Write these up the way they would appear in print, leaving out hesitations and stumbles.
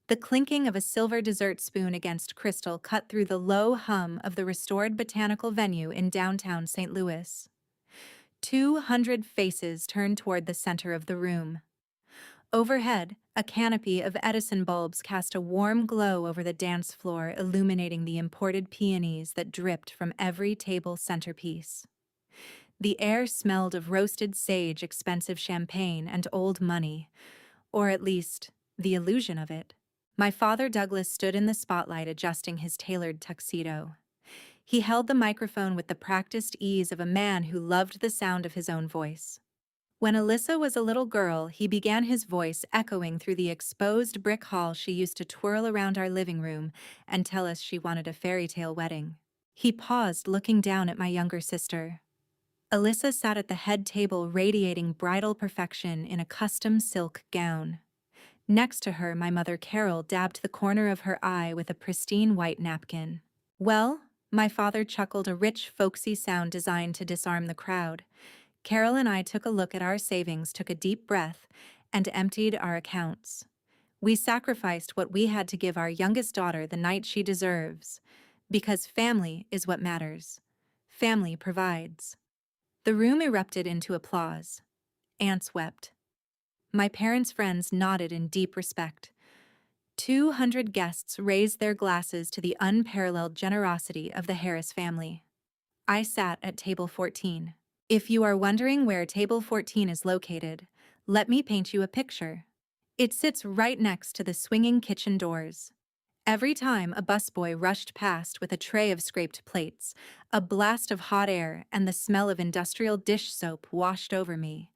The clinking of a silver dessert spoon against crystal cut through the low hum of the restored botanical venue in downtown St. Louis. 200 faces turned toward the center of the room. Overhead, a canopy of Edison bulbs cast a warm glow over the dance floor, illuminating the imported peonies that dripped from every table centerpiece. The air smelled of roasted sage, expensive champagne, and old money, or at least, the illusion of it. My father Douglas stood in the spotlight adjusting his tailored tuxedo. He held the microphone with the practiced ease of a man who loved the sound of his own voice. When Alyssa was a little girl, he began his voice echoing through the exposed brick hall she used to twirl around our living room and tell us she wanted a fairy tale wedding. He paused, looking down at my younger sister. Alyssa sat at the head table, radiating bridal perfection in a custom silk gown. Next to her, my mother Carol dabbed the corner of her eye with a pristine white napkin. "Well," my father chuckled, a rich, folksy sound designed to disarm the crowd. Carol and I took a look at our savings, took a deep breath, and emptied our accounts. We sacrificed what we had to give our youngest daughter the night she deserves, because family is what matters. Family provides. The room erupted into applause. Aunts wept. My parents' friends nodded in deep respect. 200 guests raised their glasses to the unparalleled generosity of the Harris family. I sat at table 14. If you are wondering where table 14 is located, let me paint you a picture. It sits right next to the swinging kitchen doors. Every time a busboy rushed past with a tray of scraped plates, a blast of hot air and the smell of industrial dish soap washed over me.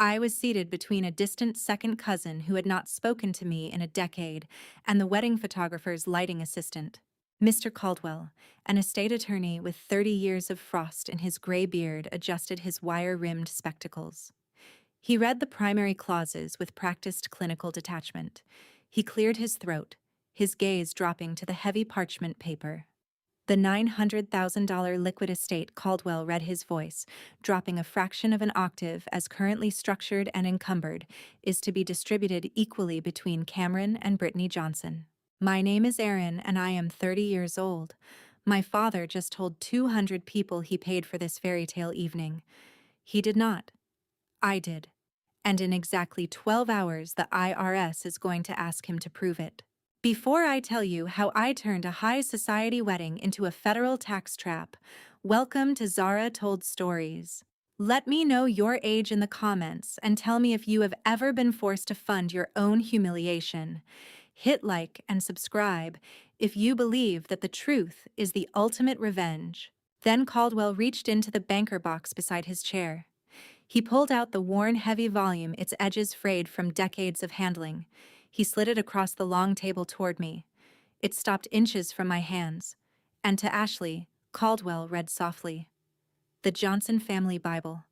I was seated between a distant second cousin who had not spoken to me in a decade and the wedding photographer's lighting assistant. Mr. Caldwell, an estate attorney with 30 years of frost in his gray beard, adjusted his wire-rimmed spectacles. He read the primary clauses with practiced clinical detachment. He cleared his throat, his gaze dropping to the heavy parchment paper. The $900,000 liquid estate, Caldwell read his voice, dropping a fraction of an octave as currently structured and encumbered, is to be distributed equally between Cameron and Brittany Johnson. My name is Aaron and I am 30 years old. My father just told 200 people he paid for this fairy tale evening. He did not. I did. And in exactly 12 hours, the IRS is going to ask him to prove it. Before I tell you how I turned a high society wedding into a federal tax trap, welcome to Zara Told Stories. Let me know your age in the comments and tell me if you have ever been forced to fund your own humiliation. Hit like and subscribe if you believe that the truth is the ultimate revenge. Then Caldwell reached into the banker box beside his chair. He pulled out the worn, heavy volume, its edges frayed from decades of handling. He slid it across the long table toward me. It stopped inches from my hands. And to Ashley, Caldwell read softly. The Johnson Family Bible.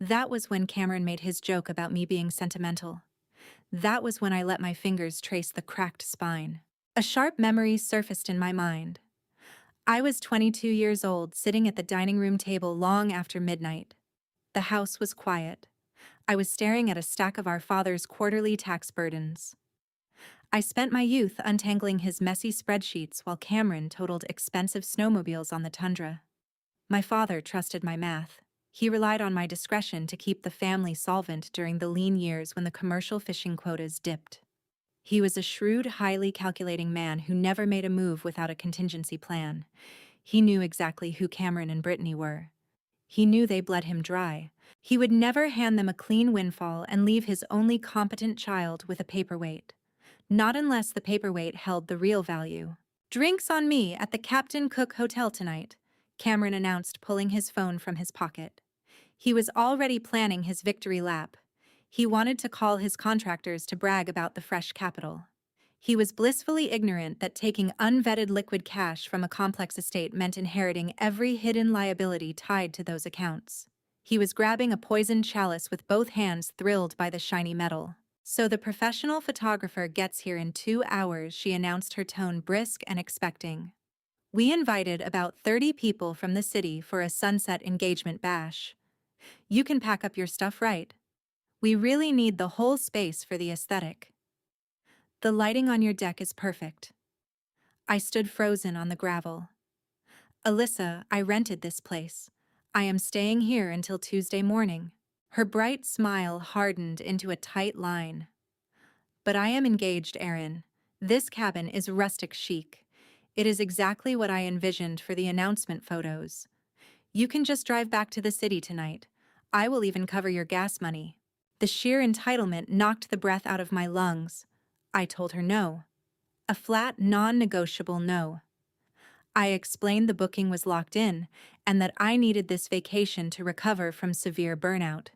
That was when Cameron made his joke about me being sentimental. That was when I let my fingers trace the cracked spine. A sharp memory surfaced in my mind. I was 22 years old, sitting at the dining room table long after midnight. The house was quiet. I was staring at a stack of our father's quarterly tax burdens. I spent my youth untangling his messy spreadsheets while Cameron totaled expensive snowmobiles on the tundra. My father trusted my math. He relied on my discretion to keep the family solvent during the lean years when the commercial fishing quotas dipped. He was a shrewd, highly calculating man who never made a move without a contingency plan. He knew exactly who Cameron and Brittany were. He knew they bled him dry. He would never hand them a clean windfall and leave his only competent child with a paperweight. Not unless the paperweight held the real value. "Drinks on me at the Captain Cook Hotel tonight," Cameron announced, pulling his phone from his pocket. He was already planning his victory lap. He wanted to call his contractors to brag about the fresh capital. He was blissfully ignorant that taking unvetted liquid cash from a complex estate meant inheriting every hidden liability tied to those accounts. He was grabbing a poisoned chalice with both hands, thrilled by the shiny metal. "So the professional photographer gets here in 2 hours," she announced, her tone brisk and expecting. "We invited about 30 people from the city for a sunset engagement bash. You can pack up your stuff, right? We really need the whole space for the aesthetic." The lighting on your deck is perfect. I stood frozen on the gravel. Alyssa, I rented this place. I am staying here until Tuesday morning. Her bright smile hardened into a tight line. But I am engaged, Erin. This cabin is rustic chic. It is exactly what I envisioned for the announcement photos. You can just drive back to the city tonight. I will even cover your gas money. The sheer entitlement knocked the breath out of my lungs. I told her no. A flat, non-negotiable no. I explained the booking was locked in and that I needed this vacation to recover from severe burnout.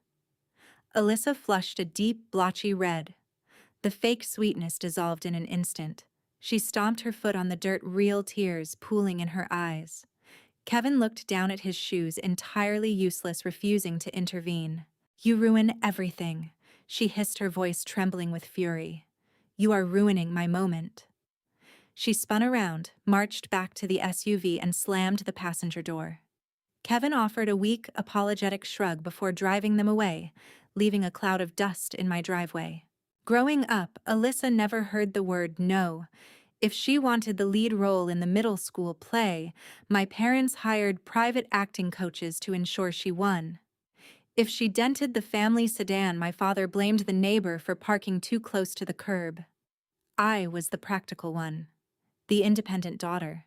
Alyssa flushed a deep, blotchy red. The fake sweetness dissolved in an instant. She stomped her foot on the dirt, real tears pooling in her eyes. Kevin looked down at his shoes, entirely useless, refusing to intervene. You ruin everything, she hissed, her voice trembling with fury. You are ruining my moment. She spun around, marched back to the SUV and slammed the passenger door. Kevin offered a weak, apologetic shrug before driving them away, leaving a cloud of dust in my driveway. Growing up, Alyssa never heard the word no. If she wanted the lead role in the middle school play, my parents hired private acting coaches to ensure she won. If she dented the family sedan, my father blamed the neighbor for parking too close to the curb. I was the practical one, the independent daughter.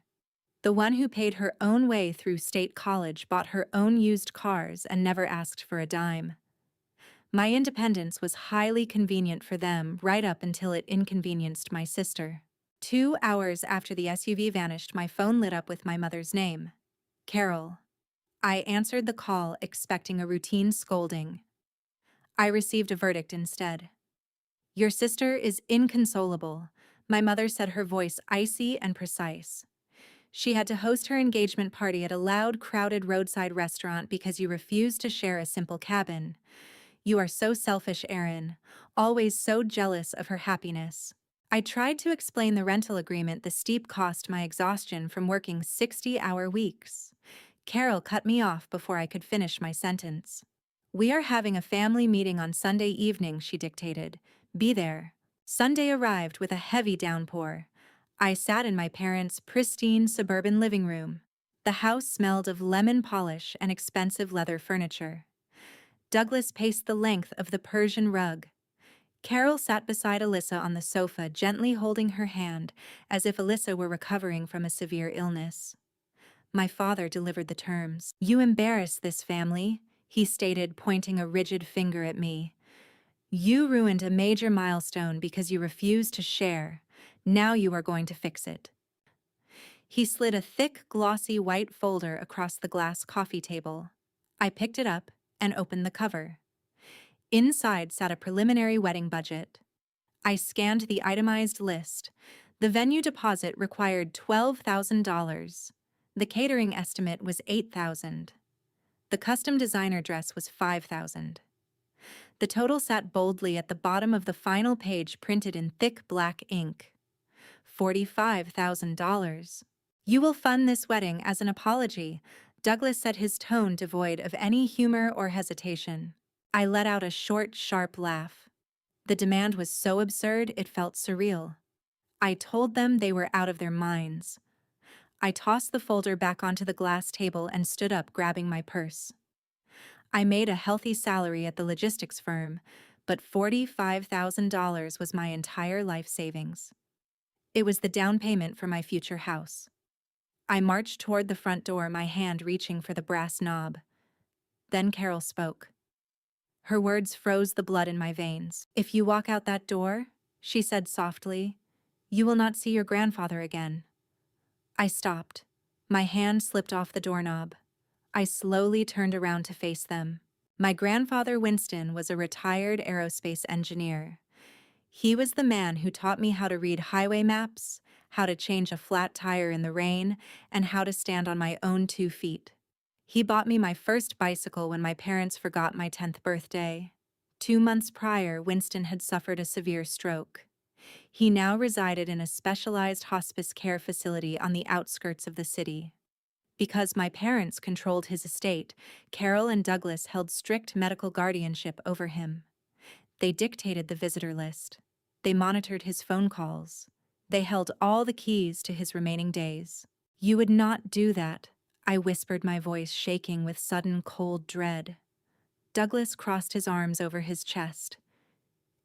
The one who paid her own way through state college, bought her own used cars, and never asked for a dime. My independence was highly convenient for them, right up until it inconvenienced my sister. 2 hours after the SUV vanished, my phone lit up with my mother's name. Carol. I answered the call, expecting a routine scolding. I received a verdict instead. Your sister is inconsolable, my mother said, her voice icy and precise. She had to host her engagement party at a loud, crowded roadside restaurant because you refused to share a simple cabin. You are so selfish, Erin, always so jealous of her happiness. I tried to explain the rental agreement, the steep cost, my exhaustion from working 60-hour weeks. Carol cut me off before I could finish my sentence. We are having a family meeting on Sunday evening, she dictated. Be there. Sunday arrived with a heavy downpour. I sat in my parents' pristine suburban living room. The house smelled of lemon polish and expensive leather furniture. Douglas paced the length of the Persian rug. Carol sat beside Alyssa on the sofa, gently holding her hand, as if Alyssa were recovering from a severe illness. My father delivered the terms. You embarrass this family, he stated, pointing a rigid finger at me. You ruined a major milestone because you refused to share. Now you are going to fix it. He slid a thick, glossy white folder across the glass coffee table. I picked it up and opened the cover. Inside sat a preliminary wedding budget. I scanned the itemized list. The venue deposit required $12,000. The catering estimate was $8,000. The custom designer dress was $5,000. The total sat boldly at the bottom of the final page, printed in thick black ink. $45,000. You will fund this wedding as an apology, Douglas said, his tone devoid of any humor or hesitation. I let out a short, sharp laugh. The demand was so absurd it felt surreal. I told them they were out of their minds. I tossed the folder back onto the glass table and stood up, grabbing my purse. I made a healthy salary at the logistics firm, but $45,000 was my entire life savings. It was the down payment for my future house. I marched toward the front door, my hand reaching for the brass knob. Then Carol spoke. Her words froze the blood in my veins. If you walk out that door, she said softly, you will not see your grandfather again. I stopped. My hand slipped off the doorknob. I slowly turned around to face them. My grandfather, Winston, was a retired aerospace engineer. He was the man who taught me how to read highway maps, how to change a flat tire in the rain, and how to stand on my own 2 feet. He bought me my first bicycle when my parents forgot my 10th birthday. 2 months prior, Winston had suffered a severe stroke. He now resided in a specialized hospice care facility on the outskirts of the city. Because my parents controlled his estate, Carol and Douglas held strict medical guardianship over him. They dictated the visitor list. They monitored his phone calls. They held all the keys to his remaining days. You would not do that, I whispered, my voice shaking with sudden cold dread. Douglas crossed his arms over his chest.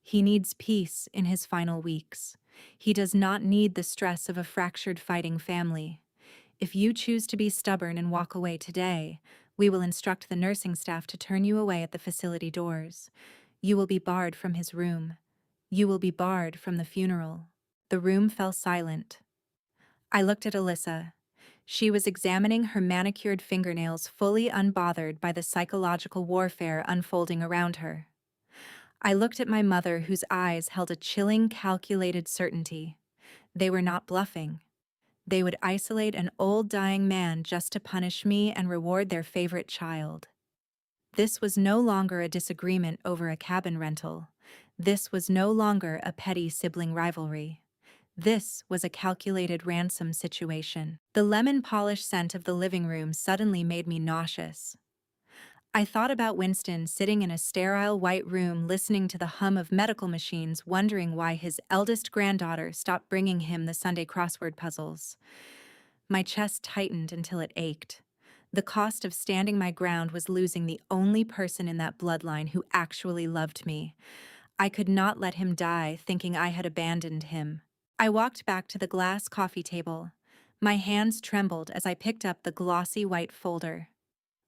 He needs peace in his final weeks. He does not need the stress of a fractured fighting family. If you choose to be stubborn and walk away today, we will instruct the nursing staff to turn you away at the facility doors. You will be barred from his room. You will be barred from the funeral. The room fell silent. I looked at Alyssa. She was examining her manicured fingernails, fully unbothered by the psychological warfare unfolding around her. I looked at my mother, whose eyes held a chilling, calculated certainty. They were not bluffing. They would isolate an old dying man just to punish me and reward their favorite child. This was no longer a disagreement over a cabin rental. This was no longer a petty sibling rivalry. This was a calculated ransom situation. The lemon polish scent of the living room suddenly made me nauseous. I thought about Winston sitting in a sterile white room listening to the hum of medical machines, wondering why his eldest granddaughter stopped bringing him the Sunday crossword puzzles. My chest tightened until it ached. The cost of standing my ground was losing the only person in that bloodline who actually loved me. I could not let him die thinking I had abandoned him. I walked back to the glass coffee table. My hands trembled as I picked up the glossy white folder.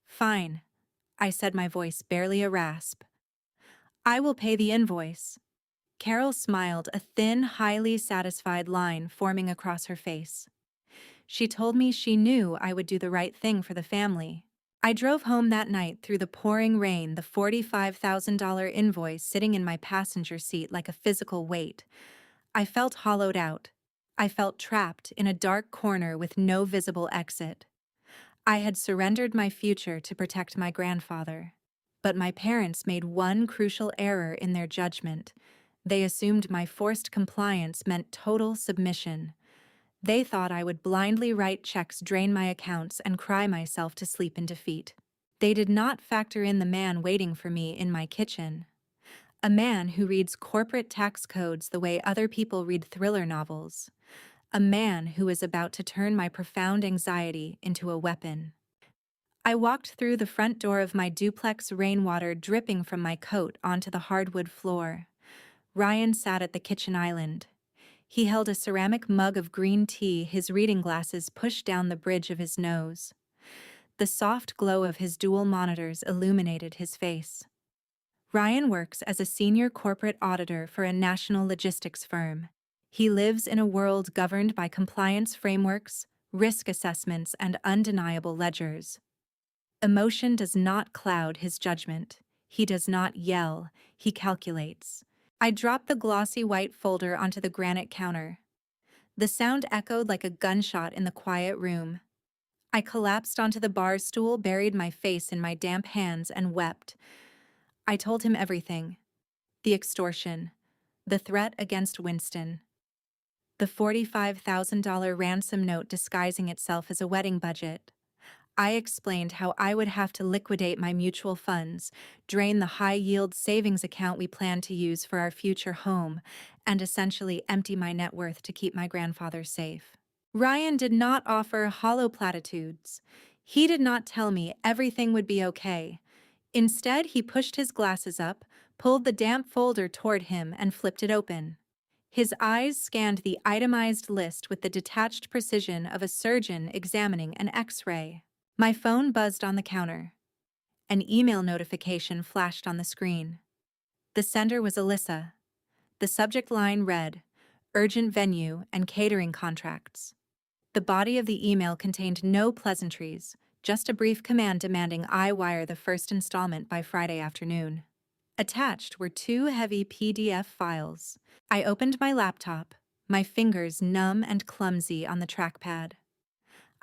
Fine, I said, my voice barely a rasp. I will pay the invoice. Carol smiled, a thin, highly satisfied line forming across her face. She told me she knew I would do the right thing for the family. I drove home that night through the pouring rain, the $45,000 invoice sitting in my passenger seat like a physical weight. I felt hollowed out. I felt trapped in a dark corner with no visible exit. I had surrendered my future to protect my grandfather. But my parents made one crucial error in their judgment. They assumed my forced compliance meant total submission. They thought I would blindly write checks, drain my accounts, and cry myself to sleep in defeat. They did not factor in the man waiting for me in my kitchen. A man who reads corporate tax codes the way other people read thriller novels. A man who is about to turn my profound anxiety into a weapon. I walked through the front door of my duplex, rainwater dripping from my coat onto the hardwood floor. Ryan sat at the kitchen island. He held a ceramic mug of green tea, his reading glasses pushed down the bridge of his nose. The soft glow of his dual monitors illuminated his face. Ryan works as a senior corporate auditor for a national logistics firm. He lives in a world governed by compliance frameworks, risk assessments, and undeniable ledgers. Emotion does not cloud his judgment. He does not yell, he calculates. I dropped the glossy white folder onto the granite counter. The sound echoed like a gunshot in the quiet room. I collapsed onto the bar stool, buried my face in my damp hands, and wept. I told him everything. The extortion. The threat against Winston. The $45,000 ransom note disguising itself as a wedding budget. I explained how I would have to liquidate my mutual funds, drain the high-yield savings account we planned to use for our future home, and essentially empty my net worth to keep my grandfather safe. Ryan did not offer hollow platitudes. He did not tell me everything would be okay. Instead, he pushed his glasses up, pulled the damp folder toward him, and flipped it open. His eyes scanned the itemized list with the detached precision of a surgeon examining an X-ray. My phone buzzed on the counter. An email notification flashed on the screen. The sender was Alyssa. The subject line read, "Urgent venue and catering contracts." The body of the email contained no pleasantries, just a brief command demanding I wire the first installment by Friday afternoon. Attached were 2 heavy PDF files. I opened my laptop, my fingers numb and clumsy on the trackpad.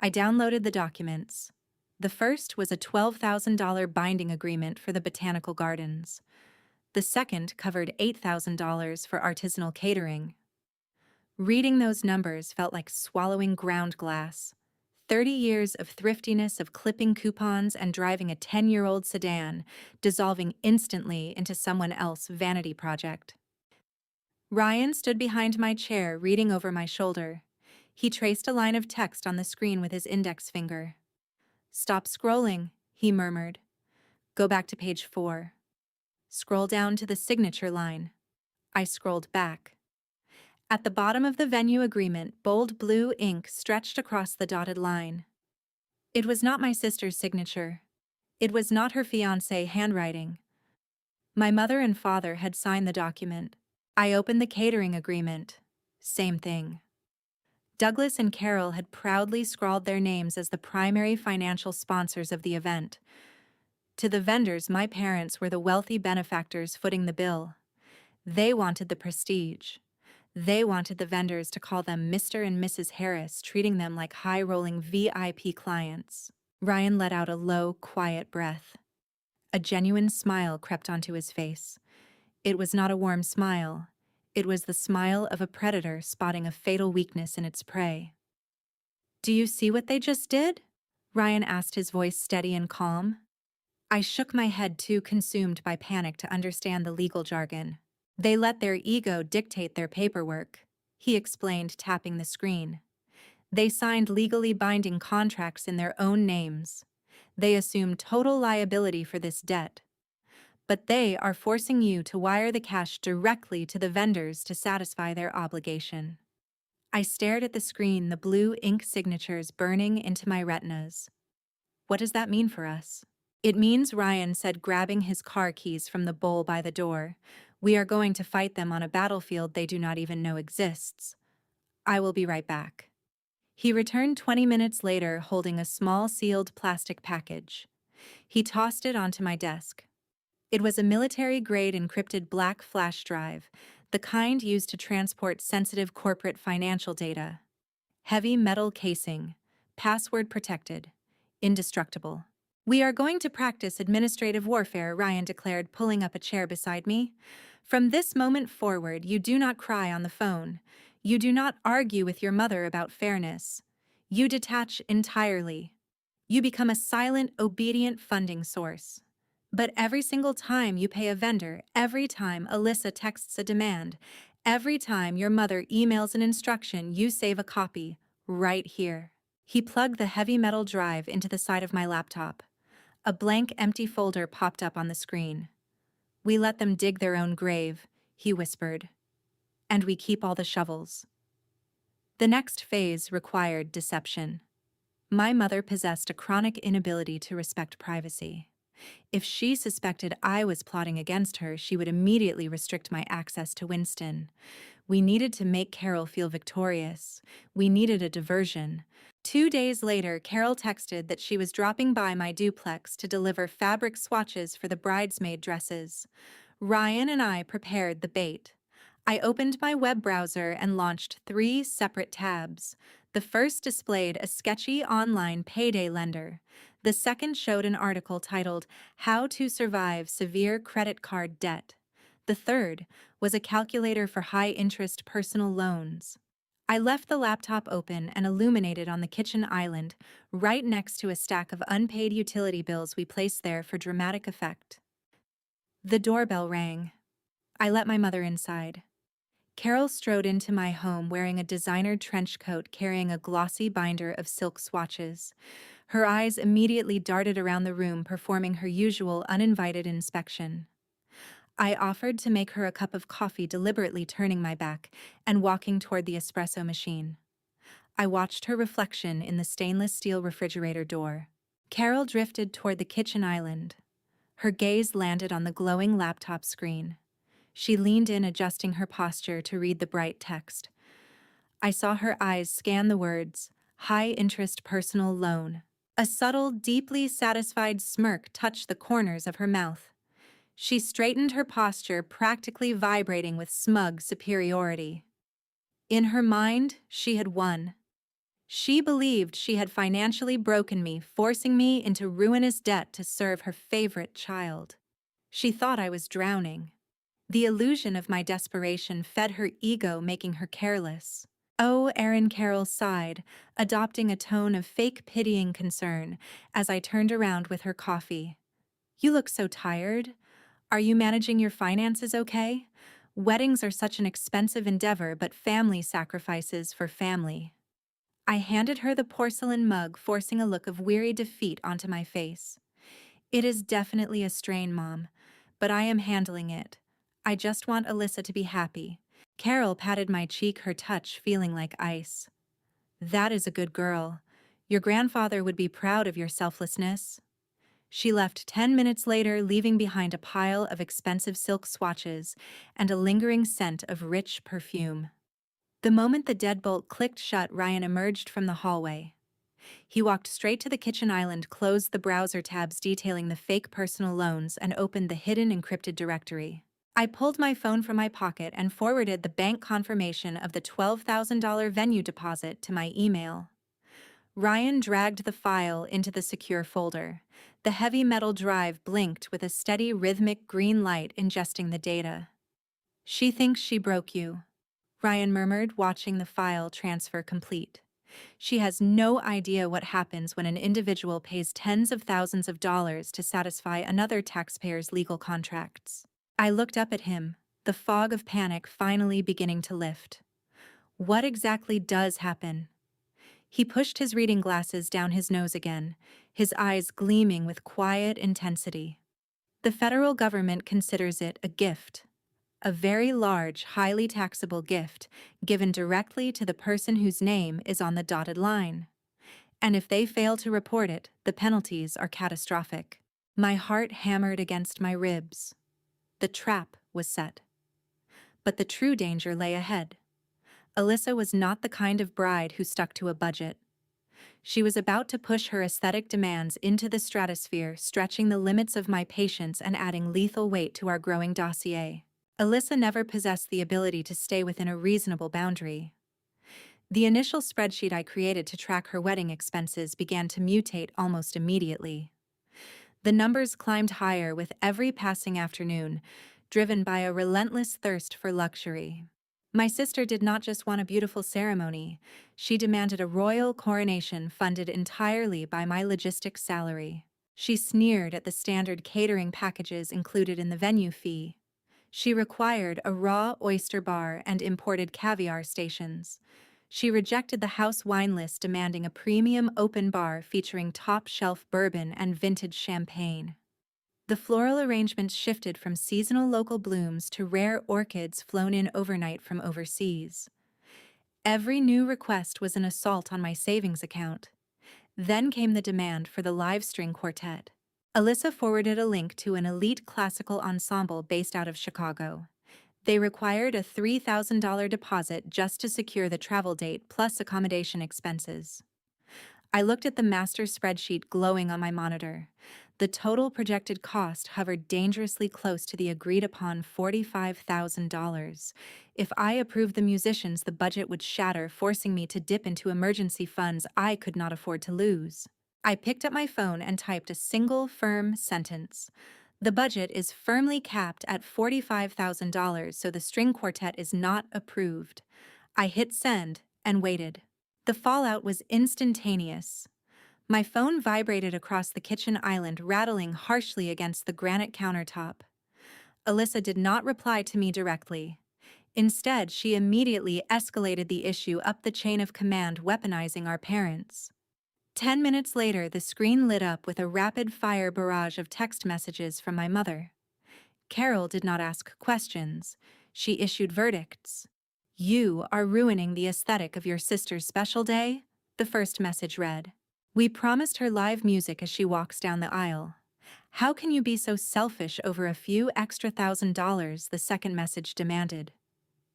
I downloaded the documents. The first was a $12,000 binding agreement for the botanical gardens. The second covered $8,000 for artisanal catering. Reading those numbers felt like swallowing ground glass. 30 years of thriftiness, of clipping coupons and driving a 10-year-old sedan, dissolving instantly into someone else's vanity project. Ryan stood behind my chair, reading over my shoulder. He traced a line of text on the screen with his index finger. "Stop scrolling," he murmured. "Go back to page 4. Scroll down to the signature line." I scrolled back. At the bottom of the venue agreement, bold blue ink stretched across the dotted line. It was not my sister's signature. It was not her fiancé handwriting. My mother and father had signed the document. I opened the catering agreement. Same thing. Douglas and Carol had proudly scrawled their names as the primary financial sponsors of the event. To the vendors, my parents were the wealthy benefactors footing the bill. They wanted the prestige. They wanted the vendors to call them Mr. and Mrs. Harris, treating them like high-rolling VIP clients. Ryan let out a low, quiet breath. A genuine smile crept onto his face. It was not a warm smile. It was the smile of a predator spotting a fatal weakness in its prey. "Do you see what they just did?" Ryan asked, his voice steady and calm. I shook my head, too consumed by panic to understand the legal jargon. "They let their ego dictate their paperwork," he explained, tapping the screen. "They signed legally binding contracts in their own names. They assumed total liability for this debt. But they are forcing you to wire the cash directly to the vendors to satisfy their obligation." I stared at the screen, the blue ink signatures burning into my retinas. "What does that mean for us?" "It means," Ryan said, grabbing his car keys from the bowl by the door, "we are going to fight them on a battlefield they do not even know exists. I will be right back." He returned 20 minutes later, holding a small sealed plastic package. He tossed it onto my desk. It was a military-grade encrypted black flash drive, the kind used to transport sensitive corporate financial data. Heavy metal casing, password protected, indestructible. "We are going to practice administrative warfare," Ryan declared, pulling up a chair beside me. "From this moment forward, you do not cry on the phone. You do not argue with your mother about fairness. You detach entirely. You become a silent, obedient funding source. But every single time you pay a vendor, every time Alyssa texts a demand, every time your mother emails an instruction, you save a copy, right here." He plugged the heavy metal drive into the side of my laptop. A blank, empty folder popped up on the screen. "We let them dig their own grave," he whispered. "And we keep all the shovels." The next phase required deception. My mother possessed a chronic inability to respect privacy. If she suspected I was plotting against her, she would immediately restrict my access to Winston. We needed to make Carol feel victorious. We needed a diversion. 2 days later, Carol texted that she was dropping by my duplex to deliver fabric swatches for the bridesmaid dresses. Ryan and I prepared the bait. I opened my web browser and launched 3 separate tabs. The first displayed a sketchy online payday lender. The second showed an article titled, "How to Survive Severe Credit Card Debt." The third was a calculator for high-interest personal loans. I left the laptop open and illuminated on the kitchen island, right next to a stack of unpaid utility bills we placed there for dramatic effect. The doorbell rang. I let my mother inside. Carol strode into my home wearing a designer trench coat, carrying a glossy binder of silk swatches. Her eyes immediately darted around the room, performing her usual uninvited inspection. I offered to make her a cup of coffee, deliberately turning my back and walking toward the espresso machine. I watched her reflection in the stainless steel refrigerator door. Carol drifted toward the kitchen island. Her gaze landed on the glowing laptop screen. She leaned in, adjusting her posture to read the bright text. I saw her eyes scan the words, "high-interest personal loan." A subtle, deeply satisfied smirk touched the corners of her mouth. She straightened her posture, practically vibrating with smug superiority. In her mind, she had won. She believed she had financially broken me, forcing me into ruinous debt to serve her favorite child. She thought I was drowning. The illusion of my desperation fed her ego, making her careless. "Oh, Erin," Carol sighed, adopting a tone of fake pitying concern as I turned around with her coffee. "You look so tired. Are you managing your finances okay? Weddings are such an expensive endeavor, but family sacrifices for family. I handed her the porcelain mug, forcing a look of weary defeat onto my face. It is definitely a strain, Mom, but I am handling it. I just want Alyssa to be happy. Carol patted my cheek, her touch feeling like ice. That is a good girl. Your grandfather would be proud of your selflessness. She left 10 minutes later, leaving behind a pile of expensive silk swatches and a lingering scent of rich perfume. The moment the deadbolt clicked shut, Ryan emerged from the hallway. He walked straight to the kitchen island, closed the browser tabs detailing the fake personal loans, and opened the hidden encrypted directory. I pulled my phone from my pocket and forwarded the bank confirmation of the $12,000 venue deposit to my email. Ryan dragged the file into the secure folder. The heavy metal drive blinked with a steady, rhythmic green light, ingesting the data. "She thinks she broke you," Ryan murmured, watching the file transfer complete. "She has no idea what happens when an individual pays tens of thousands of dollars to satisfy another taxpayer's legal contracts." I looked up at him, the fog of panic finally beginning to lift. "What exactly does happen?" He pushed his reading glasses down his nose again, his eyes gleaming with quiet intensity. "The federal government considers it a gift. A very large, highly taxable gift, given directly to the person whose name is on the dotted line. And if they fail to report it, the penalties are catastrophic." My heart hammered against my ribs. The trap was set. But the true danger lay ahead. Alyssa was not the kind of bride who stuck to a budget. She was about to push her aesthetic demands into the stratosphere, stretching the limits of my patience and adding lethal weight to our growing dossier. Alyssa never possessed the ability to stay within a reasonable boundary. The initial spreadsheet I created to track her wedding expenses began to mutate almost immediately. The numbers climbed higher with every passing afternoon, driven by a relentless thirst for luxury. My sister did not just want a beautiful ceremony, she demanded a royal coronation funded entirely by my logistics salary. She sneered at the standard catering packages included in the venue fee. She required a raw oyster bar and imported caviar stations. She rejected the house wine list, demanding a premium open bar featuring top-shelf bourbon and vintage champagne. The floral arrangements shifted from seasonal local blooms to rare orchids flown in overnight from overseas. Every new request was an assault on my savings account. Then came the demand for the live string quartet. Alyssa forwarded a link to an elite classical ensemble based out of Chicago. They required a $3,000 deposit just to secure the travel date plus accommodation expenses. I looked at the master spreadsheet glowing on my monitor. The total projected cost hovered dangerously close to the agreed-upon $45,000. If I approved the musicians, the budget would shatter, forcing me to dip into emergency funds I could not afford to lose. I picked up my phone and typed a single firm sentence. "The budget is firmly capped at $45,000, so the string quartet is not approved." I hit send and waited. The fallout was instantaneous. My phone vibrated across the kitchen island, rattling harshly against the granite countertop. Alyssa did not reply to me directly. Instead, she immediately escalated the issue up the chain of command, weaponizing our parents. 10 minutes later, the screen lit up with a rapid-fire barrage of text messages from my mother. Carol did not ask questions. She issued verdicts. "You are ruining the aesthetic of your sister's special day," the first message read. "We promised her live music as she walks down the aisle. How can you be so selfish over a few extra $1,000s?" the second message demanded.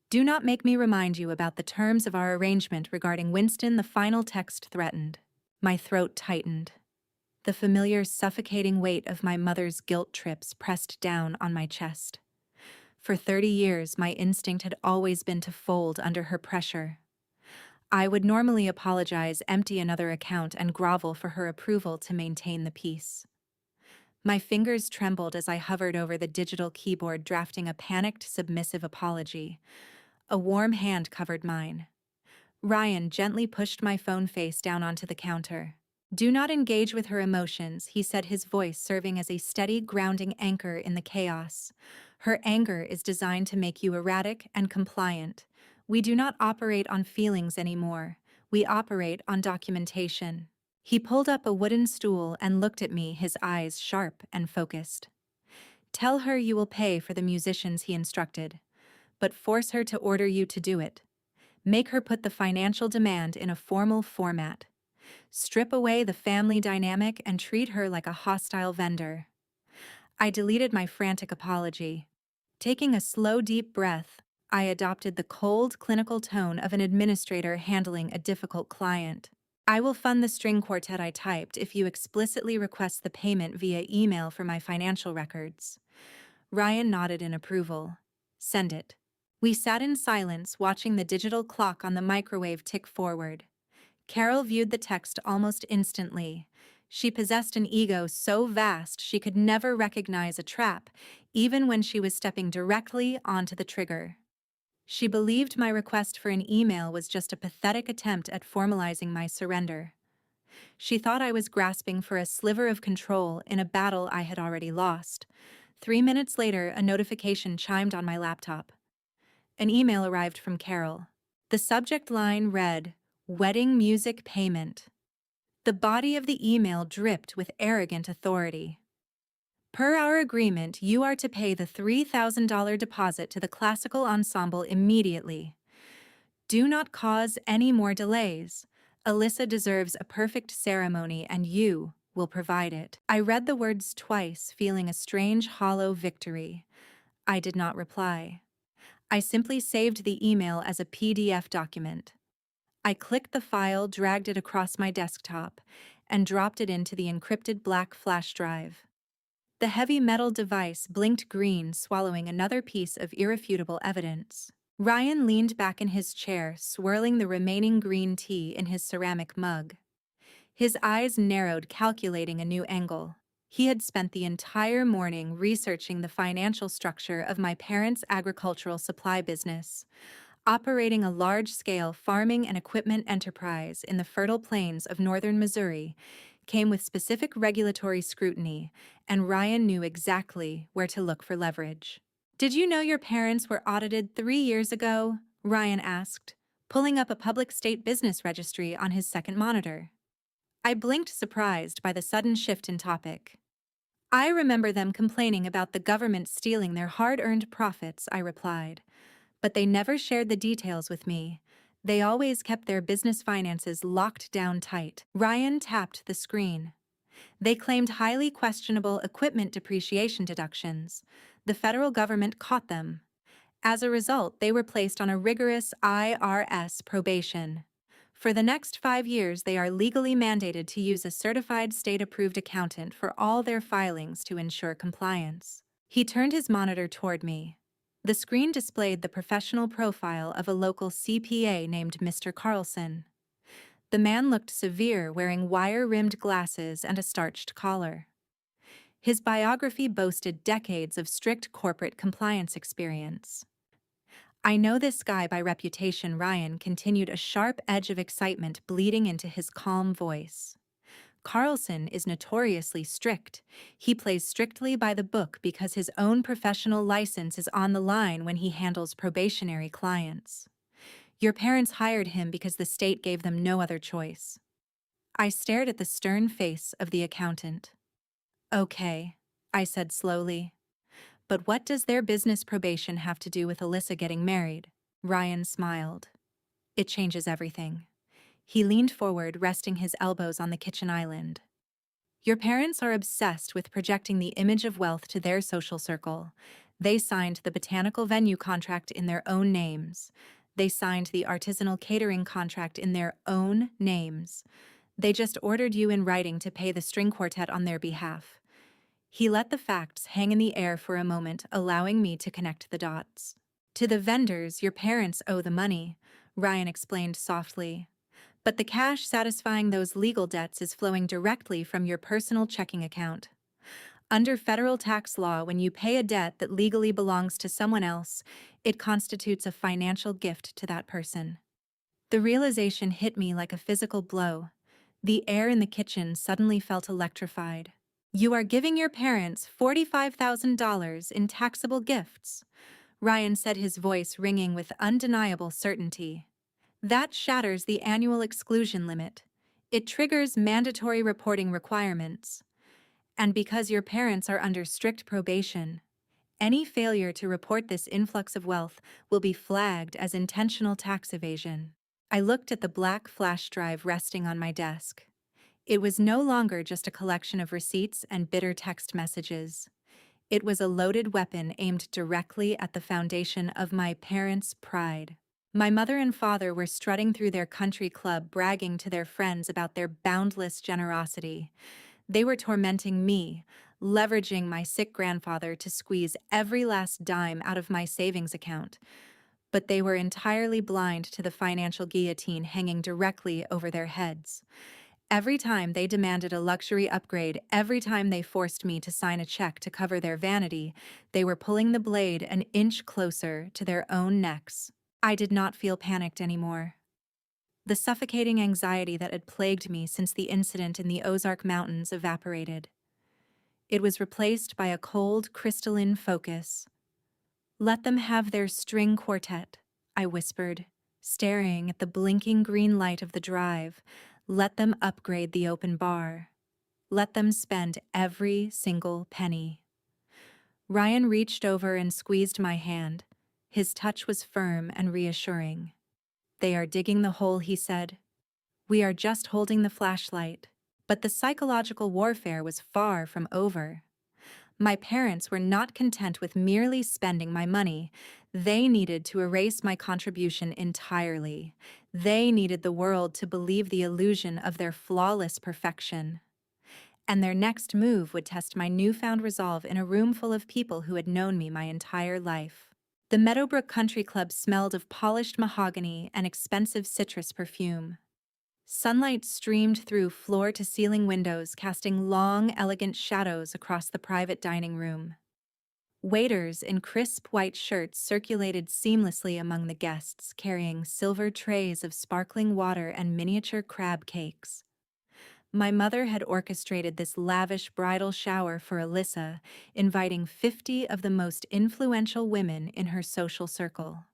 "Do not make me remind you about the terms of our arrangement regarding Winston," the final text threatened. My throat tightened. The familiar suffocating weight of my mother's guilt trips pressed down on my chest. For 30 years, my instinct had always been to fold under her pressure. I would normally apologize, empty another account, and grovel for her approval to maintain the peace. My fingers trembled as I hovered over the digital keyboard, drafting a panicked, submissive apology. A warm hand covered mine. Ryan gently pushed my phone face down onto the counter. "Do not engage with her emotions," he said, his voice serving as a steady, grounding anchor in the chaos. Her anger is designed to make you erratic and compliant. We do not operate on feelings anymore. We operate on documentation. He pulled up a wooden stool and looked at me, his eyes sharp and focused. Tell her you will pay for the musicians, he instructed, but force her to order you to do it. Make her put the financial demand in a formal format. Strip away the family dynamic and treat her like a hostile vendor. I deleted my frantic apology. Taking a slow, deep breath, I adopted the cold, clinical tone of an administrator handling a difficult client. I will fund the string quartet I typed if you explicitly request the payment via email for my financial records. Ryan nodded in approval. Send it. We sat in silence, watching the digital clock on the microwave tick forward. Carol viewed the text almost instantly. She possessed an ego so vast she could never recognize a trap, even when she was stepping directly onto the trigger. She believed my request for an email was just a pathetic attempt at formalizing my surrender. She thought I was grasping for a sliver of control in a battle I had already lost. 3 minutes later, a notification chimed on my laptop. An email arrived from Carol. The subject line read, "Wedding music payment." The body of the email dripped with arrogant authority. Per our agreement, you are to pay the $3,000 deposit to the classical ensemble immediately. Do not cause any more delays. Alyssa deserves a perfect ceremony and you will provide it. I read the words twice, feeling a strange, hollow victory. I did not reply. I simply saved the email as a PDF document. I clicked the file, dragged it across my desktop, and dropped it into the encrypted black flash drive. The heavy metal device blinked green, swallowing another piece of irrefutable evidence. Ryan leaned back in his chair, swirling the remaining green tea in his ceramic mug. His eyes narrowed, calculating a new angle. He had spent the entire morning researching the financial structure of my parents' agricultural supply business, operating a large-scale farming and equipment enterprise in the fertile plains of northern Missouri, came with specific regulatory scrutiny, and Ryan knew exactly where to look for leverage. Did you know your parents were audited 3 years ago? Ryan asked, pulling up a public state business registry on his second monitor. I blinked, surprised by the sudden shift in topic. I remember them complaining about the government stealing their hard-earned profits, I replied. But they never shared the details with me. They always kept their business finances locked down tight. Ryan tapped the screen. They claimed highly questionable equipment depreciation deductions. The federal government caught them. As a result, they were placed on a rigorous IRS probation. For the next 5 years, they are legally mandated to use a certified state-approved accountant for all their filings to ensure compliance. He turned his monitor toward me. The screen displayed the professional profile of a local CPA named Mr. Carlson. The man looked severe, wearing wire-rimmed glasses and a starched collar. His biography boasted decades of strict corporate compliance experience. I know this guy by reputation, Ryan continued, a sharp edge of excitement bleeding into his calm voice. Carlson is notoriously strict. He plays strictly by the book because his own professional license is on the line when he handles probationary clients. Your parents hired him because the state gave them no other choice. I stared at the stern face of the accountant. Okay, I said slowly. But what does their business probation have to do with Alyssa getting married? Ryan smiled. It changes everything. He leaned forward, resting his elbows on the kitchen island. Your parents are obsessed with projecting the image of wealth to their social circle. They signed the botanical venue contract in their own names. They signed the artisanal catering contract in their own names. They just ordered you in writing to pay the string quartet on their behalf. He let the facts hang in the air for a moment, allowing me to connect the dots. To the vendors, your parents owe the money, Ryan explained softly. But the cash satisfying those legal debts is flowing directly from your personal checking account. Under federal tax law, when you pay a debt that legally belongs to someone else, it constitutes a financial gift to that person. The realization hit me like a physical blow. The air in the kitchen suddenly felt electrified. You are giving your parents $45,000 in taxable gifts, Ryan said, his voice ringing with undeniable certainty. That shatters the annual exclusion limit. It triggers mandatory reporting requirements. And because your parents are under strict probation, any failure to report this influx of wealth will be flagged as intentional tax evasion. I looked at the black flash drive resting on my desk. It was no longer just a collection of receipts and bitter text messages. It was a loaded weapon aimed directly at the foundation of my parents' pride. My mother and father were strutting through their country club, bragging to their friends about their boundless generosity. They were tormenting me, leveraging my sick grandfather to squeeze every last dime out of my savings account. But they were entirely blind to the financial guillotine hanging directly over their heads. Every time they demanded a luxury upgrade, every time they forced me to sign a check to cover their vanity, they were pulling the blade an inch closer to their own necks. I did not feel panicked anymore. The suffocating anxiety that had plagued me since the incident in the Ozark Mountains evaporated. It was replaced by a cold, crystalline focus. "Let them have their string quartet," I whispered, staring at the blinking green light of the drive. "Let them upgrade the open bar. Let them spend every single penny." Ryan reached over and squeezed my hand. His touch was firm and reassuring. "They are digging the hole," he said. "We are just holding the flashlight." But the psychological warfare was far from over. My parents were not content with merely spending my money. They needed to erase my contribution entirely. They needed the world to believe the illusion of their flawless perfection. And their next move would test my newfound resolve in a room full of people who had known me my entire life. The Meadowbrook Country Club smelled of polished mahogany and expensive citrus perfume. Sunlight streamed through floor-to-ceiling windows, casting long, elegant shadows across the private dining room. Waiters in crisp white shirts circulated seamlessly among the guests, carrying silver trays of sparkling water and miniature crab cakes. My mother had orchestrated this lavish bridal shower for Alyssa, inviting 50 of the most influential women in her social circle.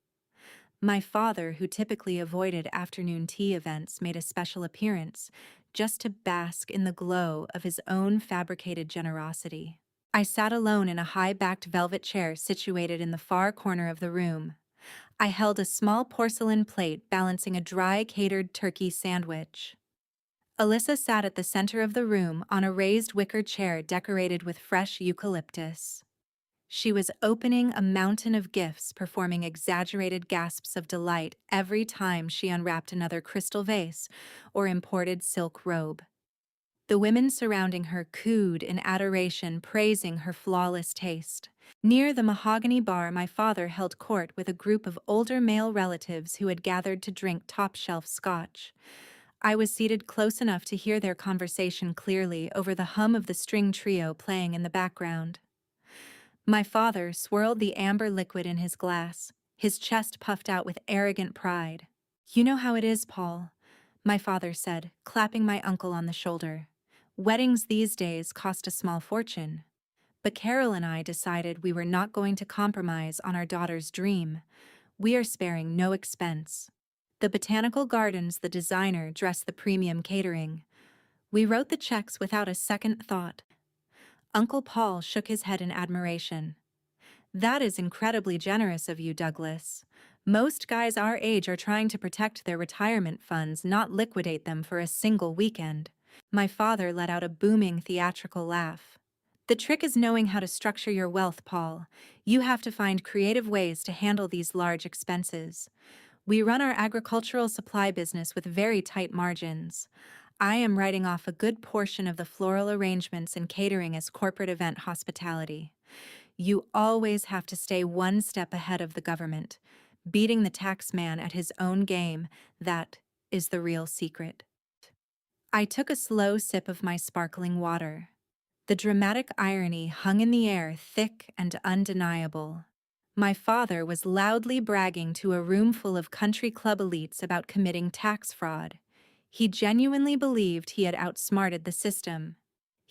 My father, who typically avoided afternoon tea events, made a special appearance, just to bask in the glow of his own fabricated generosity. I sat alone in a high-backed velvet chair situated in the far corner of the room. I held a small porcelain plate balancing a dry, catered turkey sandwich. Alyssa sat at the center of the room on a raised wicker chair decorated with fresh eucalyptus. She was opening a mountain of gifts, performing exaggerated gasps of delight every time she unwrapped another crystal vase or imported silk robe. The women surrounding her cooed in adoration, praising her flawless taste. Near the mahogany bar, my father held court with a group of older male relatives who had gathered to drink top-shelf scotch. I was seated close enough to hear their conversation clearly over the hum of the string trio playing in the background. My father swirled the amber liquid in his glass, his chest puffed out with arrogant pride. "You know how it is, Paul," my father said, clapping my uncle on the shoulder. "Weddings these days cost a small fortune. But Carol and I decided we were not going to compromise on our daughter's dream. We are sparing no expense. The botanical gardens, the designer, dressed the premium catering. We wrote the checks without a second thought." Uncle Paul shook his head in admiration. "That is incredibly generous of you, Douglas. Most guys our age are trying to protect their retirement funds, not liquidate them for a single weekend." My father let out a booming theatrical laugh. "The trick is knowing how to structure your wealth, Paul. You have to find creative ways to handle these large expenses. We run our agricultural supply business with very tight margins. I am writing off a good portion of the floral arrangements and catering as corporate event hospitality. You always have to stay one step ahead of the government, beating the tax man at his own game. That is the real secret." I took a slow sip of my sparkling water. The dramatic irony hung in the air, thick and undeniable. My father was loudly bragging to a room full of country club elites about committing tax fraud. He genuinely believed he had outsmarted the system.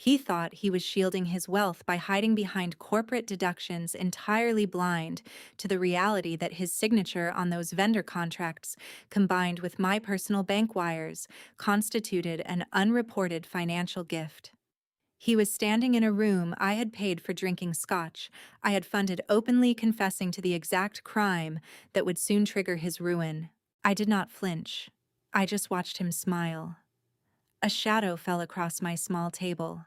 He thought he was shielding his wealth by hiding behind corporate deductions, entirely blind to the reality that his signature on those vendor contracts, combined with my personal bank wires, constituted an unreported financial gift. He was standing in a room I had paid for drinking scotch. I had funded, openly confessing to the exact crime that would soon trigger his ruin. I did not flinch. I just watched him smile. A shadow fell across my small table.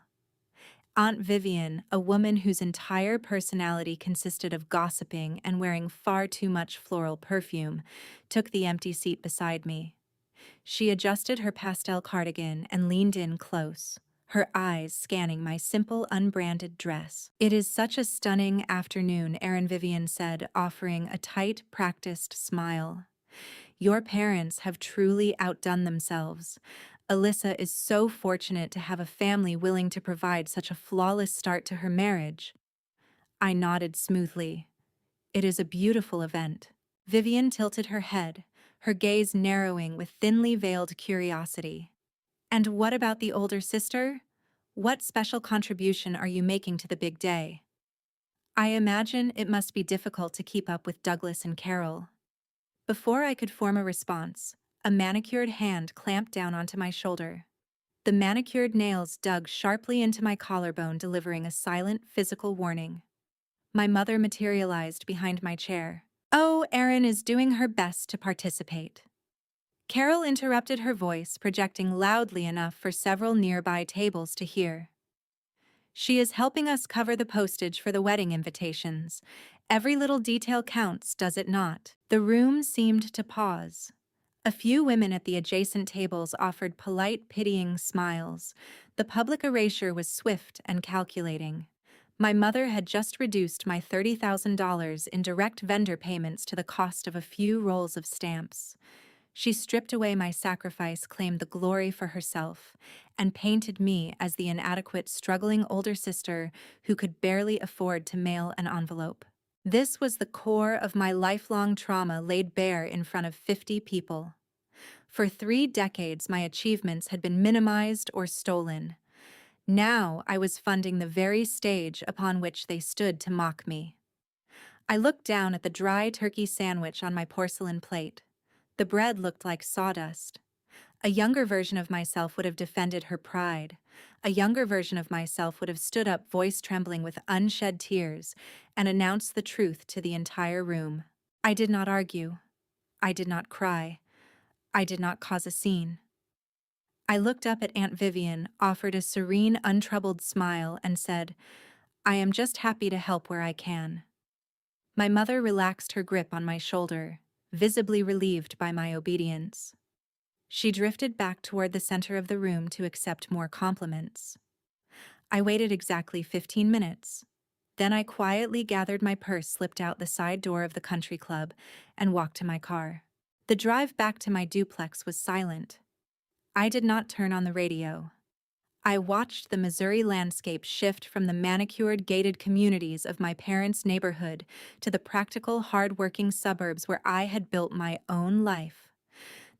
Aunt Vivian, a woman whose entire personality consisted of gossiping and wearing far too much floral perfume, took the empty seat beside me. She adjusted her pastel cardigan and leaned in close, her eyes scanning my simple, unbranded dress. "It is such a stunning afternoon," Aunt Vivian said, offering a tight, practiced smile. "Your parents have truly outdone themselves. Alyssa is so fortunate to have a family willing to provide such a flawless start to her marriage." I nodded smoothly. "It is a beautiful event." Vivian tilted her head, her gaze narrowing with thinly veiled curiosity. "And what about the older sister? What special contribution are you making to the big day?" I imagine it must be difficult to keep up with Douglas and Carol. Before I could form a response, a manicured hand clamped down onto my shoulder. The manicured nails dug sharply into my collarbone, delivering a silent, physical warning. My mother materialized behind my chair. "Oh, Erin is doing her best to participate." Carol interrupted, her voice projecting loudly enough for several nearby tables to hear. "She is helping us cover the postage for the wedding invitations. Every little detail counts, does it not?" The room seemed to pause. A few women at the adjacent tables offered polite, pitying smiles. The public erasure was swift and calculating. My mother had just reduced my $30,000 in direct vendor payments to the cost of a few rolls of stamps. She stripped away my sacrifice, claimed the glory for herself, and painted me as the inadequate, struggling older sister who could barely afford to mail an envelope. This was the core of my lifelong trauma laid bare in front of 50 people. For 3 decades, my achievements had been minimized or stolen. Now I was funding the very stage upon which they stood to mock me. I looked down at the dry turkey sandwich on my porcelain plate. The bread looked like sawdust. A younger version of myself would have defended her pride. A younger version of myself would have stood up, voice trembling with unshed tears, and announced the truth to the entire room. I did not argue. I did not cry. I did not cause a scene. I looked up at Aunt Vivian, offered a serene, untroubled smile, and said, "I am just happy to help where I can." My mother relaxed her grip on my shoulder, visibly relieved by my obedience. She drifted back toward the center of the room to accept more compliments. I waited exactly 15 minutes. Then I quietly gathered my purse, slipped out the side door of the country club, and walked to my car. The drive back to my duplex was silent. I did not turn on the radio. I watched the Missouri landscape shift from the manicured, gated communities of my parents' neighborhood to the practical, hard-working suburbs where I had built my own life.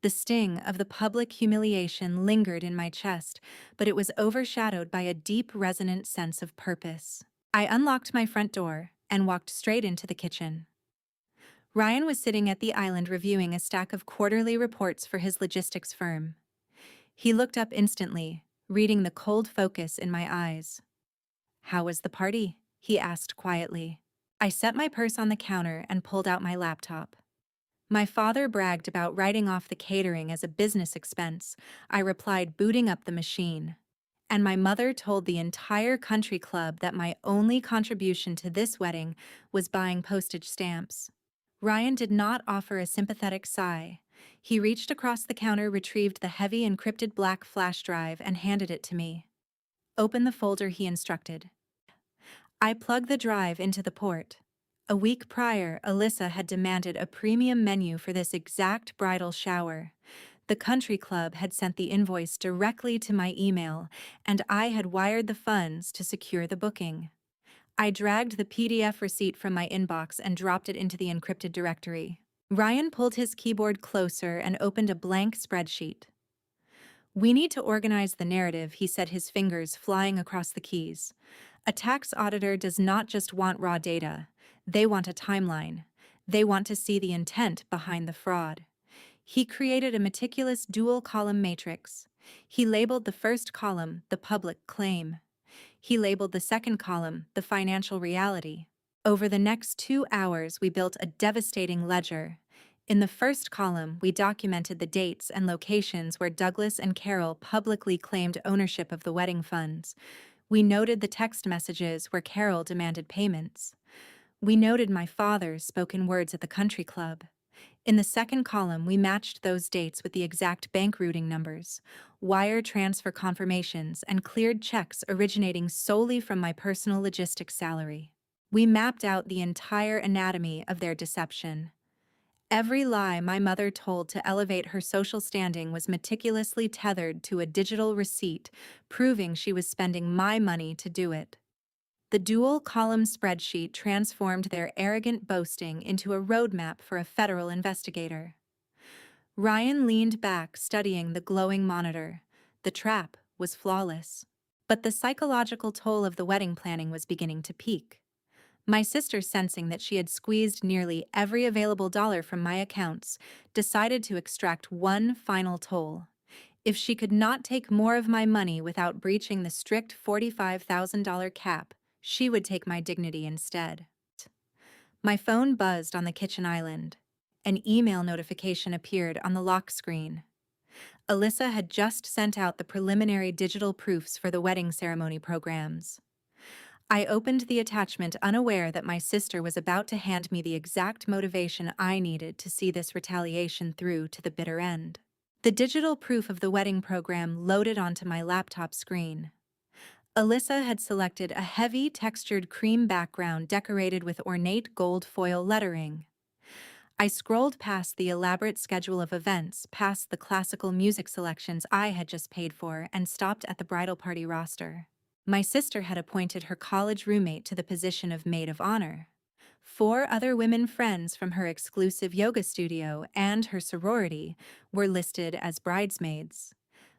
The sting of the public humiliation lingered in my chest, but it was overshadowed by a deep, resonant sense of purpose. I unlocked my front door and walked straight into the kitchen. Ryan was sitting at the island reviewing a stack of quarterly reports for his logistics firm. He looked up instantly, reading the cold focus in my eyes. "How was the party?" he asked quietly. I set my purse on the counter and pulled out my laptop. My father bragged about writing off the catering as a business expense. I replied, booting up the machine. And my mother told the entire country club that my only contribution to this wedding was buying postage stamps. Ryan did not offer a sympathetic sigh. He reached across the counter, retrieved the heavy encrypted black flash drive, and handed it to me. "Open the folder," he instructed. I plugged the drive into the port. A week prior, Alyssa had demanded a premium menu for this exact bridal shower. The country club had sent the invoice directly to my email, and I had wired the funds to secure the booking. I dragged the PDF receipt from my inbox and dropped it into the encrypted directory. Ryan pulled his keyboard closer and opened a blank spreadsheet. We need to organize the narrative, he said, his fingers flying across the keys. A tax auditor does not just want raw data. They want a timeline. They want to see the intent behind the fraud. He created a meticulous dual-column matrix. He labeled the first column the public claim. He labeled the second column the financial reality. Over the next 2 hours, we built a devastating ledger. In the first column, we documented the dates and locations where Douglas and Carol publicly claimed ownership of the wedding funds. We noted the text messages where Carol demanded payments. We noted my father's spoken words at the country club. In the second column, we matched those dates with the exact bank routing numbers, wire transfer confirmations, and cleared checks originating solely from my personal logistics salary. We mapped out the entire anatomy of their deception. Every lie my mother told to elevate her social standing was meticulously tethered to a digital receipt, proving she was spending my money to do it. The dual-column spreadsheet transformed their arrogant boasting into a roadmap for a federal investigator. Ryan leaned back, studying the glowing monitor. The trap was flawless. But the psychological toll of the wedding planning was beginning to peak. My sister, sensing that she had squeezed nearly every available dollar from my accounts, decided to extract one final toll. If she could not take more of my money without breaching the strict $45,000 cap, she would take my dignity instead. My phone buzzed on the kitchen island. An email notification appeared on the lock screen. Alyssa had just sent out the preliminary digital proofs for the wedding ceremony programs. I opened the attachment, unaware that my sister was about to hand me the exact motivation I needed to see this retaliation through to the bitter end. The digital proof of the wedding program loaded onto my laptop screen. Alyssa had selected a heavy, textured cream background decorated with ornate gold foil lettering. I scrolled past the elaborate schedule of events, past the classical music selections I had just paid for, and stopped at the bridal party roster. My sister had appointed her college roommate to the position of maid of honor. 4 other women friends from her exclusive yoga studio and her sorority were listed as bridesmaids.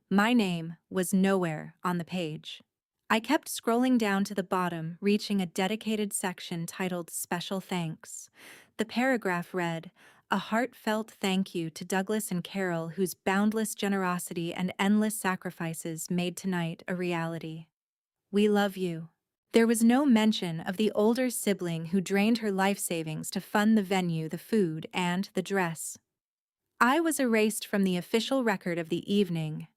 My name was nowhere on the page. I kept scrolling down to the bottom, reaching a dedicated section titled Special Thanks. The paragraph read, "A heartfelt thank you to Douglas and Carol, whose boundless generosity and endless sacrifices made tonight a reality. We love you." There was no mention of the older sibling who drained her life savings to fund the venue, the food, and the dress. I was erased from the official record of the evening.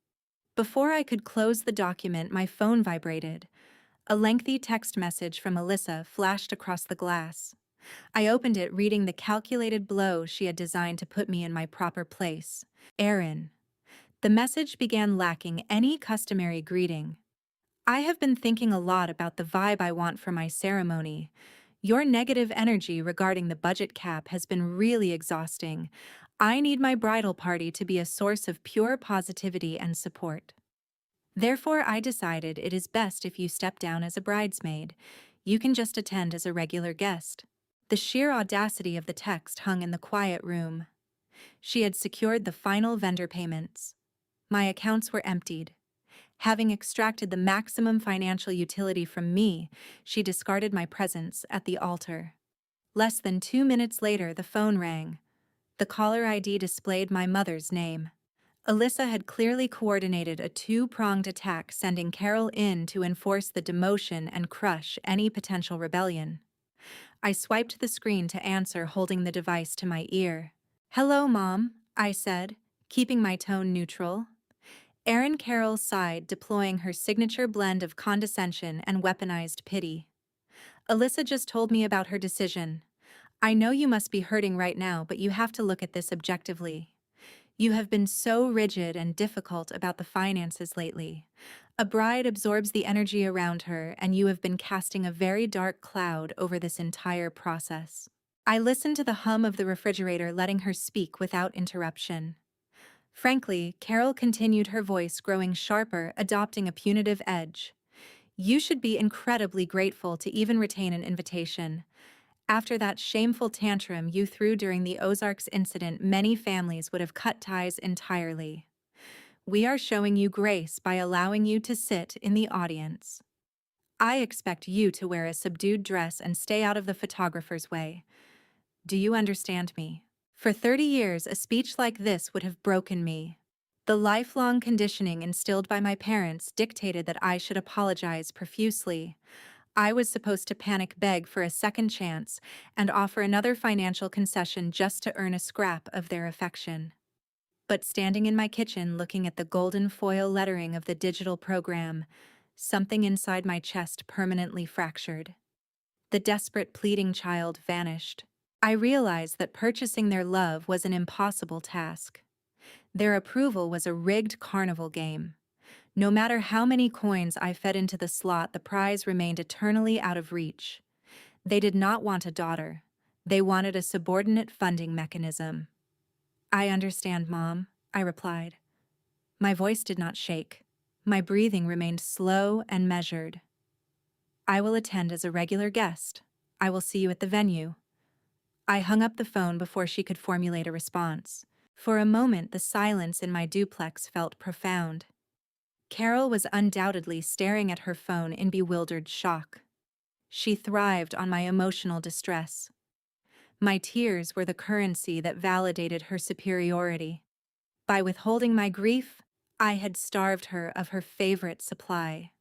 Before I could close the document, my phone vibrated. A lengthy text message from Alyssa flashed across the glass. I opened it, reading the calculated blow she had designed to put me in my proper place. Erin. The message began lacking any customary greeting. I have been thinking a lot about the vibe I want for my ceremony. Your negative energy regarding the budget cap has been really exhausting. I need my bridal party to be a source of pure positivity and support. Therefore, I decided it is best if you step down as a bridesmaid. You can just attend as a regular guest. The sheer audacity of the text hung in the quiet room. She had secured the final vendor payments. My accounts were emptied. Having extracted the maximum financial utility from me, she discarded my presence at the altar. Less than 2 minutes later, the phone rang. The caller ID displayed my mother's name. Alyssa had clearly coordinated a 2-pronged attack, sending Carol in to enforce the demotion and crush any potential rebellion. I swiped the screen to answer, holding the device to my ear. "Hello, Mom," I said, keeping my tone neutral. Erin Carroll sighed, deploying her signature blend of condescension and weaponized pity. "Alyssa just told me about her decision. I know you must be hurting right now, but you have to look at this objectively. You have been so rigid and difficult about the finances lately. A bride absorbs the energy around her, and you have been casting a very dark cloud over this entire process." I listened to the hum of the refrigerator, letting her speak without interruption. Frankly, Carol continued, her voice growing sharper, adopting a punitive edge. "You should be incredibly grateful to even retain an invitation. After that shameful tantrum you threw during the Ozarks incident, many families would have cut ties entirely. We are showing you grace by allowing you to sit in the audience. I expect you to wear a subdued dress and stay out of the photographer's way. Do you understand me? For 30 years, a speech like this would have broken me. The lifelong conditioning instilled by my parents dictated that I should apologize profusely. I was supposed to panic beg for a second chance and offer another financial concession just to earn a scrap of their affection. But standing in my kitchen looking at the golden foil lettering of the digital program, something inside my chest permanently fractured. The desperate pleading child vanished. I realized that purchasing their love was an impossible task. Their approval was a rigged carnival game. No matter how many coins I fed into the slot, the prize remained eternally out of reach. They did not want a daughter. They wanted a subordinate funding mechanism. I understand, Mom, I replied. My voice did not shake. My breathing remained slow and measured. I will attend as a regular guest. I will see you at the venue. I hung up the phone before she could formulate a response. For a moment, the silence in my duplex felt profound. Carol was undoubtedly staring at her phone in bewildered shock. She thrived on my emotional distress. My tears were the currency that validated her superiority. By withholding my grief, I had starved her of her favorite supply.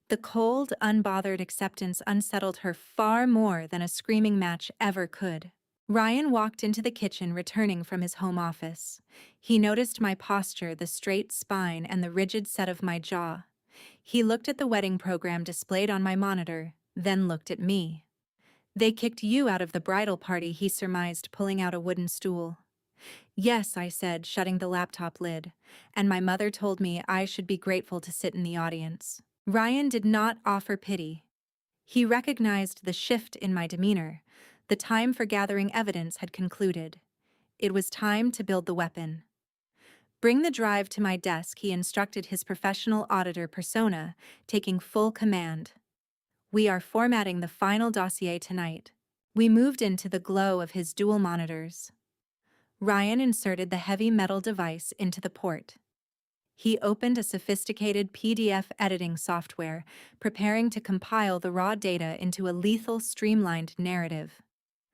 The cold, unbothered acceptance unsettled her far more than a screaming match ever could. Ryan walked into the kitchen returning from his home office. He noticed my posture, the straight spine, and the rigid set of my jaw. He looked at the wedding program displayed on my monitor, then looked at me. They kicked you out of the bridal party, he surmised, pulling out a wooden stool. Yes, I said, shutting the laptop lid, and my mother told me I should be grateful to sit in the audience. Ryan did not offer pity. He recognized the shift in my demeanor. The time for gathering evidence had concluded. It was time to build the weapon. Bring the drive to my desk, he instructed his professional auditor persona, taking full command. We are formatting the final dossier tonight. We moved into the glow of his dual monitors. Ryan inserted the heavy metal device into the port. He opened a sophisticated PDF editing software, preparing to compile the raw data into a lethal, streamlined narrative.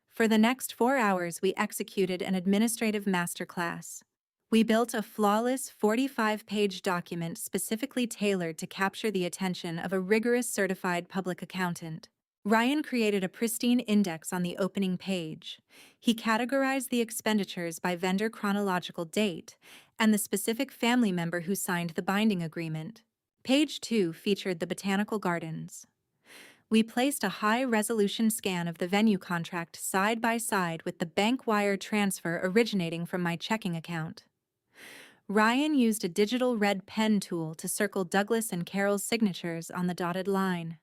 For the next 4 hours, we executed an administrative masterclass. We built a flawless 45-page document specifically tailored to capture the attention of a rigorous certified public accountant. Ryan created a pristine index on the opening page. He categorized the expenditures by vendor chronological date and the specific family member who signed the binding agreement. Page 2 featured the botanical gardens. We placed a high-resolution scan of the venue contract side by side with the bank wire transfer originating from my checking account. Ryan used a digital red pen tool to circle Douglas and Carol's signatures on the dotted line.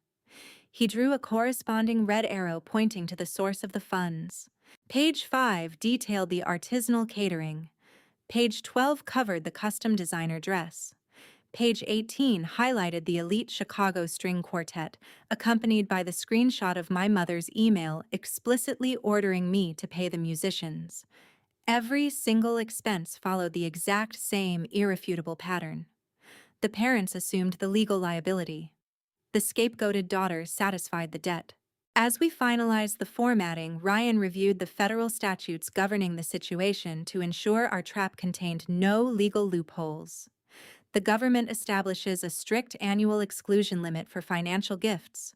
He drew a corresponding red arrow pointing to the source of the funds. Page 5 detailed the artisanal catering. Page 12 covered the custom designer dress. Page 18 highlighted the elite Chicago string quartet, accompanied by the screenshot of my mother's email explicitly ordering me to pay the musicians. Every single expense followed the exact same irrefutable pattern. The parents assumed the legal liability. The scapegoated daughter satisfied the debt. As we finalized the formatting, Ryan reviewed the federal statutes governing the situation to ensure our trap contained no legal loopholes. The government establishes a strict annual exclusion limit for financial gifts.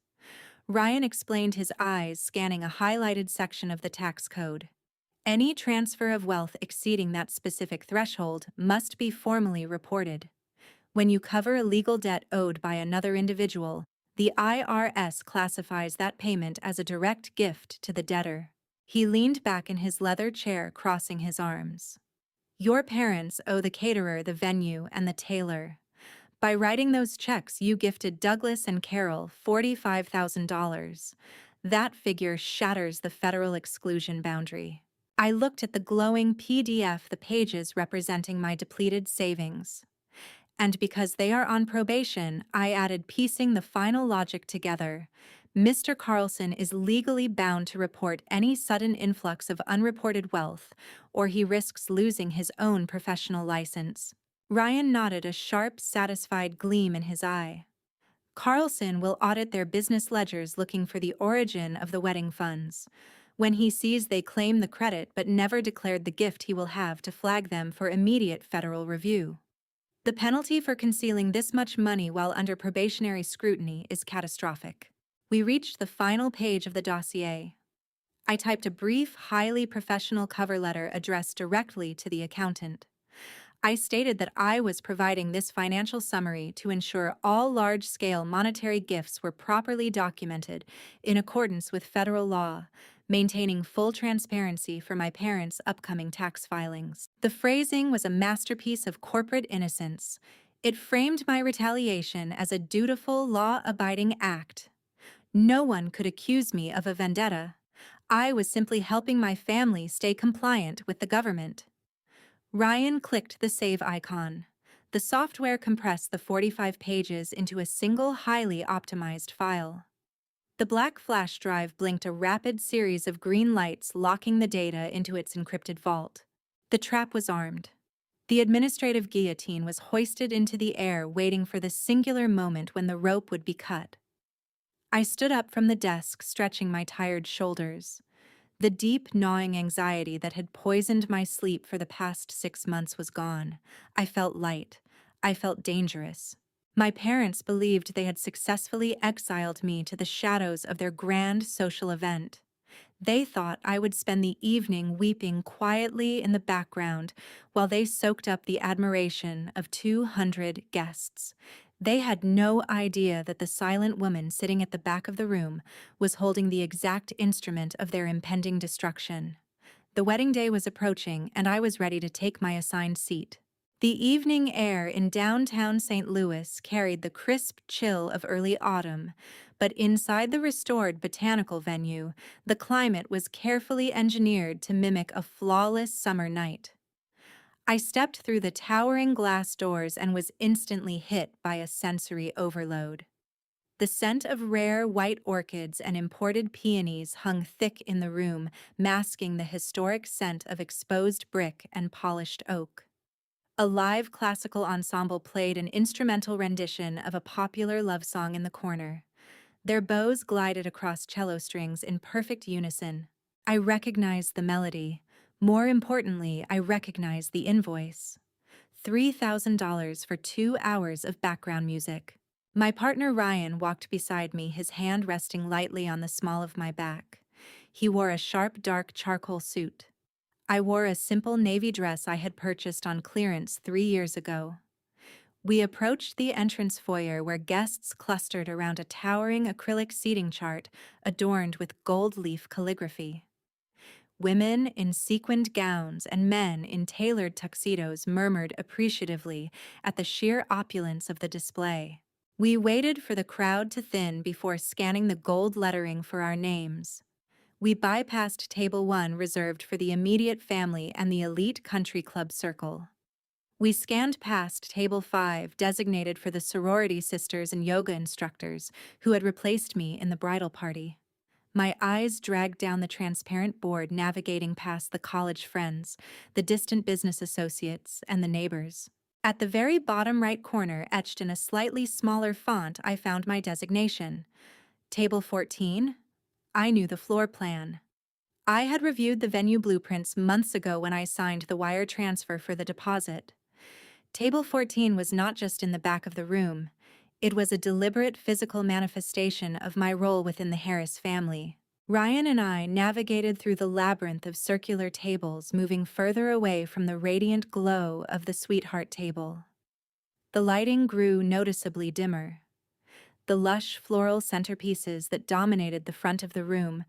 Ryan explained, his eyes scanning a highlighted section of the tax code. Any transfer of wealth exceeding that specific threshold must be formally reported. When you cover a legal debt owed by another individual, the IRS classifies that payment as a direct gift to the debtor. He leaned back in his leather chair, crossing his arms. Your parents owe the caterer, the venue, and the tailor. By writing those checks, you gifted Douglas and Carol $45,000. That figure shatters the federal exclusion boundary. I looked at the glowing PDF, the pages representing my depleted savings. And because they are on probation, I added, piecing the final logic together. Mr. Carlson is legally bound to report any sudden influx of unreported wealth, or he risks losing his own professional license. Ryan nodded, a sharp, satisfied gleam in his eye. Carlson will audit their business ledgers looking for the origin of the wedding funds. When he sees they claim the credit but never declared the gift, he will have to flag them for immediate federal review. The penalty for concealing this much money while under probationary scrutiny is catastrophic. We reached the final page of the dossier. I typed a brief, highly professional cover letter addressed directly to the accountant. I stated that I was providing this financial summary to ensure all large-scale monetary gifts were properly documented in accordance with federal law, maintaining full transparency for my parents' upcoming tax filings. The phrasing was a masterpiece of corporate innocence. It framed my retaliation as a dutiful, law-abiding act. No one could accuse me of a vendetta. I was simply helping my family stay compliant with the government. Ryan clicked the save icon. The software compressed the 45 pages into a single highly optimized file. The black flash drive blinked a rapid series of green lights, locking the data into its encrypted vault. The trap was armed. The administrative guillotine was hoisted into the air, waiting for the singular moment when the rope would be cut. I stood up from the desk, stretching my tired shoulders. The deep, gnawing anxiety that had poisoned my sleep for the past 6 months was gone. I felt light. I felt dangerous. My parents believed they had successfully exiled me to the shadows of their grand social event. They thought I would spend the evening weeping quietly in the background while they soaked up the admiration of 200 guests. They had no idea that the silent woman sitting at the back of the room was holding the exact instrument of their impending destruction. The wedding day was approaching, and I was ready to take my assigned seat. The evening air in downtown St. Louis carried the crisp chill of early autumn, but inside the restored botanical venue, the climate was carefully engineered to mimic a flawless summer night. I stepped through the towering glass doors and was instantly hit by a sensory overload. The scent of rare white orchids and imported peonies hung thick in the room, masking the historic scent of exposed brick and polished oak. A live classical ensemble played an instrumental rendition of a popular love song in the corner. Their bows glided across cello strings in perfect unison. I recognized the melody. More importantly, I recognized the invoice. $3,000 for 2 hours of background music. My partner Ryan walked beside me, his hand resting lightly on the small of my back. He wore a sharp, dark charcoal suit. I wore a simple navy dress I had purchased on clearance 3 years ago. We approached the entrance foyer where guests clustered around a towering acrylic seating chart adorned with gold leaf calligraphy. Women in sequined gowns and men in tailored tuxedos murmured appreciatively at the sheer opulence of the display. We waited for the crowd to thin before scanning the gold lettering for our names. We bypassed Table 1, reserved for the immediate family and the elite country club circle. We scanned past Table 5, designated for the sorority sisters and yoga instructors who had replaced me in the bridal party. My eyes dragged down the transparent board, navigating past the college friends, the distant business associates, and the neighbors. At the very bottom right corner, etched in a slightly smaller font, I found my designation. Table 14? I knew the floor plan. I had reviewed the venue blueprints months ago when I signed the wire transfer for the deposit. Table 14 was not just in the back of the room. It was a deliberate physical manifestation of my role within the Harris family. Ryan and I navigated through the labyrinth of circular tables, moving further away from the radiant glow of the sweetheart table. The lighting grew noticeably dimmer. The lush floral centerpieces that dominated the front of the room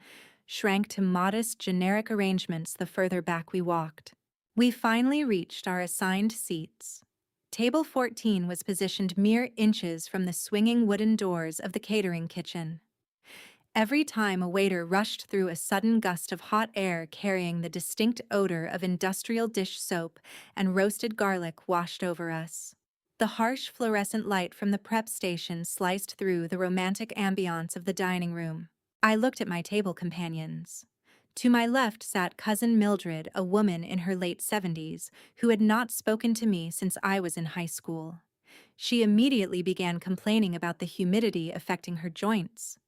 shrank to modest, generic arrangements the further back we walked. We finally reached our assigned seats. Table 14 was positioned mere inches from the swinging wooden doors of the catering kitchen. Every time a waiter rushed through, a sudden gust of hot air carrying the distinct odor of industrial dish soap and roasted garlic washed over us. The harsh fluorescent light from the prep station sliced through the romantic ambiance of the dining room. I looked at my table companions. To my left sat Cousin Mildred, a woman in her late 70s, who had not spoken to me since I was in high school. She immediately began complaining about the humidity affecting her joints.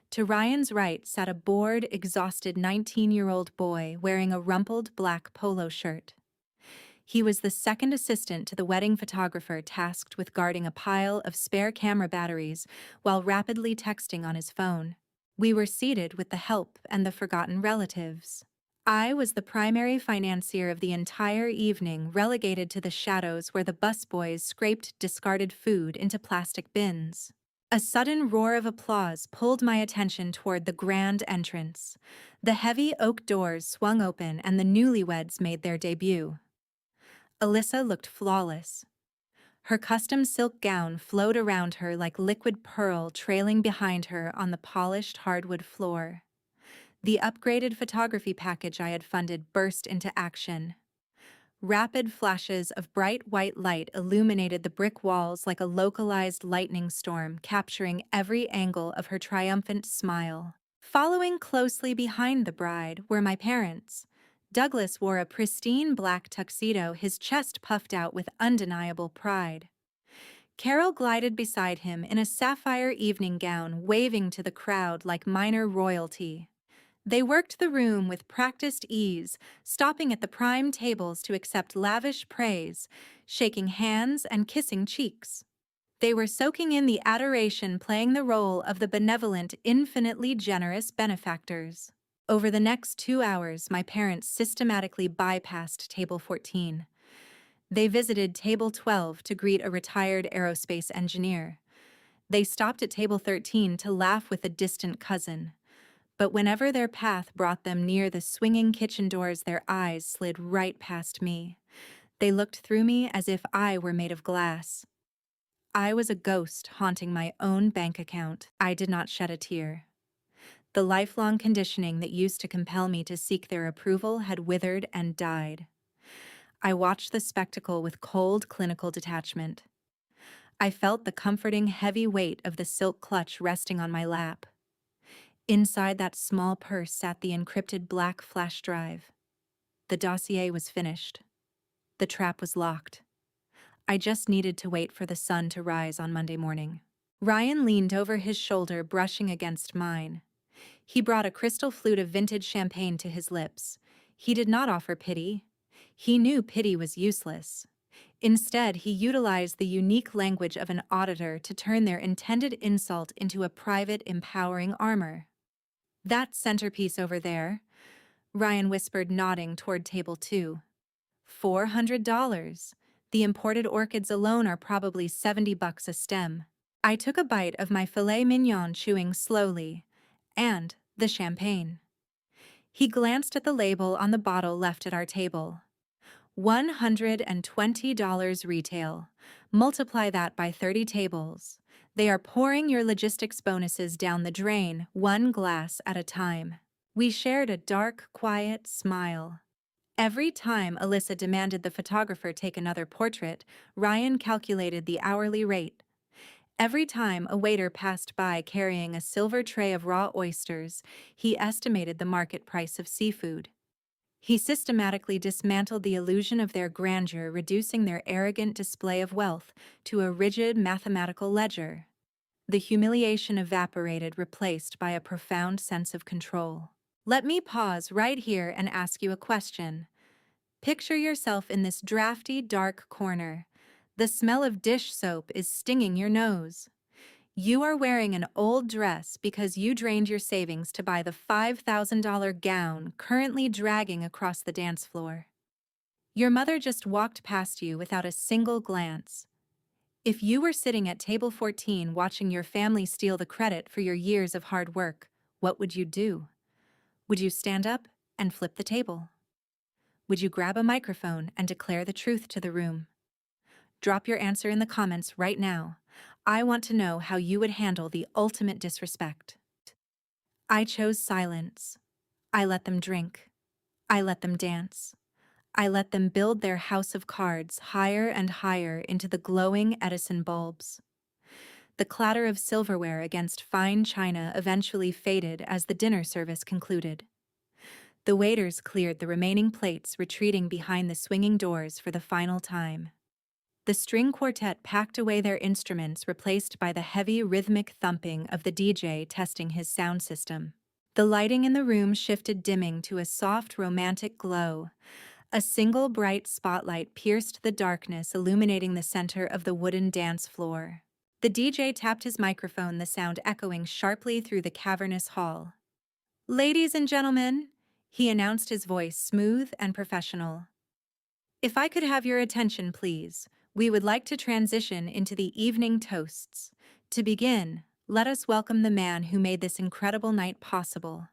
To Ryan's right sat a bored, exhausted 19-year-old boy wearing a rumpled black polo shirt. He was the second assistant to the wedding photographer tasked with guarding a pile of spare camera batteries while rapidly texting on his phone. We were seated with the help and the forgotten relatives. I was the primary financier of the entire evening, relegated to the shadows where the busboys scraped discarded food into plastic bins. A sudden roar of applause pulled my attention toward the grand entrance. The heavy oak doors swung open and the newlyweds made their debut. Alyssa looked flawless. Her custom silk gown flowed around her like liquid pearl trailing behind her on the polished hardwood floor. The upgraded photography package I had funded burst into action. Rapid flashes of bright white light illuminated the brick walls like a localized lightning storm, capturing every angle of her triumphant smile. Following closely behind the bride were my parents. Douglas wore a pristine black tuxedo, his chest puffed out with undeniable pride. Carol glided beside him in a sapphire evening gown, waving to the crowd like minor royalty. They worked the room with practiced ease, stopping at the prime tables to accept lavish praise, shaking hands and kissing cheeks. They were soaking in the adoration, playing the role of the benevolent, infinitely generous benefactors. Over the next 2 hours, my parents systematically bypassed Table 14. They visited Table 12 to greet a retired aerospace engineer. They stopped at Table 13 to laugh with a distant cousin. But whenever their path brought them near the swinging kitchen doors, their eyes slid right past me. They looked through me as if I were made of glass. I was a ghost haunting my own bank account. I did not shed a tear. The lifelong conditioning that used to compel me to seek their approval had withered and died. I watched the spectacle with cold, clinical detachment. I felt the comforting, heavy weight of the silk clutch resting on my lap. Inside that small purse sat the encrypted black flash drive. The dossier was finished. The trap was locked. I just needed to wait for the sun to rise on Monday morning. Ryan leaned over his shoulder, brushing against mine. He brought a crystal flute of vintage champagne to his lips. He did not offer pity. He knew pity was useless. Instead, he utilized the unique language of an auditor to turn their intended insult into a private, empowering armor. "That centerpiece over there," Ryan whispered, nodding toward Table 2. $400. The imported orchids alone are probably $70 a stem. I took a bite of my filet mignon, chewing slowly. And the champagne. He glanced at the label on the bottle left at our table. $120 retail. Multiply that by 30 tables. They are pouring your logistics bonuses down the drain, one glass at a time. We shared a dark, quiet smile. Every time Alyssa demanded the photographer take another portrait, Ryan calculated the hourly rate. Every time a waiter passed by carrying a silver tray of raw oysters, he estimated the market price of seafood. He systematically dismantled the illusion of their grandeur, reducing their arrogant display of wealth to a rigid mathematical ledger. The humiliation evaporated, replaced by a profound sense of control. Let me pause right here and ask you a question. Picture yourself in this drafty, dark corner. The smell of dish soap is stinging your nose. You are wearing an old dress because you drained your savings to buy the $5,000 gown currently dragging across the dance floor. Your mother just walked past you without a single glance. If you were sitting at Table 14 watching your family steal the credit for your years of hard work, what would you do? Would you stand up and flip the table? Would you grab a microphone and declare the truth to the room? Drop your answer in the comments right now. I want to know how you would handle the ultimate disrespect. I chose silence. I let them drink. I let them dance. I let them build their house of cards higher and higher into the glowing Edison bulbs. The clatter of silverware against fine china eventually faded as the dinner service concluded. The waiters cleared the remaining plates, retreating behind the swinging doors for the final time. The string quartet packed away their instruments, replaced by the heavy rhythmic thumping of the DJ testing his sound system. The lighting in the room shifted, dimming to a soft, romantic glow. A single bright spotlight pierced the darkness, illuminating the center of the wooden dance floor. The DJ tapped his microphone, the sound echoing sharply through the cavernous hall. "Ladies and gentlemen," he announced, his voice smooth and professional. "If I could have your attention, please, we would like to transition into the evening toasts. To begin, let us welcome the man who made this incredible night possible.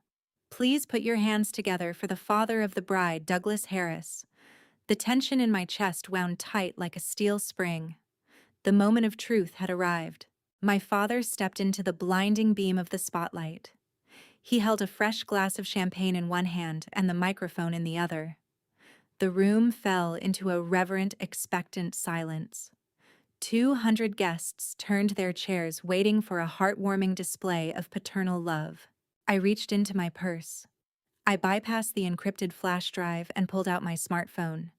Please put your hands together for the father of the bride, Douglas Harris." The tension in my chest wound tight like a steel spring. The moment of truth had arrived. My father stepped into the blinding beam of the spotlight. He held a fresh glass of champagne in one hand and the microphone in the other. The room fell into a reverent, expectant silence. 200 guests turned their chairs, waiting for a heartwarming display of paternal love. I reached into my purse. I bypassed the encrypted flash drive and pulled out my smartphone.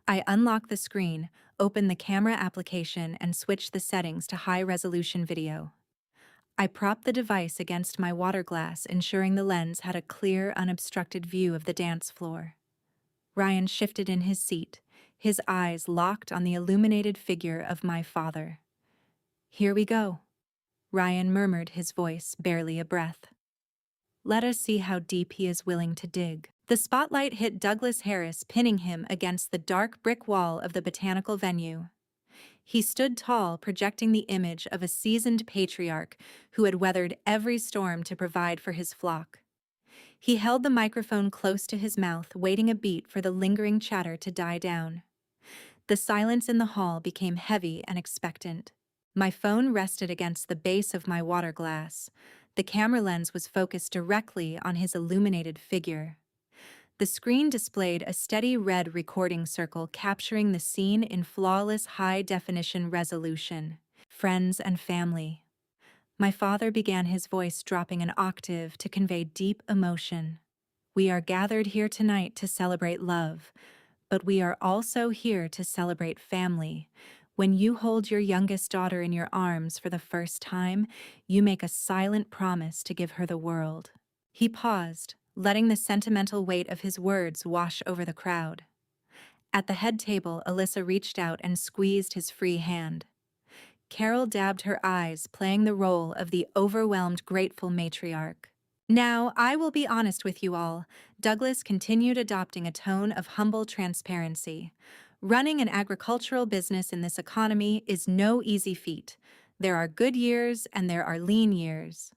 I unlocked the screen, opened the camera application, and switched the settings to high-resolution video. I propped the device against my water glass, ensuring the lens had a clear, unobstructed view of the dance floor. Ryan shifted in his seat, his eyes locked on the illuminated figure of my father. "Here we go," Ryan murmured, his voice barely a breath. "Let us see how deep he is willing to dig." The spotlight hit Douglas Harris, pinning him against the dark brick wall of the botanical venue. He stood tall, projecting the image of a seasoned patriarch who had weathered every storm to provide for his flock. He held the microphone close to his mouth, waiting a beat for the lingering chatter to die down. The silence in the hall became heavy and expectant. My phone rested against the base of my water glass. The camera lens was focused directly on his illuminated figure. The screen displayed a steady red recording circle, capturing the scene in flawless high-definition resolution. "Friends and family." My father began, his voice dropping an octave to convey deep emotion. "We are gathered here tonight to celebrate love, but we are also here to celebrate family. When you hold your youngest daughter in your arms for the first time, you make a silent promise to give her the world." He paused, letting the sentimental weight of his words wash over the crowd. At the head table, Alyssa reached out and squeezed his free hand. Carol dabbed her eyes, playing the role of the overwhelmed, grateful matriarch. "Now, I will be honest with you all," Douglas continued, adopting a tone of humble transparency. "Running an agricultural business in this economy is no easy feat. There are good years and there are lean years."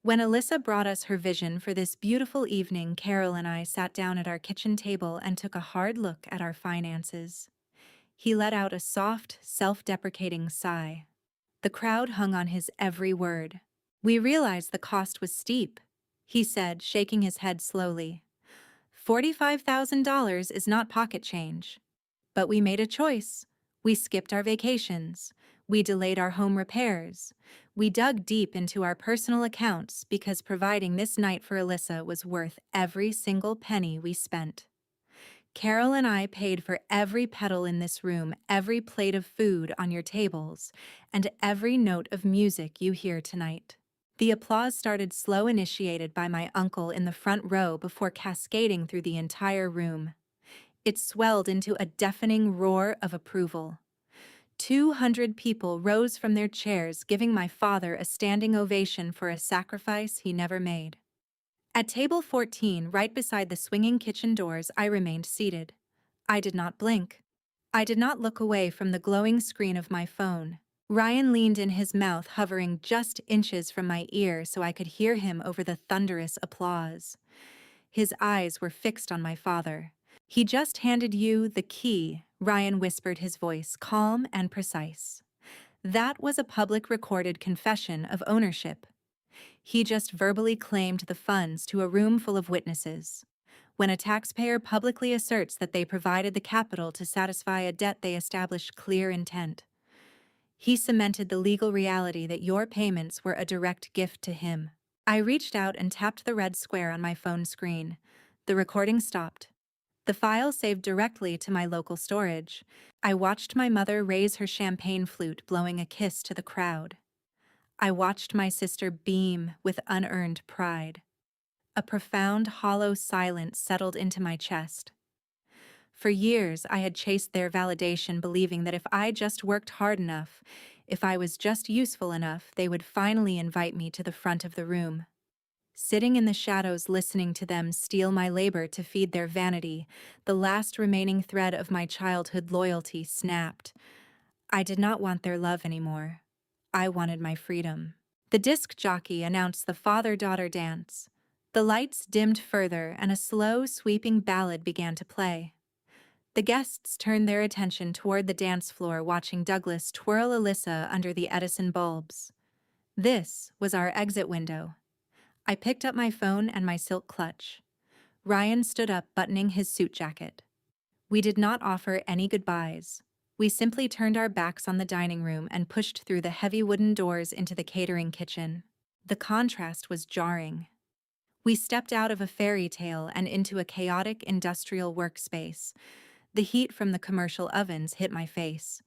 When Alyssa brought us her vision for this beautiful evening, Carol and I sat down at our kitchen table and took a hard look at our finances. He let out a soft, self-deprecating sigh. The crowd hung on his every word. "We realized the cost was steep," he said, shaking his head slowly. "$45,000 is not pocket change. But we made a choice. We skipped our vacations. We delayed our home repairs. We dug deep into our personal accounts because providing this night for Alyssa was worth every single penny we spent. Carol and I paid for every petal in this room, every plate of food on your tables, and every note of music you hear tonight." The applause started slow, initiated by my uncle in the front row before cascading through the entire room. It swelled into a deafening roar of approval. 200 people rose from their chairs, giving my father a standing ovation for a sacrifice he never made. At table 14, right beside the swinging kitchen doors, I remained seated. I did not blink. I did not look away from the glowing screen of my phone. Ryan leaned in, his mouth hovering just inches from my ear so I could hear him over the thunderous applause. His eyes were fixed on my father. "He just handed you the key," Ryan whispered, his voice calm and precise. "That was a public recorded confession of ownership. He just verbally claimed the funds to a room full of witnesses. When a taxpayer publicly asserts that they provided the capital to satisfy a debt, they establish clear intent. He cemented the legal reality that your payments were a direct gift to him." I reached out and tapped the red square on my phone screen. The recording stopped. The file saved directly to my local storage. I watched my mother raise her champagne flute, blowing a kiss to the crowd. I watched my sister beam with unearned pride. A profound, hollow silence settled into my chest. For years, I had chased their validation, believing that if I just worked hard enough, if I was just useful enough, they would finally invite me to the front of the room. Sitting in the shadows listening to them steal my labor to feed their vanity, the last remaining thread of my childhood loyalty snapped. I did not want their love anymore. I wanted my freedom. The disc jockey announced the father-daughter dance. The lights dimmed further and a slow, sweeping ballad began to play. The guests turned their attention toward the dance floor, watching Douglas twirl Alyssa under the Edison bulbs. This was our exit window. I picked up my phone and my silk clutch. Ryan stood up, buttoning his suit jacket. We did not offer any goodbyes. We simply turned our backs on the dining room and pushed through the heavy wooden doors into the catering kitchen. The contrast was jarring. We stepped out of a fairy tale and into a chaotic industrial workspace. The heat from the commercial ovens hit my face.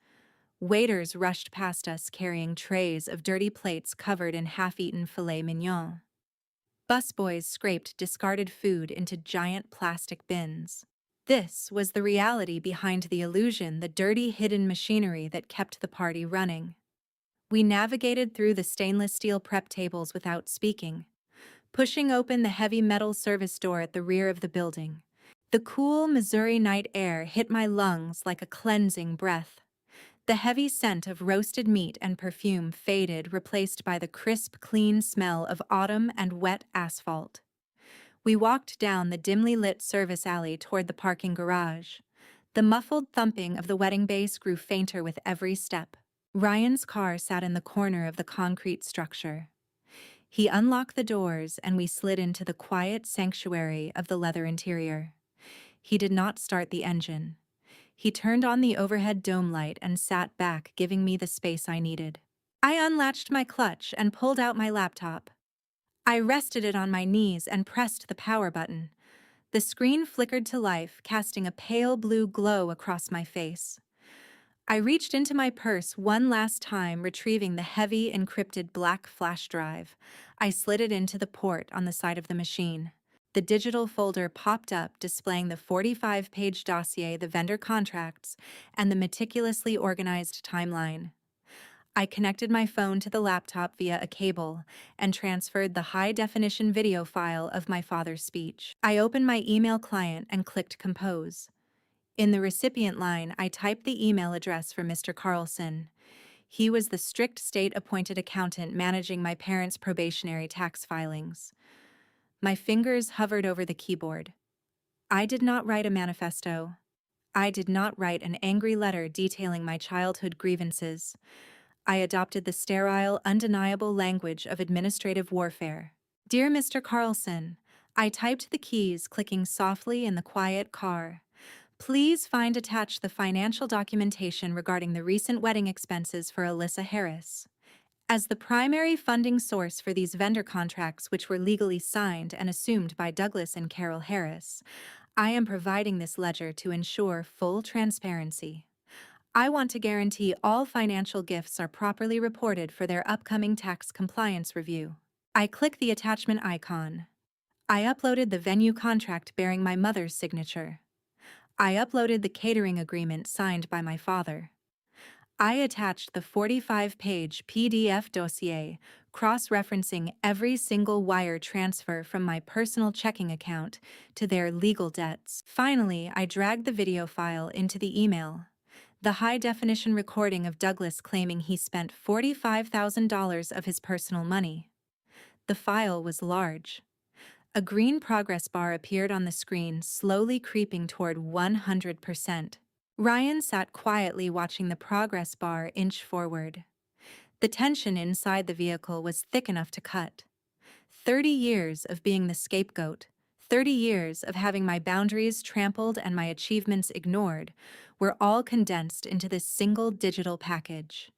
Waiters rushed past us carrying trays of dirty plates covered in half-eaten filet mignon. Busboys scraped discarded food into giant plastic bins. This was the reality behind the illusion, the dirty hidden machinery that kept the party running. We navigated through the stainless steel prep tables without speaking, pushing open the heavy metal service door at the rear of the building. The cool Missouri night air hit my lungs like a cleansing breath. The heavy scent of roasted meat and perfume faded, replaced by the crisp, clean smell of autumn and wet asphalt. We walked down the dimly lit service alley toward the parking garage. The muffled thumping of the wedding bass grew fainter with every step. Ryan's car sat in the corner of the concrete structure. He unlocked the doors and we slid into the quiet sanctuary of the leather interior. He did not start the engine. He turned on the overhead dome light and sat back, giving me the space I needed. I unlatched my clutch and pulled out my laptop. I rested it on my knees and pressed the power button. The screen flickered to life, casting a pale blue glow across my face. I reached into my purse one last time, retrieving the heavy, encrypted black flash drive. I slid it into the port on the side of the machine. The digital folder popped up, displaying the 45-page dossier, the vendor contracts, and the meticulously organized timeline. I connected my phone to the laptop via a cable and transferred the high-definition video file of my father's speech. I opened my email client and clicked Compose. In the recipient line, I typed the email address for Mr. Carlson. He was the strict state-appointed accountant managing my parents' probationary tax filings. My fingers hovered over the keyboard. I did not write a manifesto. I did not write an angry letter detailing my childhood grievances. I adopted the sterile, undeniable language of administrative warfare. Dear Mr. Carlson, I typed the keys, clicking softly in the quiet car. Please find attached the financial documentation regarding the recent wedding expenses for Alyssa Harris. As the primary funding source for these vendor contracts, which were legally signed and assumed by Douglas and Carol Harris, I am providing this ledger to ensure full transparency. I want to guarantee all financial gifts are properly reported for their upcoming tax compliance review. I click the attachment icon. I uploaded the venue contract bearing my mother's signature. I uploaded the catering agreement signed by my father. I attached the 45-page PDF dossier, cross-referencing every single wire transfer from my personal checking account to their legal debts. Finally, I dragged the video file into the email. The high-definition recording of Douglas claiming he spent $45,000 of his personal money. The file was large. A green progress bar appeared on the screen, slowly creeping toward 100%. Ryan sat quietly watching the progress bar inch forward. The tension inside the vehicle was thick enough to cut. 30 years of being the scapegoat, 30 years of having my boundaries trampled and my achievements ignored, were all condensed into this single digital package.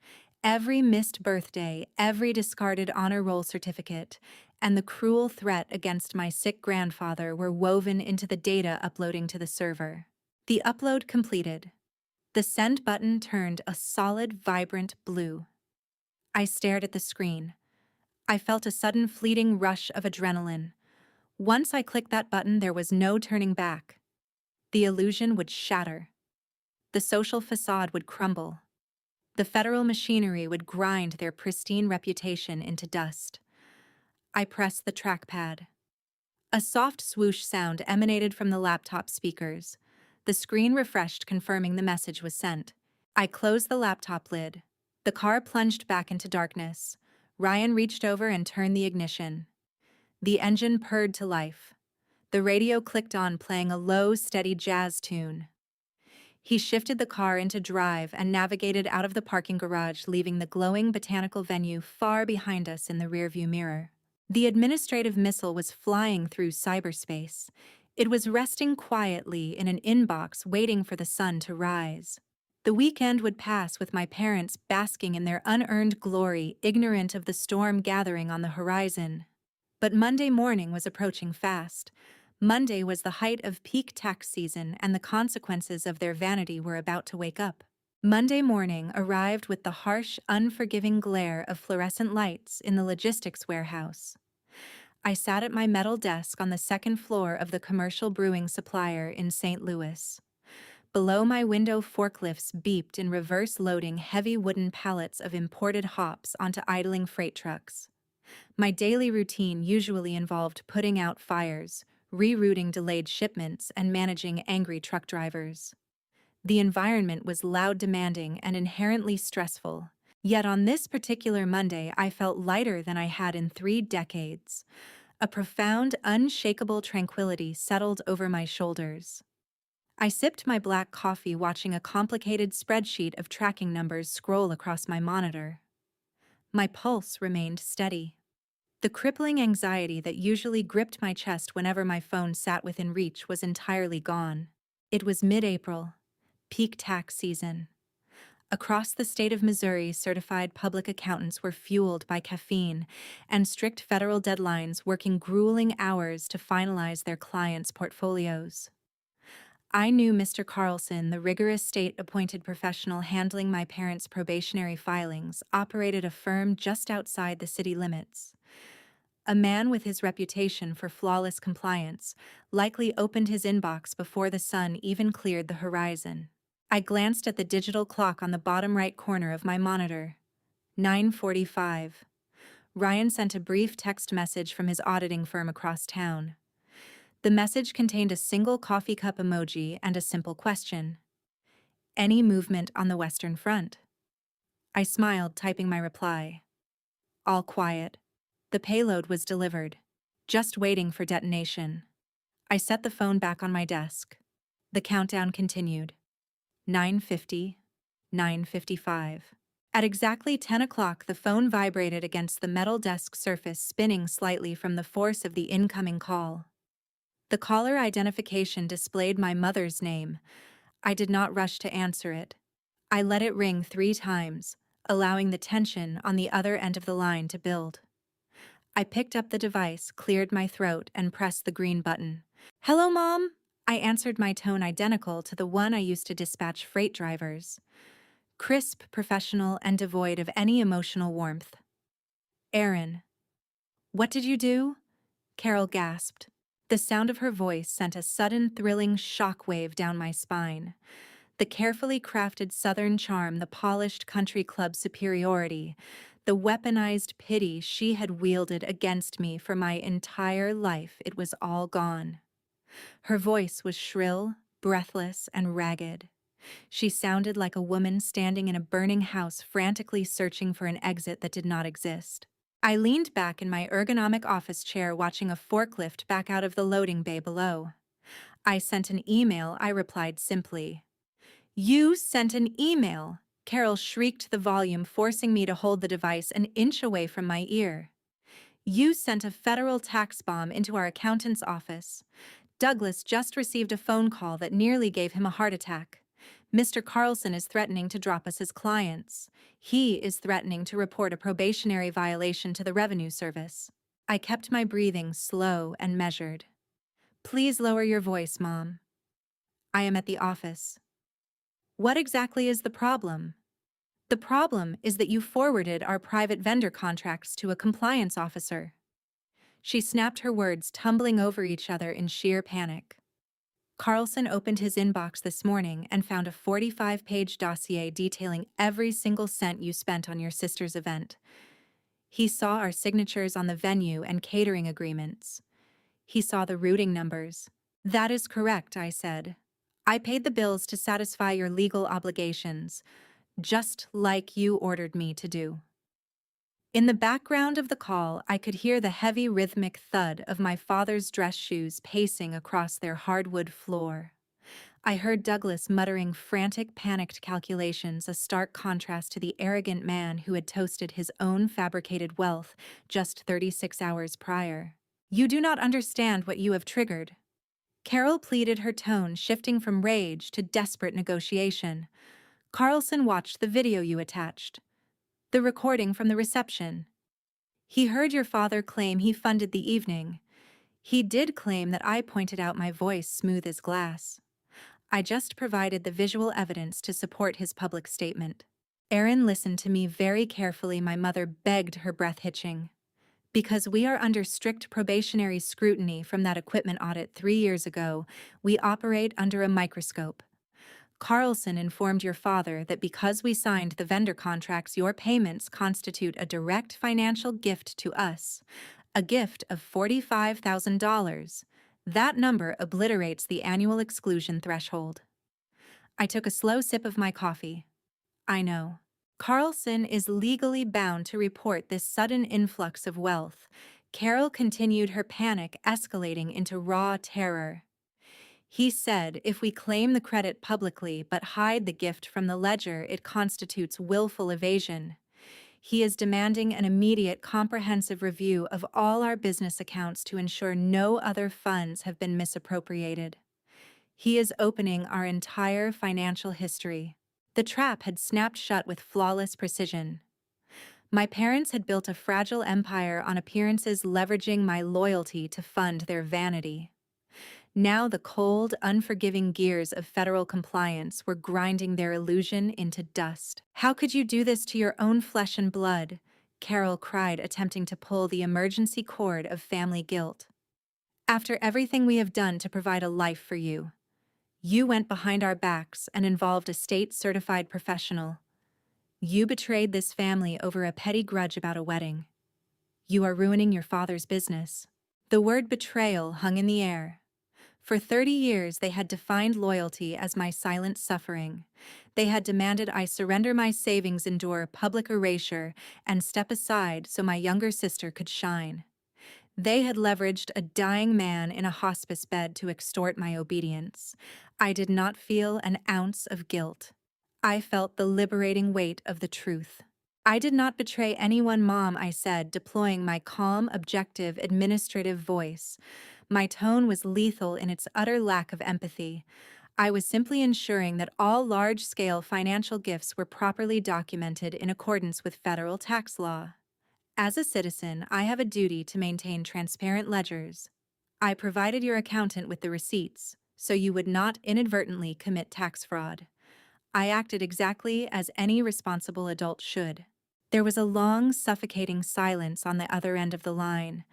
Every missed birthday, every discarded honor roll certificate, and the cruel threat against my sick grandfather were woven into the data uploading to the server. The upload completed. The send button turned a solid, vibrant blue. I stared at the screen. I felt a sudden fleeting rush of adrenaline. Once I clicked that button, there was no turning back. The illusion would shatter. The social facade would crumble. The federal machinery would grind their pristine reputation into dust. I pressed the trackpad. A soft swoosh sound emanated from the laptop speakers. The screen refreshed, confirming the message was sent. I closed the laptop lid. The car plunged back into darkness. Ryan reached over and turned the ignition. The engine purred to life. The radio clicked on, playing a low, steady jazz tune. He shifted the car into drive and navigated out of the parking garage, leaving the glowing botanical venue far behind us in the rearview mirror. The administrative missile was flying through cyberspace. It was resting quietly in an inbox, waiting for the sun to rise. The weekend would pass with my parents basking in their unearned glory, ignorant of the storm gathering on the horizon. But Monday morning was approaching fast. Monday was the height of peak tax season, and the consequences of their vanity were about to wake up. Monday morning arrived with the harsh, unforgiving glare of fluorescent lights in the logistics warehouse. I sat at my metal desk on the second floor of the commercial brewing supplier in St. Louis. Below my window, forklifts beeped in reverse, loading heavy wooden pallets of imported hops onto idling freight trucks. My daily routine usually involved putting out fires, rerouting delayed shipments, and managing angry truck drivers. The environment was loud, demanding, and inherently stressful. Yet on this particular Monday, I felt lighter than I had in 3 decades. A profound, unshakable tranquility settled over my shoulders. I sipped my black coffee, watching a complicated spreadsheet of tracking numbers scroll across my monitor. My pulse remained steady. The crippling anxiety that usually gripped my chest whenever my phone sat within reach was entirely gone. It was mid-April, peak tax season. Across the state of Missouri, certified public accountants were fueled by caffeine and strict federal deadlines, working grueling hours to finalize their clients' portfolios. I knew Mr. Carlson, the rigorous state-appointed professional handling my parents' probationary filings, operated a firm just outside the city limits. A man with his reputation for flawless compliance likely opened his inbox before the sun even cleared the horizon. I glanced at the digital clock on the bottom right corner of my monitor. 9:45. Ryan sent a brief text message from his auditing firm across town. The message contained a single coffee cup emoji and a simple question. Any movement on the Western Front? I smiled, typing my reply. All quiet. The payload was delivered, just waiting for detonation. I set the phone back on my desk. The countdown continued. 9:50, 9:55. At exactly 10 o'clock, the phone vibrated against the metal desk surface, spinning slightly from the force of the incoming call. The caller identification displayed my mother's name. I did not rush to answer it. I let it ring 3 times, allowing the tension on the other end of the line to build. I picked up the device, cleared my throat, and pressed the green button. Hello, Mom? I answered, my tone identical to the one I used to dispatch freight drivers. Crisp, professional, and devoid of any emotional warmth. Aaron. What did you do? Carol gasped. The sound of her voice sent a sudden, thrilling shockwave down my spine. The carefully crafted Southern charm, the polished country club superiority, the weaponized pity she had wielded against me for my entire life, it was all gone. Her voice was shrill, breathless, and ragged. She sounded like a woman standing in a burning house, frantically searching for an exit that did not exist. I leaned back in my ergonomic office chair, watching a forklift back out of the loading bay below. I sent an email, I replied simply. You sent an email, Carol shrieked, the volume forcing me to hold the device an inch away from my ear. You sent a federal tax bomb into our accountant's office. Douglas just received a phone call that nearly gave him a heart attack. Mr. Carlson is threatening to drop us as clients. He is threatening to report a probationary violation to the Revenue Service. I kept my breathing slow and measured. Please lower your voice, Mom. I am at the office. What exactly is the problem? The problem is that you forwarded our private vendor contracts to a compliance officer. She snapped her words, tumbling over each other in sheer panic. Carlson opened his inbox this morning and found a 45-page dossier detailing every single cent you spent on your sister's event. He saw our signatures on the venue and catering agreements. He saw the routing numbers. That is correct, I said. I paid the bills to satisfy your legal obligations, just like you ordered me to do. In the background of the call, I could hear the heavy rhythmic thud of my father's dress shoes pacing across their hardwood floor. I heard Douglas muttering frantic, panicked calculations, a stark contrast to the arrogant man who had toasted his own fabricated wealth just 36 hours prior. You do not understand what you have triggered. Carol pleaded, her tone shifting from rage to desperate negotiation. Carlson watched the video you attached. The recording from the reception. He heard your father claim he funded the evening. He did claim that I pointed out my voice smooth as glass. I just provided the visual evidence to support his public statement. Erin listened to me very carefully, my mother begged, her breath hitching. Because we are under strict probationary scrutiny from that equipment audit 3 years ago, we operate under a microscope. Carlson informed your father that because we signed the vendor contracts, your payments constitute a direct financial gift to us, a gift of $45,000. That number obliterates the annual exclusion threshold. I took a slow sip of my coffee. I know. Carlson is legally bound to report this sudden influx of wealth. Carol continued, her panic escalating into raw terror. He said if we claim the credit publicly but hide the gift from the ledger, it constitutes willful evasion. He is demanding an immediate, comprehensive review of all our business accounts to ensure no other funds have been misappropriated. He is opening our entire financial history. The trap had snapped shut with flawless precision. My parents had built a fragile empire on appearances, leveraging my loyalty to fund their vanity. Now the cold, unforgiving gears of federal compliance were grinding their illusion into dust. How could you do this to your own flesh and blood? Carol cried, attempting to pull the emergency cord of family guilt. After everything we have done to provide a life for you, you went behind our backs and involved a state-certified professional. You betrayed this family over a petty grudge about a wedding. You are ruining your father's business. The word betrayal hung in the air. For 30 years, they had defined loyalty as my silent suffering. They had demanded I surrender my savings, endure public erasure, and step aside so my younger sister could shine. They had leveraged a dying man in a hospice bed to extort my obedience. I did not feel an ounce of guilt. I felt the liberating weight of the truth. I did not betray anyone, Mom, I said, deploying my calm, objective, administrative voice. My tone was lethal in its utter lack of empathy. I was simply ensuring that all large-scale financial gifts were properly documented in accordance with federal tax law. As a citizen, I have a duty to maintain transparent ledgers. I provided your accountant with the receipts, so you would not inadvertently commit tax fraud. I acted exactly as any responsible adult should. There was a long, suffocating silence on the other end of the line.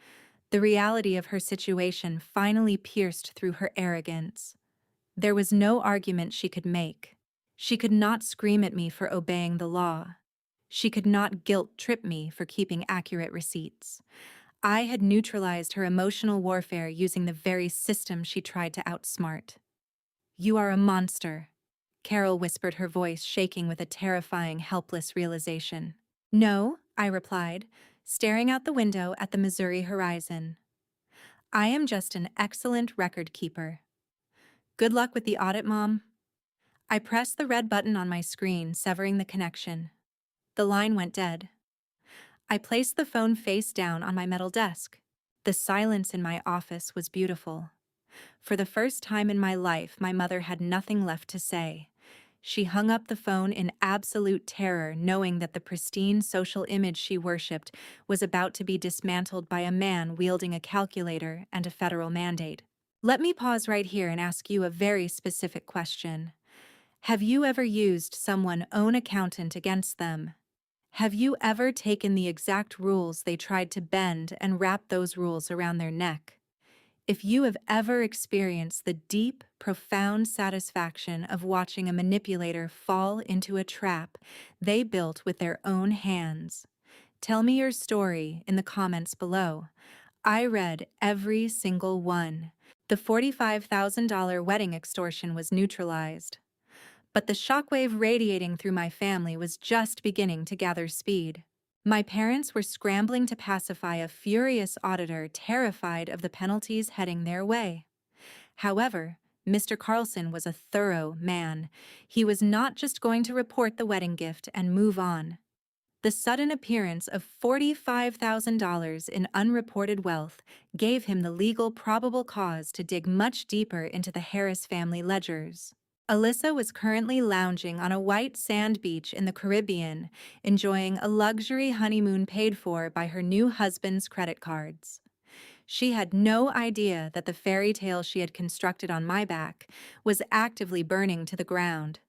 The reality of her situation finally pierced through her arrogance. There was no argument she could make. She could not scream at me for obeying the law. She could not guilt-trip me for keeping accurate receipts. I had neutralized her emotional warfare using the very system she tried to outsmart. You are a monster, Carol whispered, her voice shaking with a terrifying, helpless realization. No, I replied, staring out the window at the Missouri horizon. I am just an excellent record keeper. Good luck with the audit, Mom. I pressed the red button on my screen, severing the connection. The line went dead. I placed the phone face down on my metal desk. The silence in my office was beautiful. For the first time in my life, my mother had nothing left to say. She hung up the phone in absolute terror, knowing that the pristine social image she worshipped was about to be dismantled by a man wielding a calculator and a federal mandate. Let me pause right here and ask you a very specific question. Have you ever used someone's own accountant against them? Have you ever taken the exact rules they tried to bend and wrap those rules around their neck? If you have ever experienced the deep, profound satisfaction of watching a manipulator fall into a trap they built with their own hands, tell me your story in the comments below. I read every single one. The $45,000 wedding extortion was neutralized, but the shockwave radiating through my family was just beginning to gather speed. My parents were scrambling to pacify a furious auditor terrified of the penalties heading their way. However, Mr. Carlson was a thorough man. He was not just going to report the wedding gift and move on. The sudden appearance of $45,000 in unreported wealth gave him the legal probable cause to dig much deeper into the Harris family ledgers. Alyssa was currently lounging on a white sand beach in the Caribbean, enjoying a luxury honeymoon paid for by her new husband's credit cards. She had no idea that the fairy tale she had constructed on my back was actively burning to the ground.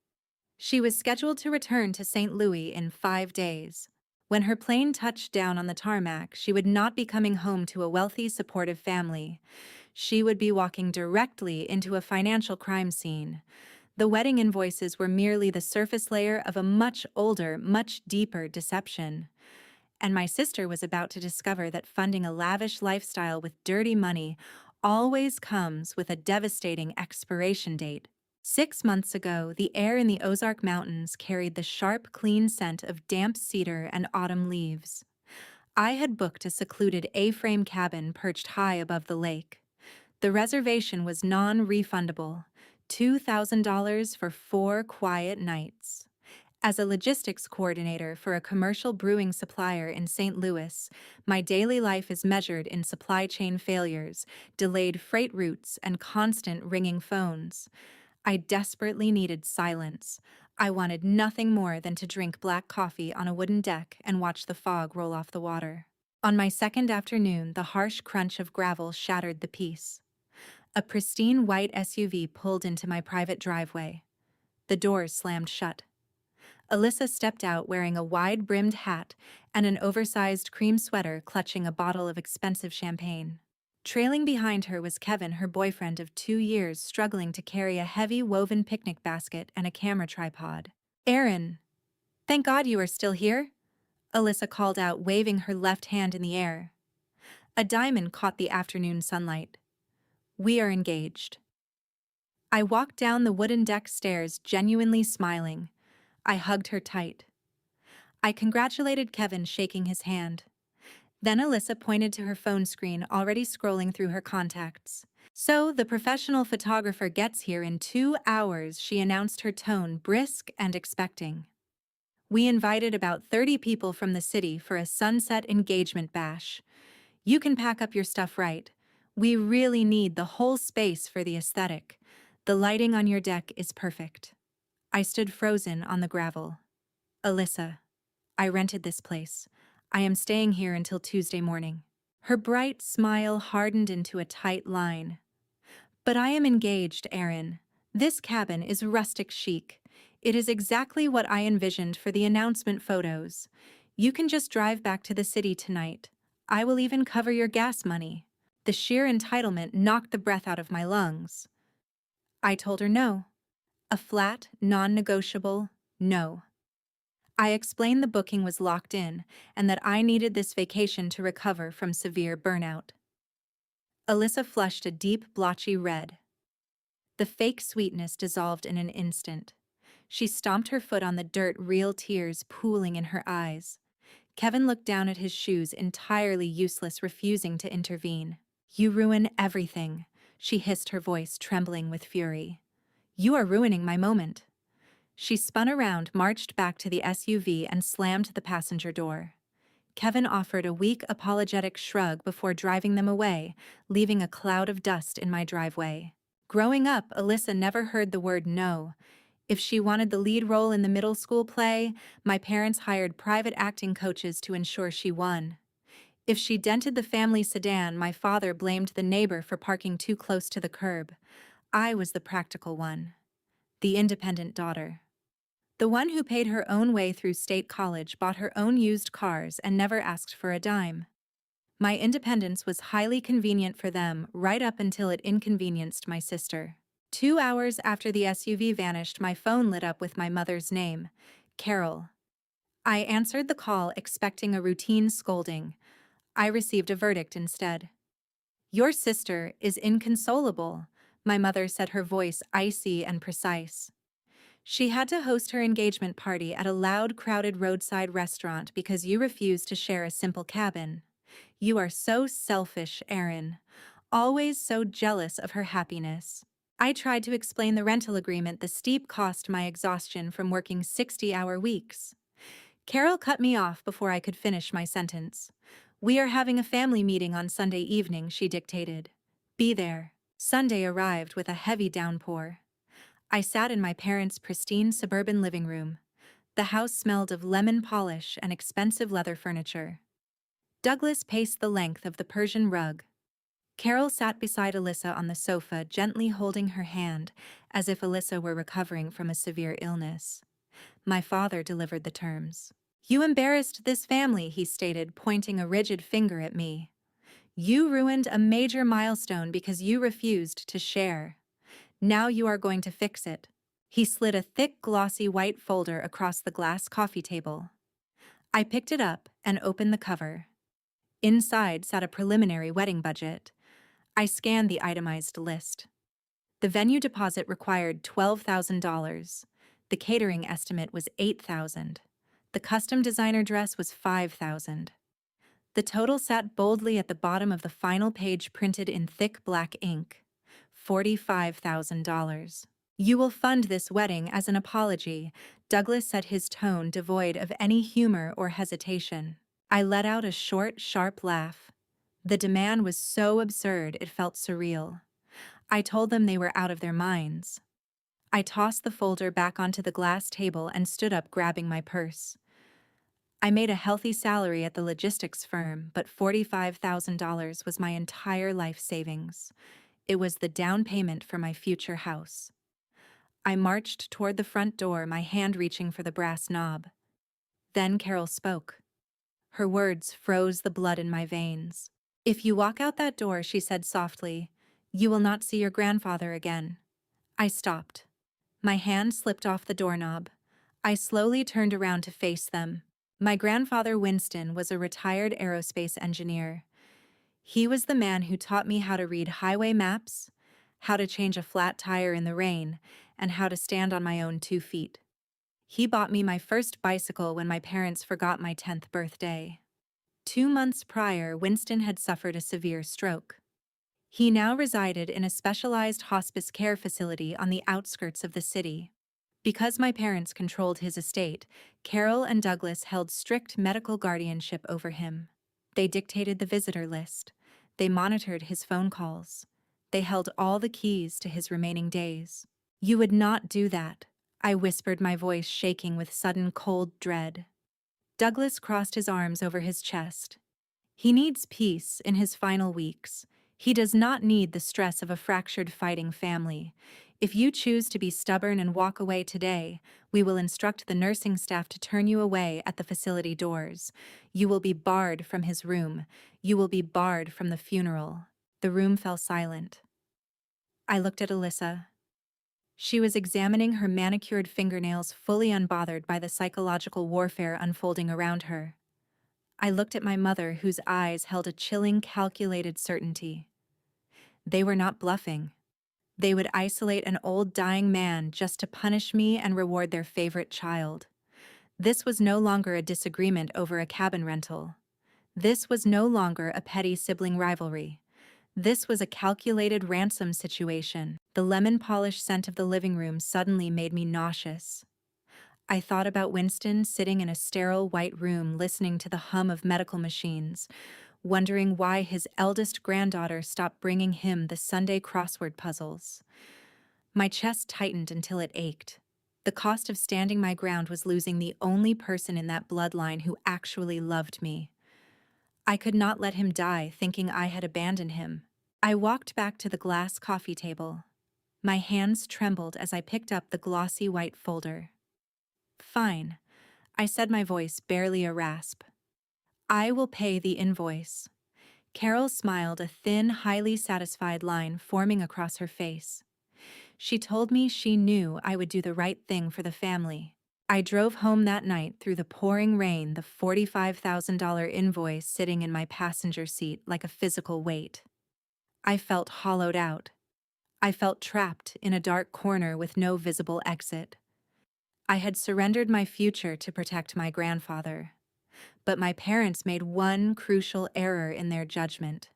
She was scheduled to return to St. Louis in 5 days. When her plane touched down on the tarmac, she would not be coming home to a wealthy, supportive family. She would be walking directly into a financial crime scene. The wedding invoices were merely the surface layer of a much older, much deeper deception. And my sister was about to discover that funding a lavish lifestyle with dirty money always comes with a devastating expiration date. 6 months ago, the air in the Ozark Mountains carried the sharp, clean scent of damp cedar and autumn leaves. I had booked a secluded A-frame cabin perched high above the lake. The reservation was non-refundable, $2,000 for 4 quiet nights. As a logistics coordinator for a commercial brewing supplier in St. Louis, my daily life is measured in supply chain failures, delayed freight routes, and constant ringing phones. I desperately needed silence. I wanted nothing more than to drink black coffee on a wooden deck and watch the fog roll off the water. On my second afternoon, the harsh crunch of gravel shattered the peace. A pristine white SUV pulled into my private driveway. The doors slammed shut. Alyssa stepped out wearing a wide-brimmed hat and an oversized cream sweater, clutching a bottle of expensive champagne. Trailing behind her was Kevin, her boyfriend of 2 years, struggling to carry a heavy woven picnic basket and a camera tripod. "Aaron, thank God you are still here," Alyssa called out, waving her left hand in the air. A diamond caught the afternoon sunlight. "We are engaged." I walked down the wooden deck stairs, genuinely smiling. I hugged her tight. I congratulated Kevin, shaking his hand. Then Alyssa pointed to her phone screen, already scrolling through her contacts. "So, the professional photographer gets here in 2 hours," she announced, her tone brisk and expecting. "We invited about 30 people from the city for a sunset engagement bash. You can pack up your stuff right. We really need the whole space for the aesthetic. The lighting on your deck is perfect." I stood frozen on the gravel. "Alyssa, I rented this place. I am staying here until Tuesday morning." Her bright smile hardened into a tight line. "But I am engaged, Aaron. This cabin is rustic chic. It is exactly what I envisioned for the announcement photos. You can just drive back to the city tonight. I will even cover your gas money." The sheer entitlement knocked the breath out of my lungs. I told her no. A flat, non-negotiable no. I explained the booking was locked in and that I needed this vacation to recover from severe burnout. Alyssa flushed a deep, blotchy red. The fake sweetness dissolved in an instant. She stomped her foot on the dirt, real tears pooling in her eyes. Kevin looked down at his shoes, entirely useless, refusing to intervene. "You ruin everything," she hissed, her voice trembling with fury. "You are ruining my moment." She spun around, marched back to the SUV, and slammed the passenger door. Kevin offered a weak, apologetic shrug before driving them away, leaving a cloud of dust in my driveway. Growing up, Alyssa never heard the word no. If she wanted the lead role in the middle school play, my parents hired private acting coaches to ensure she won. If she dented the family sedan, my father blamed the neighbor for parking too close to the curb. I was the practical one, the independent daughter. The one who paid her own way through state college, bought her own used cars, and never asked for a dime. My independence was highly convenient for them, right up until it inconvenienced my sister. 2 hours after the SUV vanished, my phone lit up with my mother's name, Carol. I answered the call expecting a routine scolding. I received a verdict instead. "Your sister is inconsolable," my mother said, her voice icy and precise. "She had to host her engagement party at a loud, crowded roadside restaurant because you refused to share a simple cabin. You are so selfish, Erin. Always so jealous of her happiness." I tried to explain the rental agreement, the steep cost, my exhaustion from working 60-hour weeks. Carol cut me off before I could finish my sentence. "We are having a family meeting on Sunday evening," she dictated. "Be there." Sunday arrived with a heavy downpour. I sat in my parents' pristine suburban living room. The house smelled of lemon polish and expensive leather furniture. Douglas paced the length of the Persian rug. Carol sat beside Alyssa on the sofa, gently holding her hand, as if Alyssa were recovering from a severe illness. My father delivered the terms. "You embarrassed this family," he stated, pointing a rigid finger at me. "You ruined a major milestone because you refused to share. Now you are going to fix it." He slid a thick, glossy white folder across the glass coffee table. I picked it up and opened the cover. Inside sat a preliminary wedding budget. I scanned the itemized list. The venue deposit required $12,000. The catering estimate was $8,000. The custom designer dress was $5,000. The total sat boldly at the bottom of the final page, printed in thick black ink: $45,000. "You will fund this wedding as an apology," Douglas said, his tone devoid of any humor or hesitation. I let out a short, sharp laugh. The demand was so absurd it felt surreal. I told them they were out of their minds. I tossed the folder back onto the glass table and stood up, grabbing my purse. I made a healthy salary at the logistics firm, but $45,000 was my entire life savings. It was the down payment for my future house. I marched toward the front door, my hand reaching for the brass knob. Then Carol spoke. Her words froze the blood in my veins. "If you walk out that door," she said softly, "you will not see your grandfather again." I stopped. My hand slipped off the doorknob. I slowly turned around to face them. My grandfather, Winston, was a retired aerospace engineer. He was the man who taught me how to read highway maps, how to change a flat tire in the rain, and how to stand on my own 2 feet. He bought me my first bicycle when my parents forgot my 10th birthday. 2 months prior, Winston had suffered a severe stroke. He now resided in a specialized hospice care facility on the outskirts of the city. Because my parents controlled his estate, Carol and Douglas held strict medical guardianship over him. They dictated the visitor list. They monitored his phone calls. They held all the keys to his remaining days. "You would not do that," I whispered, my voice shaking with sudden cold dread. Douglas crossed his arms over his chest. "He needs peace in his final weeks. He does not need the stress of a fractured, fighting family. If you choose to be stubborn and walk away today, we will instruct the nursing staff to turn you away at the facility doors. You will be barred from his room. You will be barred from the funeral." The room fell silent. I looked at Alyssa. She was examining her manicured fingernails, fully unbothered by the psychological warfare unfolding around her. I looked at my mother, whose eyes held a chilling, calculated certainty. They were not bluffing. They would isolate an old, dying man just to punish me and reward their favorite child. This was no longer a disagreement over a cabin rental. This was no longer a petty sibling rivalry. This was a calculated ransom situation. The lemon polish scent of the living room suddenly made me nauseous. I thought about Winston sitting in a sterile white room, listening to the hum of medical machines, wondering why his eldest granddaughter stopped bringing him the Sunday crossword puzzles. My chest tightened until it ached. The cost of standing my ground was losing the only person in that bloodline who actually loved me. I could not let him die thinking I had abandoned him. I walked back to the glass coffee table. My hands trembled as I picked up the glossy white folder. "Fine," I said, my voice barely a rasp. "I will pay the invoice." Carol smiled, a thin, highly satisfied line forming across her face. She told me she knew I would do the right thing for the family. I drove home that night through the pouring rain, the $45,000 invoice sitting in my passenger seat like a physical weight. I felt hollowed out. I felt trapped in a dark corner with no visible exit. I had surrendered my future to protect my grandfather. But my parents made one crucial error in their judgment.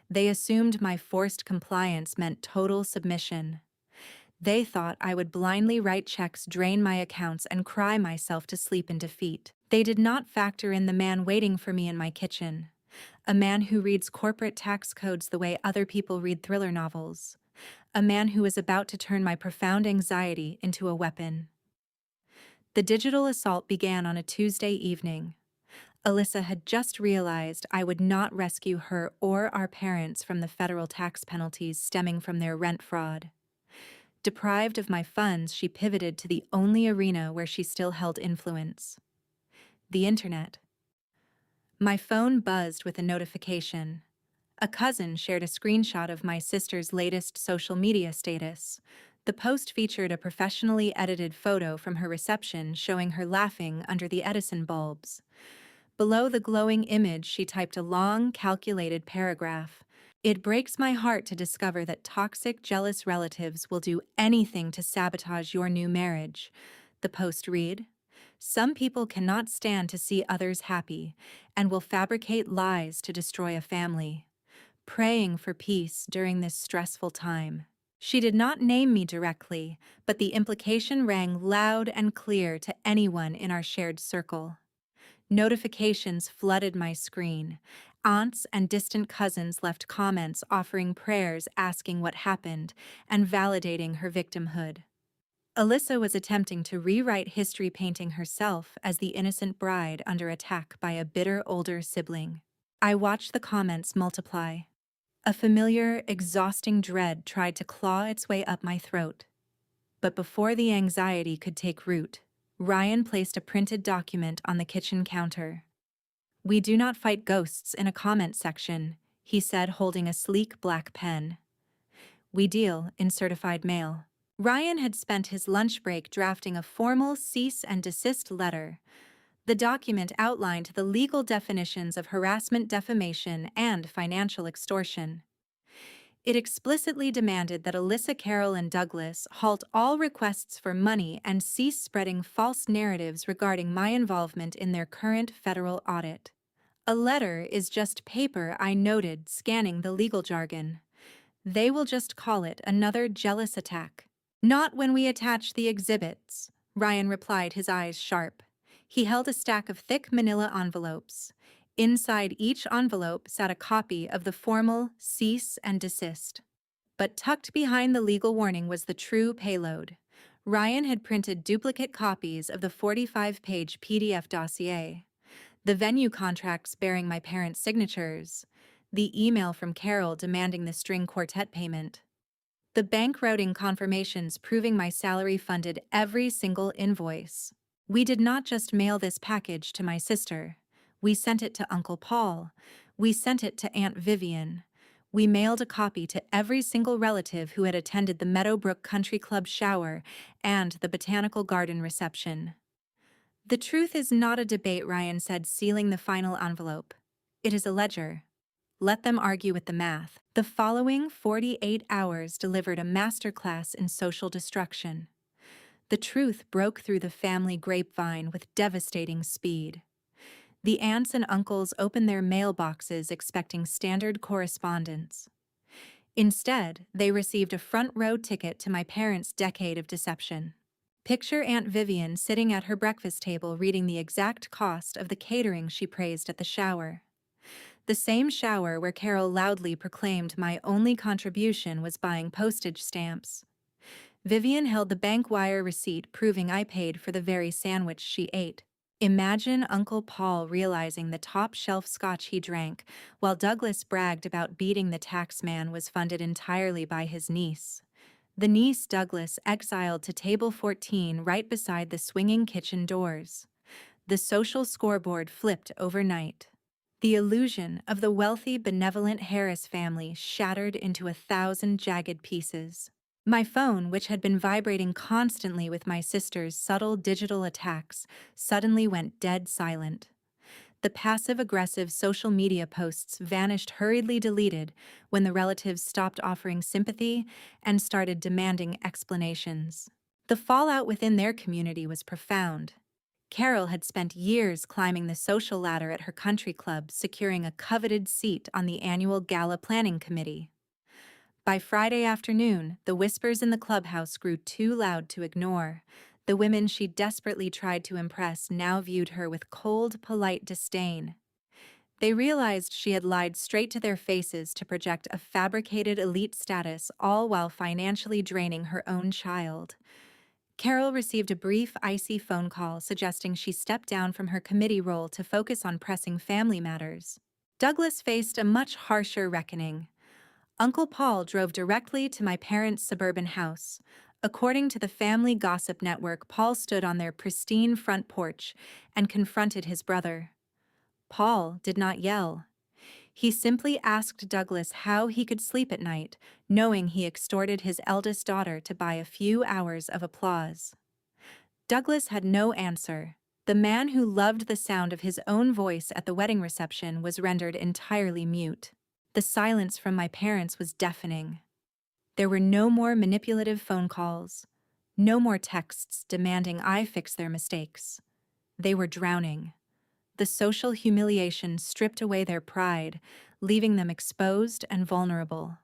They assumed my forced compliance meant total submission. They thought I would blindly write checks, drain my accounts, and cry myself to sleep in defeat. They did not factor in the man waiting for me in my kitchen. A man who reads corporate tax codes the way other people read thriller novels. A man who was about to turn my profound anxiety into a weapon. The digital assault began on a Tuesday evening. Alyssa had just realized I would not rescue her or our parents from the federal tax penalties stemming from their rent fraud. Deprived of my funds, she pivoted to the only arena where she still held influence: the internet. My phone buzzed with a notification. A cousin shared a screenshot of my sister's latest social media status. The post featured a professionally edited photo from her reception showing her laughing under the Edison bulbs. Below the glowing image, she typed a long, calculated paragraph. "It breaks my heart to discover that toxic, jealous relatives will do anything to sabotage your new marriage." The post read, "Some people cannot stand to see others happy and will fabricate lies to destroy a family. Praying for peace during this stressful time." She did not name me directly, but the implication rang loud and clear to anyone in our shared circle. Notifications flooded my screen. Aunts and distant cousins left comments offering prayers, asking what happened, and validating her victimhood. Alyssa was attempting to rewrite history, painting herself as the innocent bride under attack by a bitter older sibling. I watched the comments multiply. A familiar, exhausting dread tried to claw its way up my throat. But before the anxiety could take root, Ryan placed a printed document on the kitchen counter. "We do not fight ghosts in a comment section," he said, holding a sleek black pen. "We deal in certified mail." Ryan had spent his lunch break drafting a formal cease and desist letter. The document outlined the legal definitions of harassment, defamation, and financial extortion. It explicitly demanded that Alyssa, Carol, and Douglas halt all requests for money and cease spreading false narratives regarding my involvement in their current federal audit. "A letter is just paper," I noted, scanning the legal jargon. "They will just call it another jealous attack." "Not when we attach the exhibits," Ryan replied, his eyes sharp. He held a stack of thick manila envelopes. Inside each envelope sat a copy of the formal cease and desist. But tucked behind the legal warning was the true payload. Ryan had printed duplicate copies of the 45-page PDF dossier, the venue contracts bearing my parents' signatures, the email from Carol demanding the string quartet payment, the bank routing confirmations proving my salary funded every single invoice. We did not just mail this package to my sister. We sent it to Uncle Paul. We sent it to Aunt Vivian. We mailed a copy to every single relative who had attended the Meadowbrook Country Club shower and the Botanical Garden reception. "The truth is not a debate," Ryan said, sealing the final envelope. "It is a ledger. Let them argue with the math." The following 48 hours delivered a masterclass in social destruction. The truth broke through the family grapevine with devastating speed. The aunts and uncles opened their mailboxes expecting standard correspondence. Instead, they received a front-row ticket to my parents' decade of deception. Picture Aunt Vivian sitting at her breakfast table reading the exact cost of the catering she praised at the shower. The same shower where Carol loudly proclaimed my only contribution was buying postage stamps. Vivian held the bank wire receipt proving I paid for the very sandwich she ate. Imagine Uncle Paul realizing the top shelf scotch he drank, while Douglas bragged about beating the tax man was funded entirely by his niece. The niece Douglas exiled to table 14 right beside the swinging kitchen doors. The social scoreboard flipped overnight. The illusion of the wealthy, benevolent Harris family shattered into 1,000 jagged pieces. My phone, which had been vibrating constantly with my sister's subtle digital attacks, suddenly went dead silent. The passive-aggressive social media posts vanished hurriedly deleted when the relatives stopped offering sympathy and started demanding explanations. The fallout within their community was profound. Carol had spent years climbing the social ladder at her country club, securing a coveted seat on the annual gala planning committee. By Friday afternoon, the whispers in the clubhouse grew too loud to ignore. The women she desperately tried to impress now viewed her with cold, polite disdain. They realized she had lied straight to their faces to project a fabricated elite status, all while financially draining her own child. Carol received a brief, icy phone call suggesting she step down from her committee role to focus on pressing family matters. Douglas faced a much harsher reckoning. Uncle Paul drove directly to my parents' suburban house. According to the family gossip network, Paul stood on their pristine front porch and confronted his brother. Paul did not yell. He simply asked Douglas how he could sleep at night, knowing he extorted his eldest daughter to buy a few hours of applause. Douglas had no answer. The man who loved the sound of his own voice at the wedding reception was rendered entirely mute. The silence from my parents was deafening. There were no more manipulative phone calls, no more texts demanding I fix their mistakes. They were drowning. The social humiliation stripped away their pride, leaving them exposed and vulnerable.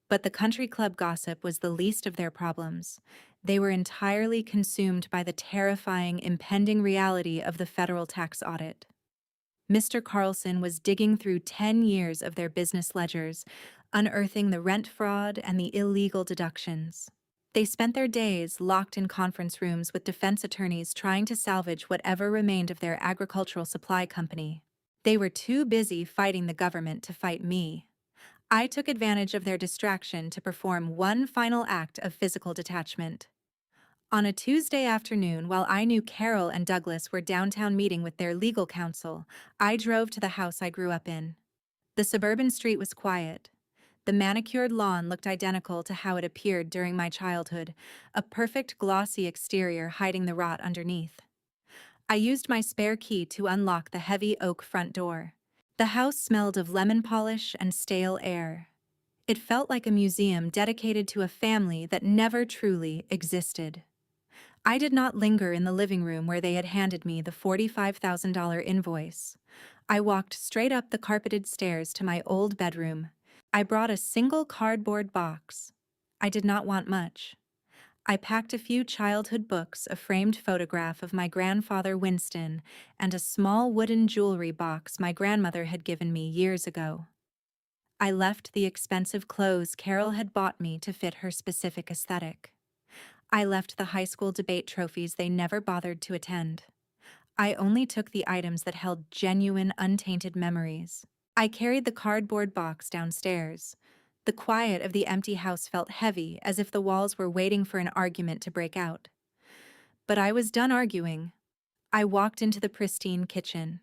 But the country club gossip was the least of their problems. They were entirely consumed by the terrifying, impending reality of the federal tax audit. Mr. Carlson was digging through 10 years of their business ledgers, unearthing the rent fraud and the illegal deductions. They spent their days locked in conference rooms with defense attorneys trying to salvage whatever remained of their agricultural supply company. They were too busy fighting the government to fight me. I took advantage of their distraction to perform one final act of physical detachment. On a Tuesday afternoon, while I knew Carol and Douglas were downtown meeting with their legal counsel, I drove to the house I grew up in. The suburban street was quiet. The manicured lawn looked identical to how it appeared during my childhood, a perfect glossy exterior hiding the rot underneath. I used my spare key to unlock the heavy oak front door. The house smelled of lemon polish and stale air. It felt like a museum dedicated to a family that never truly existed. I did not linger in the living room where they had handed me the $45,000 invoice. I walked straight up the carpeted stairs to my old bedroom. I brought a single cardboard box. I did not want much. I packed a few childhood books, a framed photograph of my grandfather Winston, and a small wooden jewelry box my grandmother had given me years ago. I left the expensive clothes Carol had bought me to fit her specific aesthetic. I left the high school debate trophies they never bothered to attend. I only took the items that held genuine, untainted memories. I carried the cardboard box downstairs. The quiet of the empty house felt heavy, as if the walls were waiting for an argument to break out. But I was done arguing. I walked into the pristine kitchen.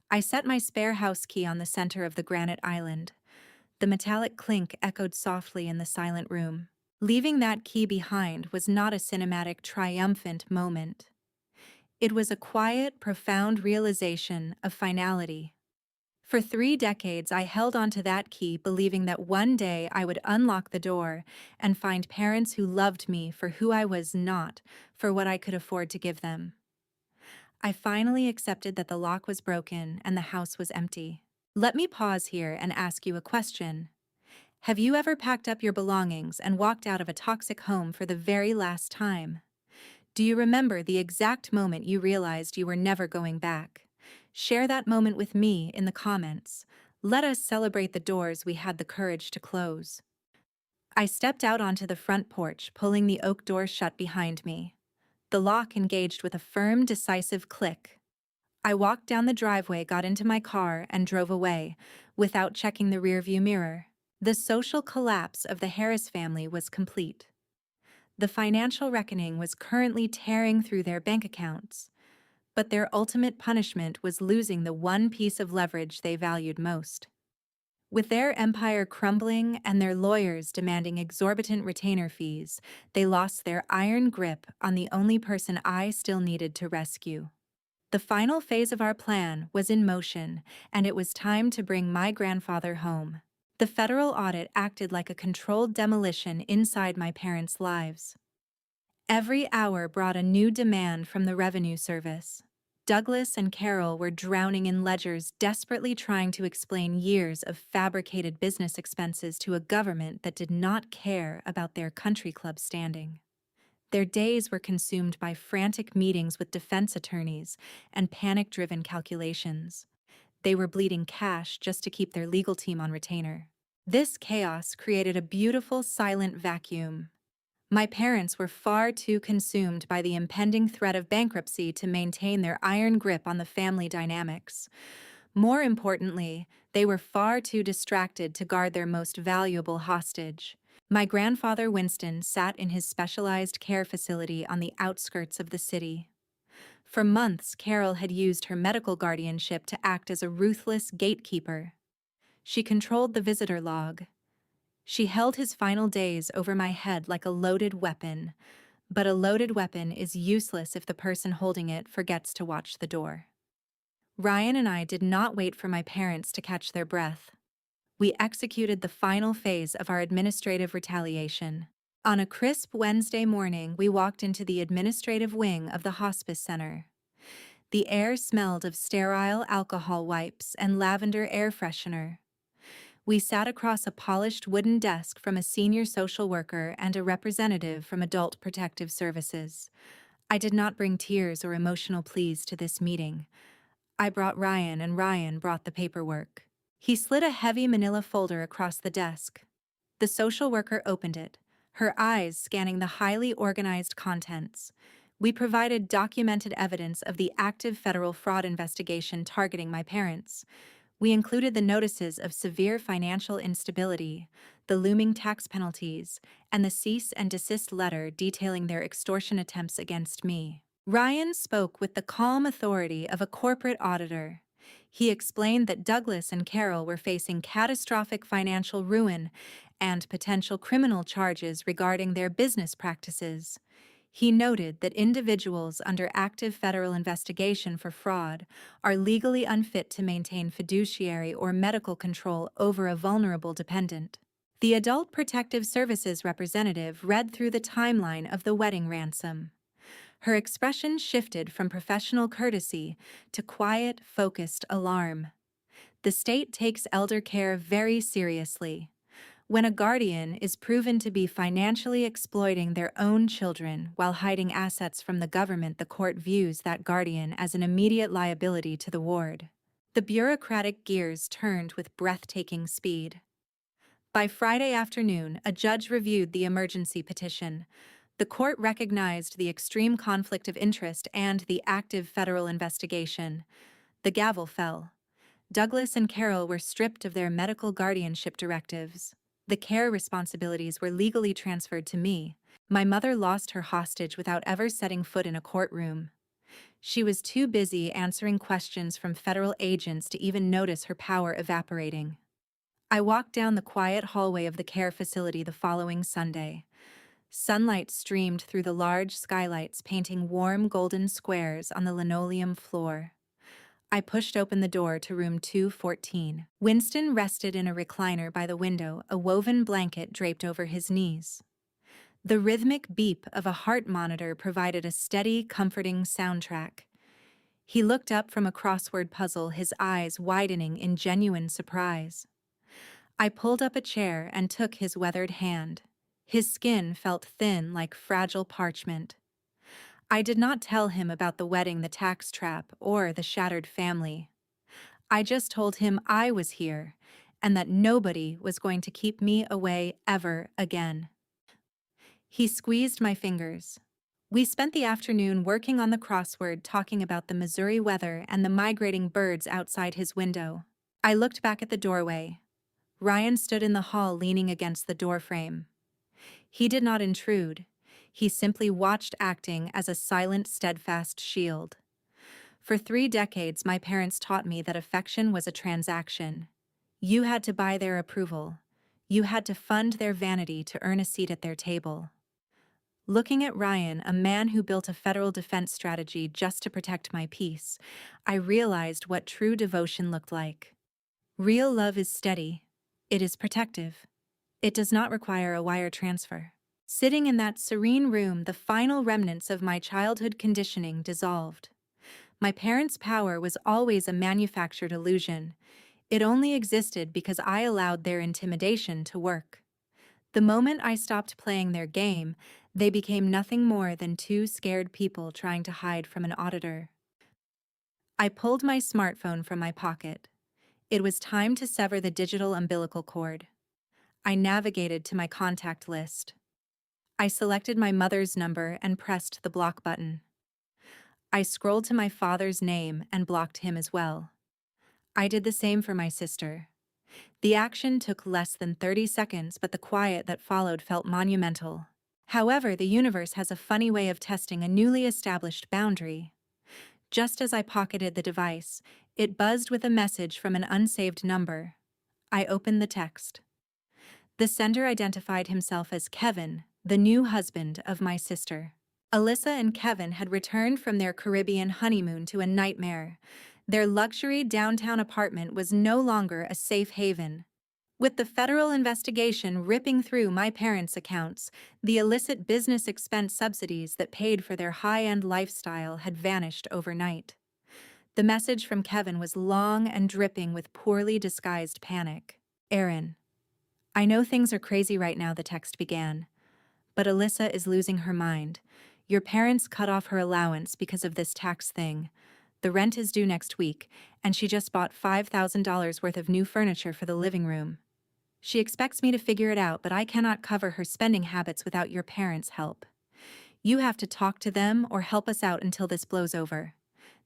I set my spare house key on the center of the granite island. The metallic clink echoed softly in the silent room. Leaving that key behind was not a cinematic, triumphant moment. It was a quiet, profound realization of finality. For 3 decades, I held onto that key, believing that one day I would unlock the door and find parents who loved me for who I was, not for what I could afford to give them. I finally accepted that the lock was broken and the house was empty. Let me pause here and ask you a question. Have you ever packed up your belongings and walked out of a toxic home for the very last time? Do you remember the exact moment you realized you were never going back? Share that moment with me in the comments. Let us celebrate the doors we had the courage to close. I stepped out onto the front porch, pulling the oak door shut behind me. The lock engaged with a firm, decisive click. I walked down the driveway, got into my car, and drove away, without checking the rearview mirror. The social collapse of the Harris family was complete. The financial reckoning was currently tearing through their bank accounts, but their ultimate punishment was losing the one piece of leverage they valued most. With their empire crumbling and their lawyers demanding exorbitant retainer fees, they lost their iron grip on the only person I still needed to rescue. The final phase of our plan was in motion, and it was time to bring my grandfather home. The federal audit acted like a controlled demolition inside my parents' lives. Every hour brought a new demand from the Revenue Service. Douglas and Carol were drowning in ledgers, desperately trying to explain years of fabricated business expenses to a government that did not care about their country club standing. Their days were consumed by frantic meetings with defense attorneys and panic-driven calculations. They were bleeding cash just to keep their legal team on retainer. This chaos created a beautiful, silent vacuum. My parents were far too consumed by the impending threat of bankruptcy to maintain their iron grip on the family dynamics. More importantly, they were far too distracted to guard their most valuable hostage. My grandfather Winston sat in his specialized care facility on the outskirts of the city. For months, Carol had used her medical guardianship to act as a ruthless gatekeeper. She controlled the visitor log. She held his final days over my head like a loaded weapon, but a loaded weapon is useless if the person holding it forgets to watch the door. Ryan and I did not wait for my parents to catch their breath. We executed the final phase of our administrative retaliation. On a crisp Wednesday morning, we walked into the administrative wing of the hospice center. The air smelled of sterile alcohol wipes and lavender air freshener. We sat across a polished wooden desk from a senior social worker and a representative from Adult Protective Services. I did not bring tears or emotional pleas to this meeting. I brought Ryan, and Ryan brought the paperwork. He slid a heavy manila folder across the desk. The social worker opened it, her eyes scanning the highly organized contents. We provided documented evidence of the active federal fraud investigation targeting my parents. We included the notices of severe financial instability, the looming tax penalties, and the cease and desist letter detailing their extortion attempts against me. Ryan spoke with the calm authority of a corporate auditor. He explained that Douglas and Carol were facing catastrophic financial ruin and potential criminal charges regarding their business practices. He noted that individuals under active federal investigation for fraud are legally unfit to maintain fiduciary or medical control over a vulnerable dependent. The Adult Protective Services representative read through the timeline of the wedding ransom. Her expression shifted from professional courtesy to quiet, focused alarm. The state takes elder care very seriously. When a guardian is proven to be financially exploiting their own children while hiding assets from the government, the court views that guardian as an immediate liability to the ward. The bureaucratic gears turned with breathtaking speed. By Friday afternoon, a judge reviewed the emergency petition. The court recognized the extreme conflict of interest and the active federal investigation. The gavel fell. Douglas and Carol were stripped of their medical guardianship directives. The care responsibilities were legally transferred to me. My mother lost her hostage without ever setting foot in a courtroom. She was too busy answering questions from federal agents to even notice her power evaporating. I walked down the quiet hallway of the care facility the following Sunday. Sunlight streamed through the large skylights, painting warm golden squares on the linoleum floor. I pushed open the door to room 214. Winston rested in a recliner by the window, a woven blanket draped over his knees. The rhythmic beep of a heart monitor provided a steady, comforting soundtrack. He looked up from a crossword puzzle, his eyes widening in genuine surprise. I pulled up a chair and took his weathered hand. His skin felt thin like fragile parchment. I did not tell him about the wedding, the tax trap, or the shattered family. I just told him I was here, and that nobody was going to keep me away ever again. He squeezed my fingers. We spent the afternoon working on the crossword, talking about the Missouri weather and the migrating birds outside his window. I looked back at the doorway. Ryan stood in the hall leaning against the doorframe. He did not intrude. He simply watched, acting as a silent, steadfast shield. For 3 decades, my parents taught me that affection was a transaction. You had to buy their approval. You had to fund their vanity to earn a seat at their table. Looking at Ryan, a man who built a federal defense strategy just to protect my peace, I realized what true devotion looked like. Real love is steady. It is protective. It does not require a wire transfer. Sitting in that serene room, the final remnants of my childhood conditioning dissolved. My parents' power was always a manufactured illusion. It only existed because I allowed their intimidation to work. The moment I stopped playing their game, they became nothing more than 2 scared people trying to hide from an auditor. I pulled my smartphone from my pocket. It was time to sever the digital umbilical cord. I navigated to my contact list. I selected my mother's number and pressed the block button. I scrolled to my father's name and blocked him as well. I did the same for my sister. The action took less than 30 seconds, but the quiet that followed felt monumental. However, the universe has a funny way of testing a newly established boundary. Just as I pocketed the device, it buzzed with a message from an unsaved number. I opened the text. The sender identified himself as Kevin, the new husband of my sister. Alyssa and Kevin had returned from their Caribbean honeymoon to a nightmare. Their luxury downtown apartment was no longer a safe haven. With the federal investigation ripping through my parents' accounts, the illicit business expense subsidies that paid for their high-end lifestyle had vanished overnight. The message from Kevin was long and dripping with poorly disguised panic. Aaron, I know things are crazy right now, the text began, but Alyssa is losing her mind. Your parents cut off her allowance because of this tax thing. The rent is due next week, and she just bought $5,000 worth of new furniture for the living room. She expects me to figure it out, but I cannot cover her spending habits without your parents' help. You have to talk to them or help us out until this blows over.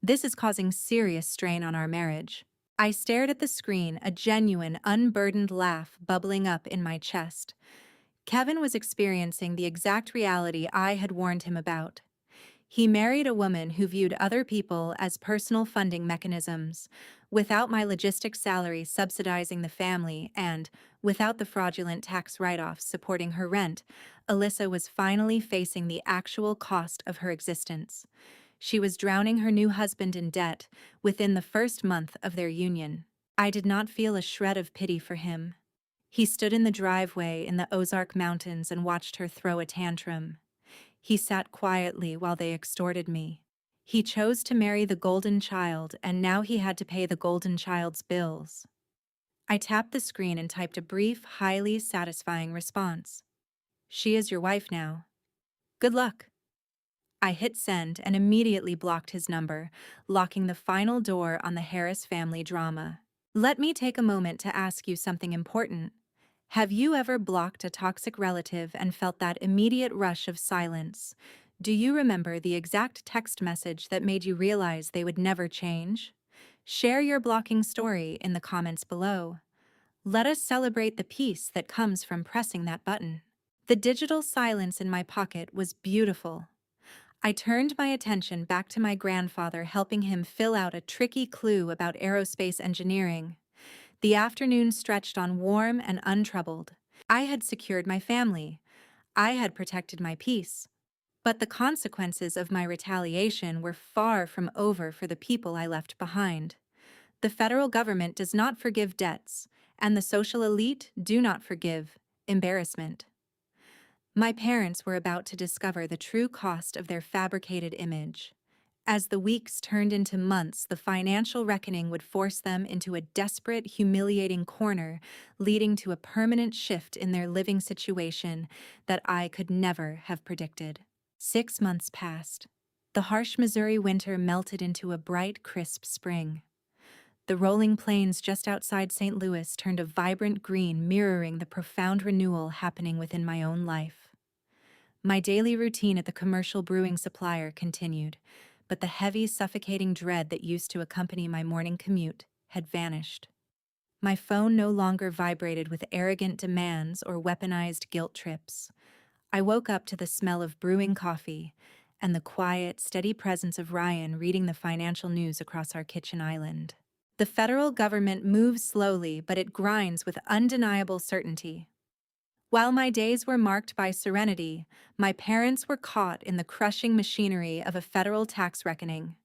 This is causing serious strain on our marriage. I stared at the screen, a genuine, unburdened laugh bubbling up in my chest. Kevin was experiencing the exact reality I had warned him about. He married a woman who viewed other people as personal funding mechanisms. Without my logistics salary subsidizing the family and, without the fraudulent tax write-offs supporting her rent, Alyssa was finally facing the actual cost of her existence. She was drowning her new husband in debt within the first month of their union. I did not feel a shred of pity for him. He stood in the driveway in the Ozark Mountains and watched her throw a tantrum. He sat quietly while they extorted me. He chose to marry the golden child, and now he had to pay the golden child's bills. I tapped the screen and typed a brief, highly satisfying response. She is your wife now. Good luck. I hit send and immediately blocked his number, locking the final door on the Harris family drama. Let me take a moment to ask you something important. Have you ever blocked a toxic relative and felt that immediate rush of silence? Do you remember the exact text message that made you realize they would never change? Share your blocking story in the comments below. Let us celebrate the peace that comes from pressing that button. The digital silence in my pocket was beautiful. I turned my attention back to my grandfather, helping him fill out a tricky clue about aerospace engineering. The afternoon stretched on warm and untroubled. I had secured my family. I had protected my peace. But the consequences of my retaliation were far from over for the people I left behind. The federal government does not forgive debts, and the social elite do not forgive embarrassment. My parents were about to discover the true cost of their fabricated image. As the weeks turned into months, the financial reckoning would force them into a desperate, humiliating corner, leading to a permanent shift in their living situation that I could never have predicted. 6 months passed. The harsh Missouri winter melted into a bright, crisp spring. The rolling plains just outside St. Louis turned a vibrant green, mirroring the profound renewal happening within my own life. My daily routine at the commercial brewing supplier continued, but the heavy, suffocating dread that used to accompany my morning commute had vanished. My phone no longer vibrated with arrogant demands or weaponized guilt trips. I woke up to the smell of brewing coffee and the quiet, steady presence of Ryan reading the financial news across our kitchen island. The federal government moves slowly, but it grinds with undeniable certainty. While my days were marked by serenity, my parents were caught in the crushing machinery of a federal tax reckoning.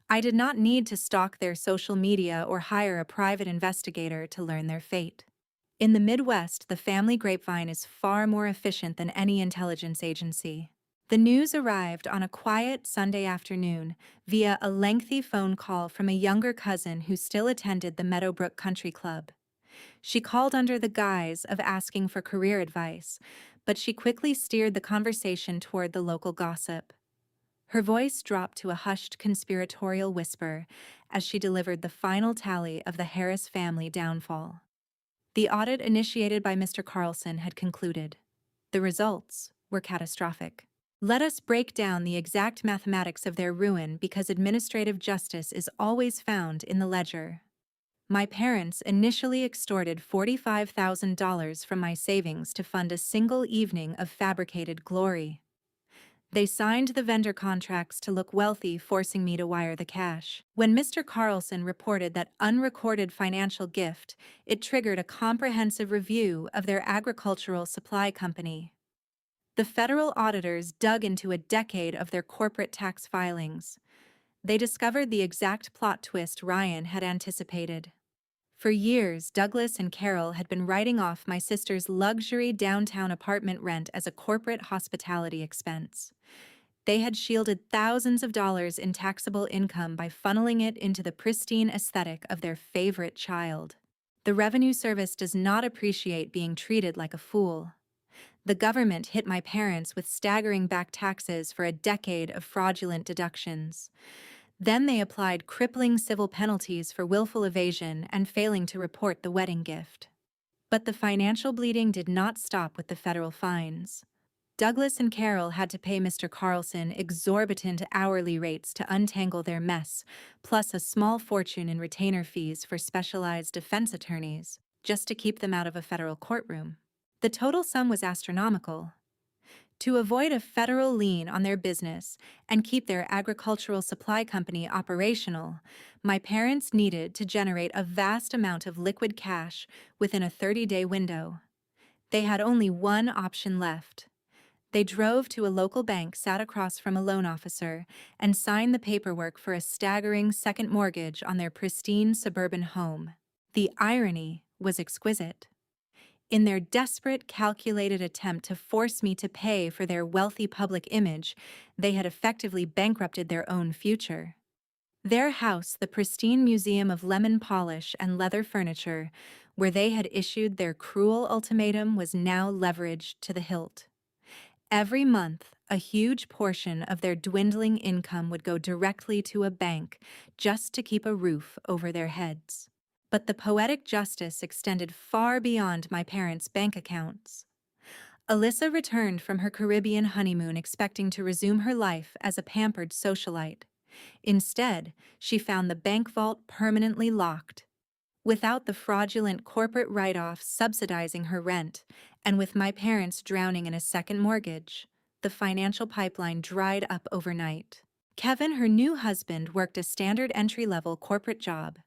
I did not need to stalk their social media or hire a private investigator to learn their fate. In the Midwest, the family grapevine is far more efficient than any intelligence agency. The news arrived on a quiet Sunday afternoon via a lengthy phone call from a younger cousin who still attended the Meadowbrook Country Club. She called under the guise of asking for career advice, but she quickly steered the conversation toward the local gossip. Her voice dropped to a hushed conspiratorial whisper as she delivered the final tally of the Harris family downfall. The audit initiated by Mr. Carlson had concluded. The results were catastrophic. Let us break down the exact mathematics of their ruin because administrative justice is always found in the ledger. My parents initially extorted $45,000 from my savings to fund a single evening of fabricated glory. They signed the vendor contracts to look wealthy, forcing me to wire the cash. When Mr. Carlson reported that unrecorded financial gift, it triggered a comprehensive review of their agricultural supply company. The federal auditors dug into a decade of their corporate tax filings. They discovered the exact plot twist Ryan had anticipated. For years, Douglas and Carol had been writing off my sister's luxury downtown apartment rent as a corporate hospitality expense. They had shielded thousands of dollars in taxable income by funneling it into the pristine aesthetic of their favorite child. The Revenue Service does not appreciate being treated like a fool. The government hit my parents with staggering back taxes for a decade of fraudulent deductions. Then they applied crippling civil penalties for willful evasion and failing to report the wedding gift. But the financial bleeding did not stop with the federal fines. Douglas and Carol had to pay Mr. Carlson exorbitant hourly rates to untangle their mess, plus a small fortune in retainer fees for specialized defense attorneys, just to keep them out of a federal courtroom. The total sum was astronomical. To avoid a federal lien on their business and keep their agricultural supply company operational, my parents needed to generate a vast amount of liquid cash within a 30-day window. They had only one option left. They drove to a local bank, sat across from a loan officer, and signed the paperwork for a staggering second mortgage on their pristine suburban home. The irony was exquisite. In their desperate, calculated attempt to force me to pay for their wealthy public image, they had effectively bankrupted their own future. Their house, the pristine museum of lemon polish and leather furniture, where they had issued their cruel ultimatum, was now leveraged to the hilt. Every month, a huge portion of their dwindling income would go directly to a bank just to keep a roof over their heads. But the poetic justice extended far beyond my parents' bank accounts. Alyssa returned from her Caribbean honeymoon expecting to resume her life as a pampered socialite. Instead, she found the bank vault permanently locked. Without the fraudulent corporate write-offs subsidizing her rent, and with my parents drowning in a second mortgage, the financial pipeline dried up overnight. Kevin, her new husband, worked a standard entry-level corporate job.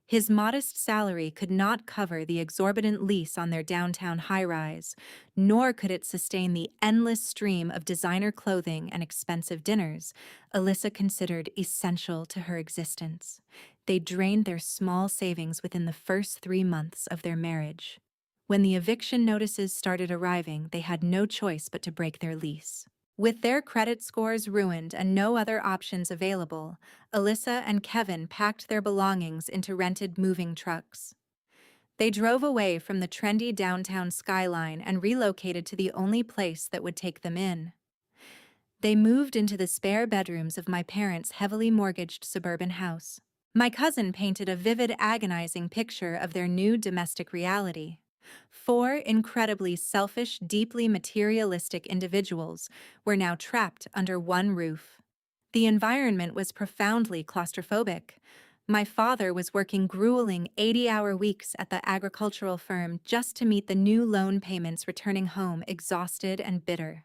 His modest salary could not cover the exorbitant lease on their downtown high-rise, nor could it sustain the endless stream of designer clothing and expensive dinners Alyssa considered essential to her existence. They drained their small savings within the first 3 months of their marriage. When the eviction notices started arriving, they had no choice but to break their lease. With their credit scores ruined and no other options available, Alyssa and Kevin packed their belongings into rented moving trucks. They drove away from the trendy downtown skyline and relocated to the only place that would take them in. They moved into the spare bedrooms of my parents' heavily mortgaged suburban house. My cousin painted a vivid, agonizing picture of their new domestic reality. Four incredibly selfish, deeply materialistic individuals were now trapped under one roof. The environment was profoundly claustrophobic. My father was working grueling 80-hour weeks at the agricultural firm just to meet the new loan payments, returning home exhausted and bitter.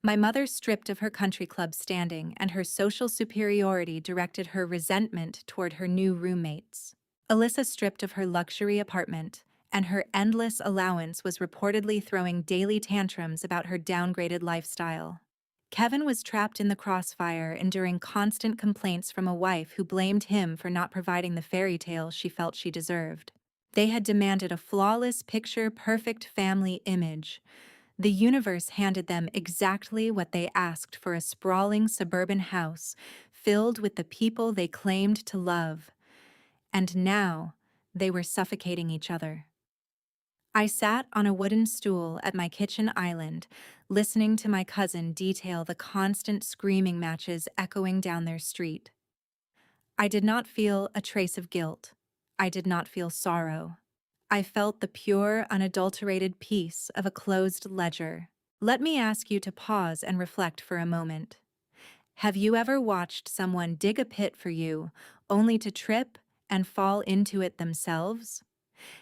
My mother stripped of her country club standing, and her social superiority directed her resentment toward her new roommates. Alyssa stripped of her luxury apartment, and her endless allowance was reportedly throwing daily tantrums about her downgraded lifestyle. Kevin was trapped in the crossfire, enduring constant complaints from a wife who blamed him for not providing the fairy tale she felt she deserved. They had demanded a flawless, picture-perfect family image. The universe handed them exactly what they asked for: a sprawling suburban house filled with the people they claimed to love. And now, they were suffocating each other. I sat on a wooden stool at my kitchen island, listening to my cousin detail the constant screaming matches echoing down their street. I did not feel a trace of guilt. I did not feel sorrow. I felt the pure, unadulterated peace of a closed ledger. Let me ask you to pause and reflect for a moment. Have you ever watched someone dig a pit for you, only to trip and fall into it themselves?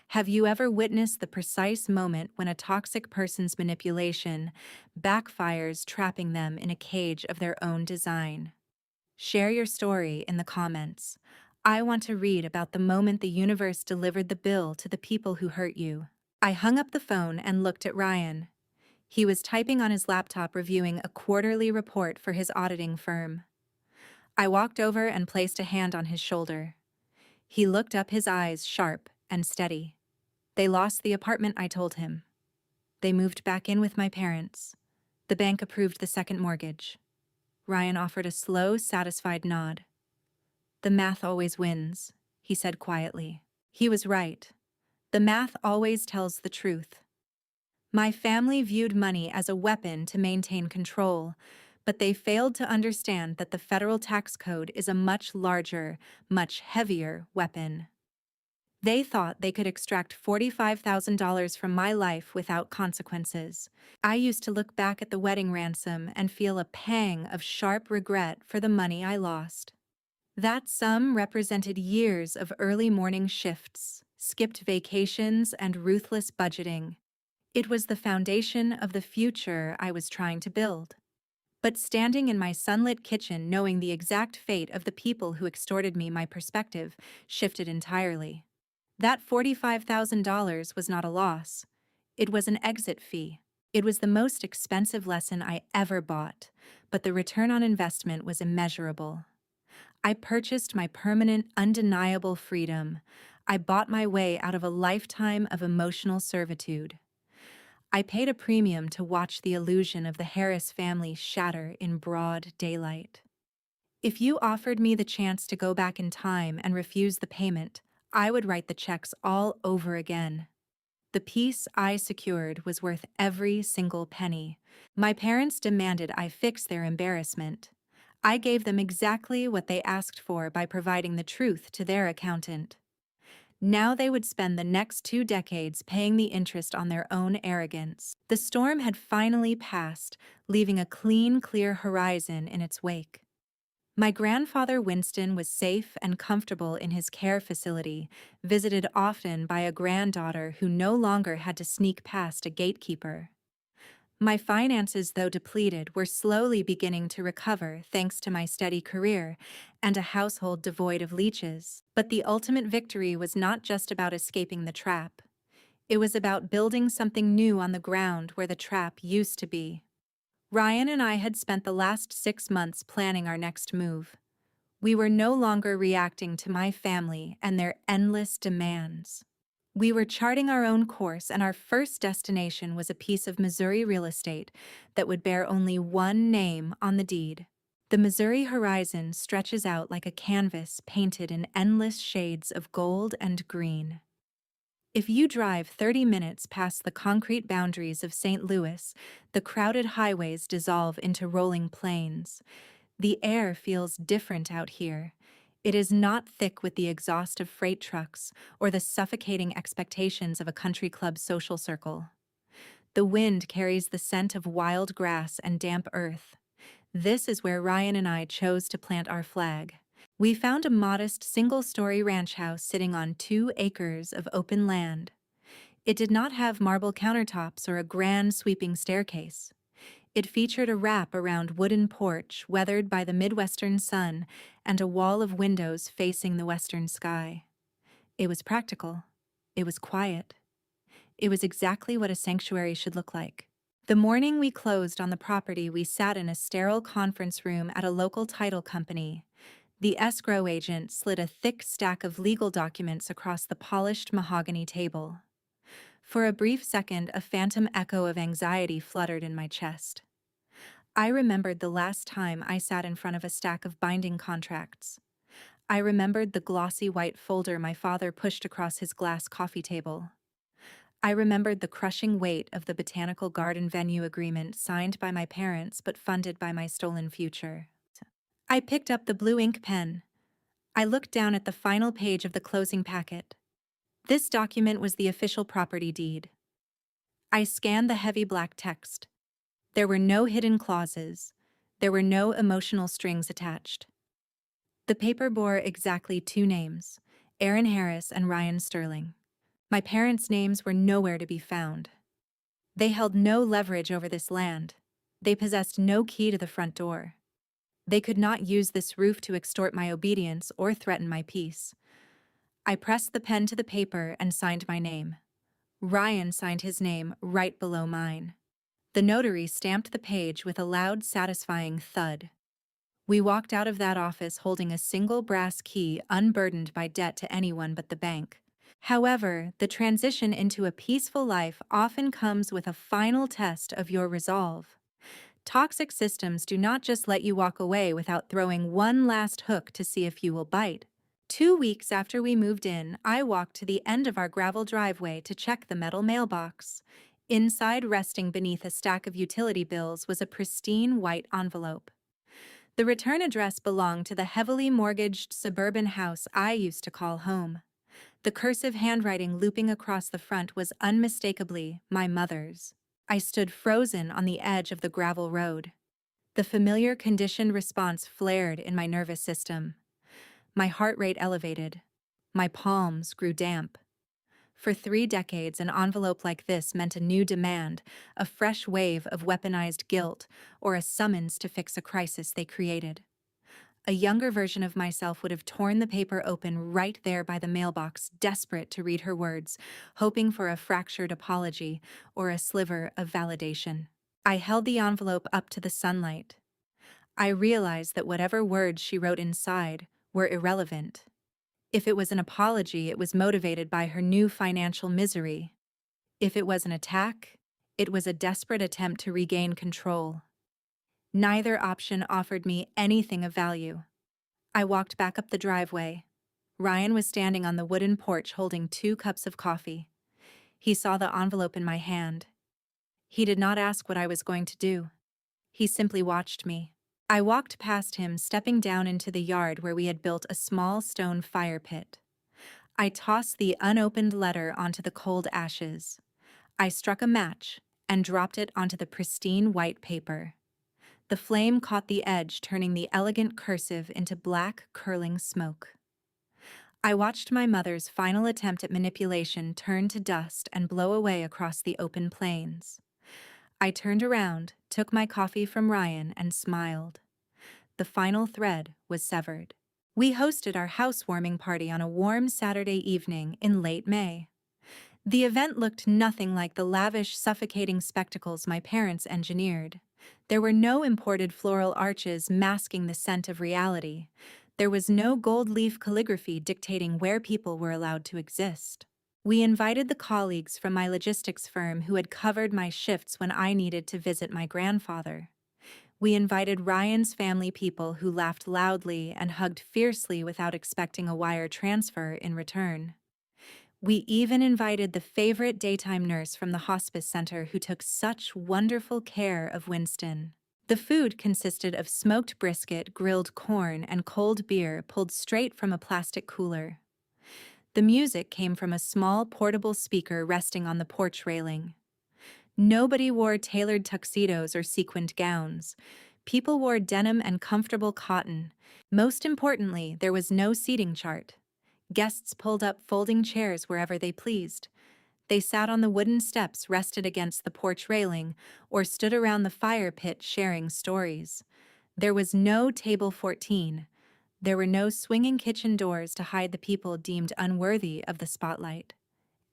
Have you ever witnessed the precise moment when a toxic person's manipulation backfires, trapping them in a cage of their own design? Share your story in the comments. I want to read about the moment the universe delivered the bill to the people who hurt you. I hung up the phone and looked at Ryan. He was typing on his laptop, reviewing a quarterly report for his auditing firm. I walked over and placed a hand on his shoulder. He looked up, his eyes sharp and steady. They lost the apartment, I told him. They moved back in with my parents. The bank approved the second mortgage. Ryan offered a slow, satisfied nod. The math always wins, he said quietly. He was right. The math always tells the truth. My family viewed money as a weapon to maintain control, but they failed to understand that the federal tax code is a much larger, much heavier weapon. They thought they could extract $45,000 from my life without consequences. I used to look back at the wedding ransom and feel a pang of sharp regret for the money I lost. That sum represented years of early morning shifts, skipped vacations, and ruthless budgeting. It was the foundation of the future I was trying to build. But standing in my sunlit kitchen, knowing the exact fate of the people who extorted me, my perspective shifted entirely. That $45,000 was not a loss. It was an exit fee. It was the most expensive lesson I ever bought, but the return on investment was immeasurable. I purchased my permanent, undeniable freedom. I bought my way out of a lifetime of emotional servitude. I paid a premium to watch the illusion of the Harris family shatter in broad daylight. If you offered me the chance to go back in time and refuse the payment, I would write the checks all over again. The peace I secured was worth every single penny. My parents demanded I fix their embarrassment. I gave them exactly what they asked for by providing the truth to their accountant. Now they would spend the next 2 decades paying the interest on their own arrogance. The storm had finally passed, leaving a clean, clear horizon in its wake. My grandfather Winston was safe and comfortable in his care facility, visited often by a granddaughter who no longer had to sneak past a gatekeeper. My finances, though depleted, were slowly beginning to recover thanks to my steady career and a household devoid of leeches. But the ultimate victory was not just about escaping the trap. It was about building something new on the ground where the trap used to be. Ryan and I had spent the last 6 months planning our next move. We were no longer reacting to my family and their endless demands. We were charting our own course, and our first destination was a piece of Missouri real estate that would bear only one name on the deed. The Missouri horizon stretches out like a canvas painted in endless shades of gold and green. If you drive 30 minutes past the concrete boundaries of St. Louis, the crowded highways dissolve into rolling plains. The air feels different out here. It is not thick with the exhaust of freight trucks or the suffocating expectations of a country club social circle. The wind carries the scent of wild grass and damp earth. This is where Ryan and I chose to plant our flag. We found a modest single-story ranch house sitting on 2 acres of open land. It did not have marble countertops or a grand sweeping staircase. It featured a wrap-around wooden porch weathered by the Midwestern sun and a wall of windows facing the western sky. It was practical. It was quiet. It was exactly what a sanctuary should look like. The morning we closed on the property, we sat in a sterile conference room at a local title company. The escrow agent slid a thick stack of legal documents across the polished mahogany table. For a brief second, a phantom echo of anxiety fluttered in my chest. I remembered the last time I sat in front of a stack of binding contracts. I remembered the glossy white folder my father pushed across his glass coffee table. I remembered the crushing weight of the botanical garden venue agreement signed by my parents but funded by my stolen future. I picked up the blue ink pen. I looked down at the final page of the closing packet. This document was the official property deed. I scanned the heavy black text. There were no hidden clauses. There were no emotional strings attached. The paper bore exactly 2 names, Aaron Harris and Ryan Sterling. My parents' names were nowhere to be found. They held no leverage over this land. They possessed no key to the front door. They could not use this roof to extort my obedience or threaten my peace. I pressed the pen to the paper and signed my name. Ryan signed his name right below mine. The notary stamped the page with a loud, satisfying thud. We walked out of that office holding a single brass key unburdened by debt to anyone but the bank. However, the transition into a peaceful life often comes with a final test of your resolve. Toxic systems do not just let you walk away without throwing one last hook to see if you will bite. 2 weeks after we moved in, I walked to the end of our gravel driveway to check the metal mailbox. Inside, resting beneath a stack of utility bills, was a pristine white envelope. The return address belonged to the heavily mortgaged suburban house I used to call home. The cursive handwriting looping across the front was unmistakably my mother's. I stood frozen on the edge of the gravel road. The familiar conditioned response flared in my nervous system. My heart rate elevated. My palms grew damp. For 3 decades, an envelope like this meant a new demand, a fresh wave of weaponized guilt, or a summons to fix a crisis they created. A younger version of myself would have torn the paper open right there by the mailbox, desperate to read her words, hoping for a fractured apology or a sliver of validation. I held the envelope up to the sunlight. I realized that whatever words she wrote inside were irrelevant. If it was an apology, it was motivated by her new financial misery. If it was an attack, it was a desperate attempt to regain control. Neither option offered me anything of value. I walked back up the driveway. Ryan was standing on the wooden porch holding 2 cups of coffee. He saw the envelope in my hand. He did not ask what I was going to do. He simply watched me. I walked past him, stepping down into the yard where we had built a small stone fire pit. I tossed the unopened letter onto the cold ashes. I struck a match and dropped it onto the pristine white paper. The flame caught the edge, turning the elegant cursive into black, curling smoke. I watched my mother's final attempt at manipulation turn to dust and blow away across the open plains. I turned around, took my coffee from Ryan, and smiled. The final thread was severed. We hosted our housewarming party on a warm Saturday evening in late May. The event looked nothing like the lavish, suffocating spectacles my parents engineered. There were no imported floral arches masking the scent of reality. There was no gold leaf calligraphy dictating where people were allowed to exist. We invited the colleagues from my logistics firm who had covered my shifts when I needed to visit my grandfather. We invited Ryan's family people who laughed loudly and hugged fiercely without expecting a wire transfer in return. We even invited the favorite daytime nurse from the hospice center who took such wonderful care of Winston. The food consisted of smoked brisket, grilled corn, and cold beer pulled straight from a plastic cooler. The music came from a small portable speaker resting on the porch railing. Nobody wore tailored tuxedos or sequined gowns. People wore denim and comfortable cotton. Most importantly, there was no seating chart. Guests pulled up folding chairs wherever they pleased. They sat on the wooden steps rested against the porch railing or stood around the fire pit sharing stories. There was no table 14. There were no swinging kitchen doors to hide the people deemed unworthy of the spotlight.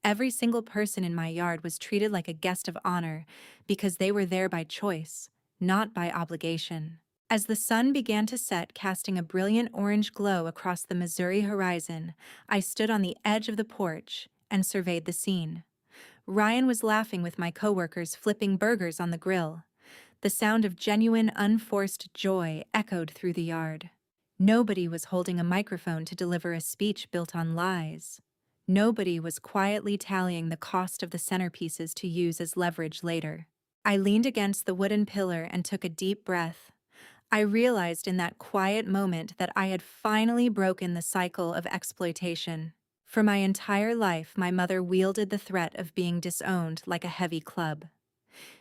Every single person in my yard was treated like a guest of honor because they were there by choice, not by obligation. As the sun began to set, casting a brilliant orange glow across the Missouri horizon, I stood on the edge of the porch and surveyed the scene. Ryan was laughing with my coworkers flipping burgers on the grill. The sound of genuine, unforced joy echoed through the yard. Nobody was holding a microphone to deliver a speech built on lies. Nobody was quietly tallying the cost of the centerpieces to use as leverage later. I leaned against the wooden pillar and took a deep breath. I realized in that quiet moment that I had finally broken the cycle of exploitation. For my entire life, my mother wielded the threat of being disowned like a heavy club.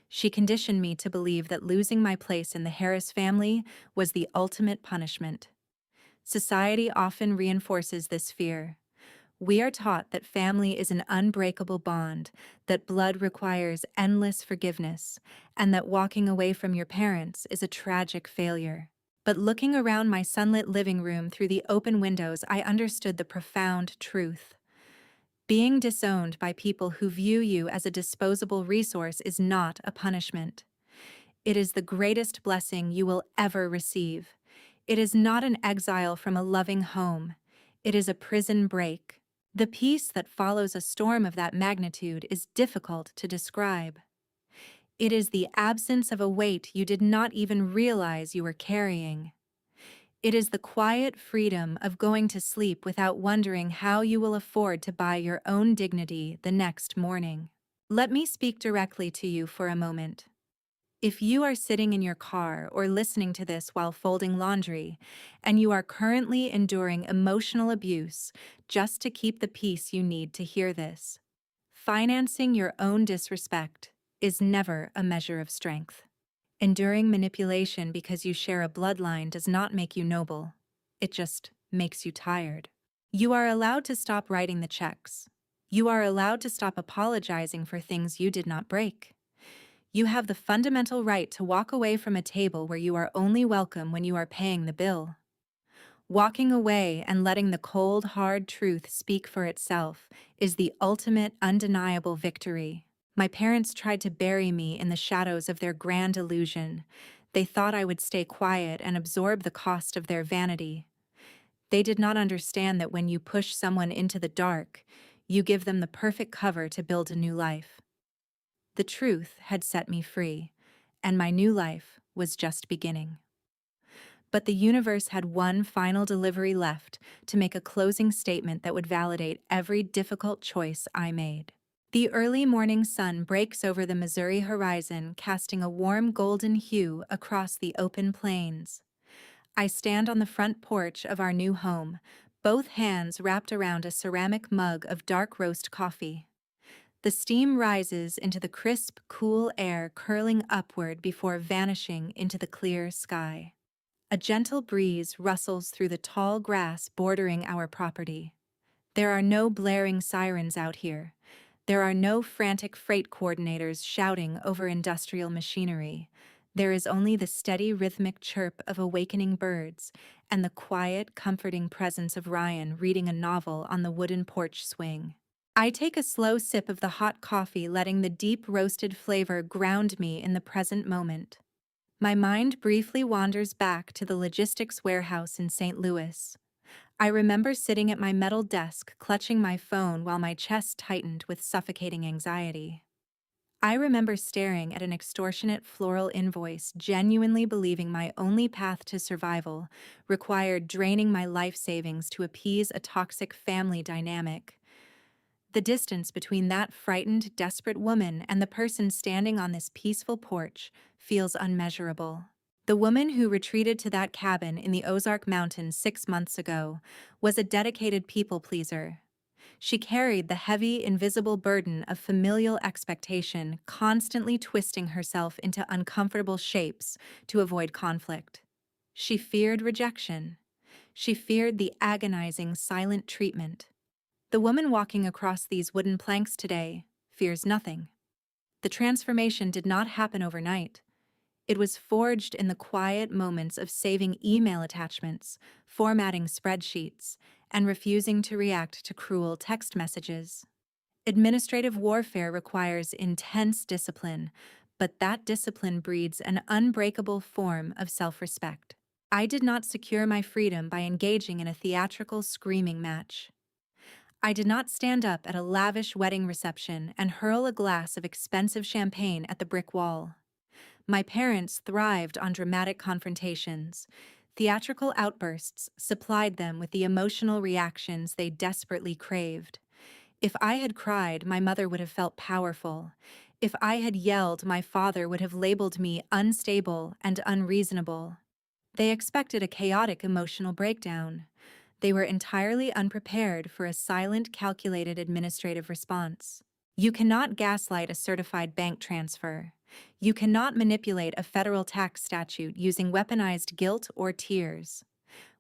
She conditioned me to believe that losing my place in the Harris family was the ultimate punishment. Society often reinforces this fear. We are taught that family is an unbreakable bond, that blood requires endless forgiveness, and that walking away from your parents is a tragic failure. But looking around my sunlit living room through the open windows, I understood the profound truth. Being disowned by people who view you as a disposable resource is not a punishment. It is the greatest blessing you will ever receive. It is not an exile from a loving home. It is a prison break. The peace that follows a storm of that magnitude is difficult to describe. It is the absence of a weight you did not even realize you were carrying. It is the quiet freedom of going to sleep without wondering how you will afford to buy your own dignity the next morning. Let me speak directly to you for a moment. If you are sitting in your car or listening to this while folding laundry, and you are currently enduring emotional abuse just to keep the peace you need to hear this, financing your own disrespect is never a measure of strength. Enduring manipulation because you share a bloodline does not make you noble. It just makes you tired. You are allowed to stop writing the checks. You are allowed to stop apologizing for things you did not break. You have the fundamental right to walk away from a table where you are only welcome when you are paying the bill. Walking away and letting the cold, hard truth speak for itself is the ultimate, undeniable victory. My parents tried to bury me in the shadows of their grand illusion. They thought I would stay quiet and absorb the cost of their vanity. They did not understand that when you push someone into the dark, you give them the perfect cover to build a new life. The truth had set me free, and my new life was just beginning. But the universe had one final delivery left to make a closing statement that would validate every difficult choice I made. The early morning sun breaks over the Missouri horizon, casting a warm golden hue across the open plains. I stand on the front porch of our new home, both hands wrapped around a ceramic mug of dark roast coffee. The steam rises into the crisp, cool air curling upward before vanishing into the clear sky. A gentle breeze rustles through the tall grass bordering our property. There are no blaring sirens out here. There are no frantic freight coordinators shouting over industrial machinery. There is only the steady rhythmic chirp of awakening birds and the quiet, comforting presence of Ryan reading a novel on the wooden porch swing. I take a slow sip of the hot coffee, letting the deep roasted flavor ground me in the present moment. My mind briefly wanders back to the logistics warehouse in St. Louis. I remember sitting at my metal desk, clutching my phone while my chest tightened with suffocating anxiety. I remember staring at an extortionate floral invoice, genuinely believing my only path to survival required draining my life savings to appease a toxic family dynamic. The distance between that frightened, desperate woman and the person standing on this peaceful porch feels unmeasurable. The woman who retreated to that cabin in the Ozark Mountains 6 months ago was a dedicated people pleaser. She carried the heavy, invisible burden of familial expectation, constantly twisting herself into uncomfortable shapes to avoid conflict. She feared rejection. She feared the agonizing, silent treatment. The woman walking across these wooden planks today fears nothing. The transformation did not happen overnight. It was forged in the quiet moments of saving email attachments, formatting spreadsheets, and refusing to react to cruel text messages. Administrative warfare requires intense discipline, but that discipline breeds an unbreakable form of self-respect. I did not secure my freedom by engaging in a theatrical screaming match. I did not stand up at a lavish wedding reception and hurl a glass of expensive champagne at the brick wall. My parents thrived on dramatic confrontations. Theatrical outbursts supplied them with the emotional reactions they desperately craved. If I had cried, my mother would have felt powerful. If I had yelled, my father would have labeled me unstable and unreasonable. They expected a chaotic emotional breakdown. They were entirely unprepared for a silent, calculated administrative response. You cannot gaslight a certified bank transfer. You cannot manipulate a federal tax statute using weaponized guilt or tears.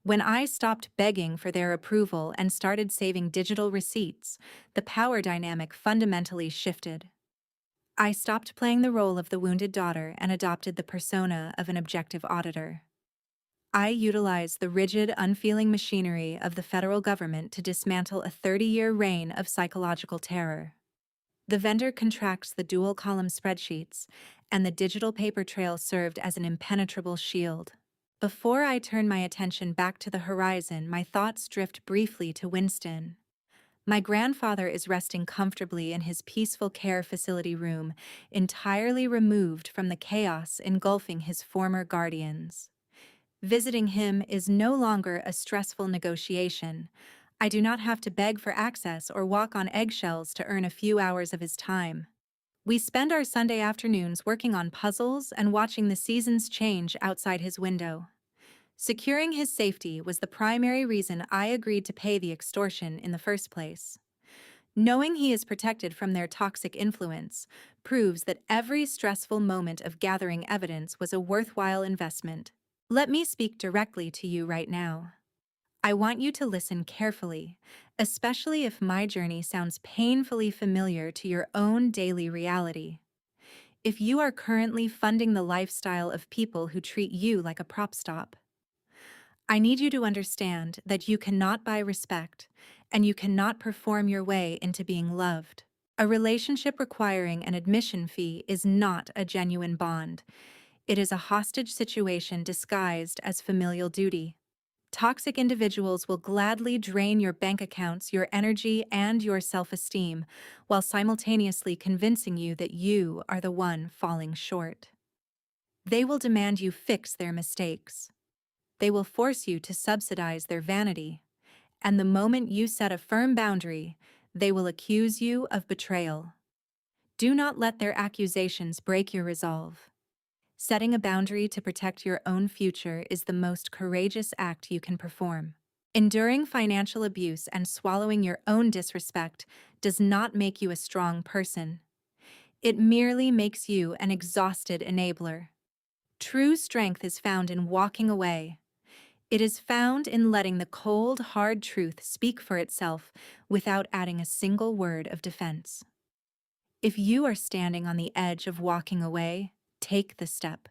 When I stopped begging for their approval and started saving digital receipts, the power dynamic fundamentally shifted. I stopped playing the role of the wounded daughter and adopted the persona of an objective auditor. I utilized the rigid, unfeeling machinery of the federal government to dismantle a 30-year reign of psychological terror. The vendor contracts the dual-column spreadsheets, and the digital paper trail served as an impenetrable shield. Before I turn my attention back to the horizon, my thoughts drift briefly to Winston. My grandfather is resting comfortably in his peaceful care facility room, entirely removed from the chaos engulfing his former guardians. Visiting him is no longer a stressful negotiation. I do not have to beg for access or walk on eggshells to earn a few hours of his time. We spend our Sunday afternoons working on puzzles and watching the seasons change outside his window. Securing his safety was the primary reason I agreed to pay the extortion in the first place. Knowing he is protected from their toxic influence proves that every stressful moment of gathering evidence was a worthwhile investment. Let me speak directly to you right now. I want you to listen carefully, especially if my journey sounds painfully familiar to your own daily reality. If you are currently funding the lifestyle of people who treat you like a prop stop, I need you to understand that you cannot buy respect, and you cannot perform your way into being loved. A relationship requiring an admission fee is not a genuine bond. It is a hostage situation disguised as familial duty. Toxic individuals will gladly drain your bank accounts, your energy, and your self-esteem, while simultaneously convincing you that you are the one falling short. They will demand you fix their mistakes. They will force you to subsidize their vanity. And the moment you set a firm boundary, they will accuse you of betrayal. Do not let their accusations break your resolve. Setting a boundary to protect your own future is the most courageous act you can perform. Enduring financial abuse and swallowing your own disrespect does not make you a strong person. It merely makes you an exhausted enabler. True strength is found in walking away. It is found in letting the cold, hard truth speak for itself without adding a single word of defense. If you are standing on the edge of walking away, take the step.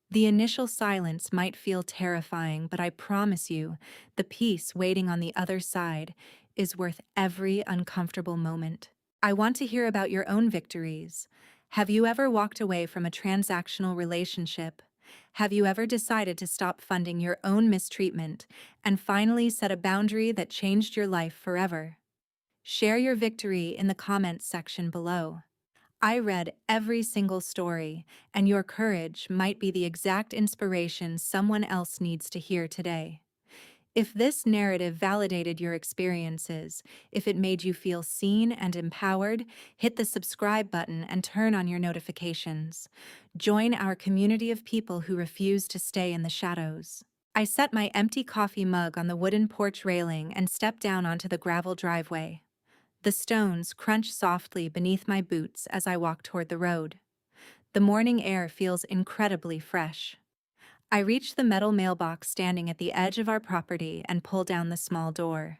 The initial silence might feel terrifying, but I promise you, the peace waiting on the other side is worth every uncomfortable moment. I want to hear about your own victories. Have you ever walked away from a transactional relationship? Have you ever decided to stop funding your own mistreatment and finally set a boundary that changed your life forever? Share your victory in the comments section below. I read every single story, and your courage might be the exact inspiration someone else needs to hear today. If this narrative validated your experiences, if it made you feel seen and empowered, hit the subscribe button and turn on your notifications. Join our community of people who refuse to stay in the shadows. I set my empty coffee mug on the wooden porch railing and stepped down onto the gravel driveway. The stones crunch softly beneath my boots as I walk toward the road. The morning air feels incredibly fresh. I reach the metal mailbox standing at the edge of our property and pull down the small door.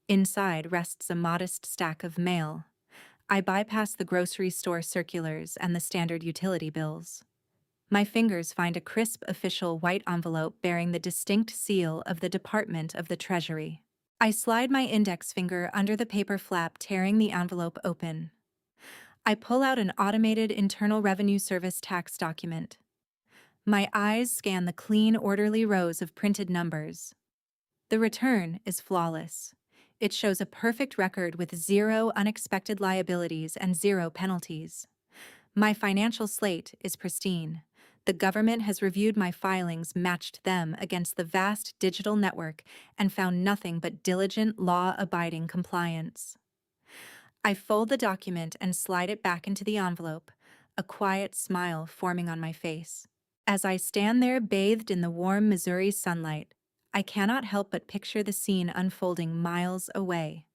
Inside rests a modest stack of mail. I bypass the grocery store circulars and the standard utility bills. My fingers find a crisp official white envelope bearing the distinct seal of the Department of the Treasury. I slide my index finger under the paper flap, tearing the envelope open. I pull out an automated Internal Revenue Service tax document. My eyes scan the clean, orderly rows of printed numbers. The return is flawless. It shows a perfect record with 0 unexpected liabilities and 0 penalties. My financial slate is pristine. The government has reviewed my filings, matched them against the vast digital network, and found nothing but diligent, law-abiding compliance. I fold the document and slide it back into the envelope, a quiet smile forming on my face. As I stand there bathed in the warm Missouri sunlight, I cannot help but picture the scene unfolding miles away.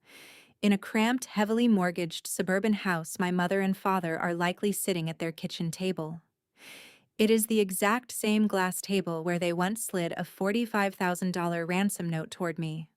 In a cramped, heavily mortgaged suburban house, my mother and father are likely sitting at their kitchen table. It is the exact same glass table where they once slid a $45,000 ransom note toward me.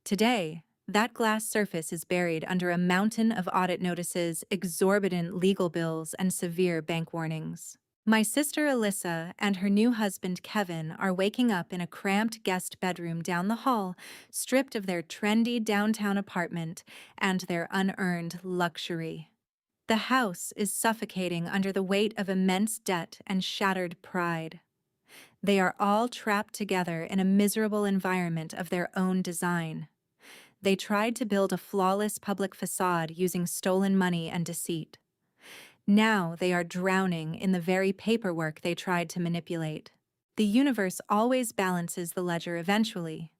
Today, that glass surface is buried under a mountain of audit notices, exorbitant legal bills, and severe bank warnings. My sister Alyssa and her new husband Kevin are waking up in a cramped guest bedroom down the hall, stripped of their trendy downtown apartment and their unearned luxury. The house is suffocating under the weight of immense debt and shattered pride. They are all trapped together in a miserable environment of their own design. They tried to build a flawless public facade using stolen money and deceit. Now they are drowning in the very paperwork they tried to manipulate. The universe always balances the ledger eventually.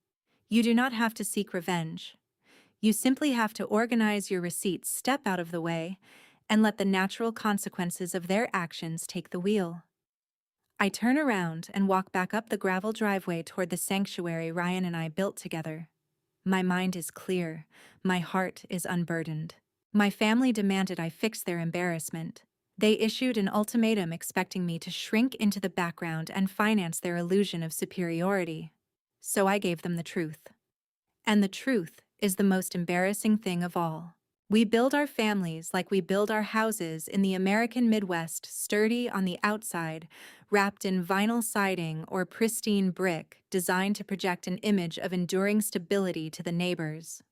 You do not have to seek revenge. You simply have to organize your receipts, step out of the way, and let the natural consequences of their actions take the wheel. I turn around and walk back up the gravel driveway toward the sanctuary Ryan and I built together. My mind is clear. My heart is unburdened. My family demanded I fix their embarrassment. They issued an ultimatum expecting me to shrink into the background and finance their illusion of superiority. So I gave them the truth. And the truth is the most embarrassing thing of all. We build our families like we build our houses in the American Midwest, sturdy on the outside, wrapped in vinyl siding or pristine brick, designed to project an image of enduring stability to the neighbors.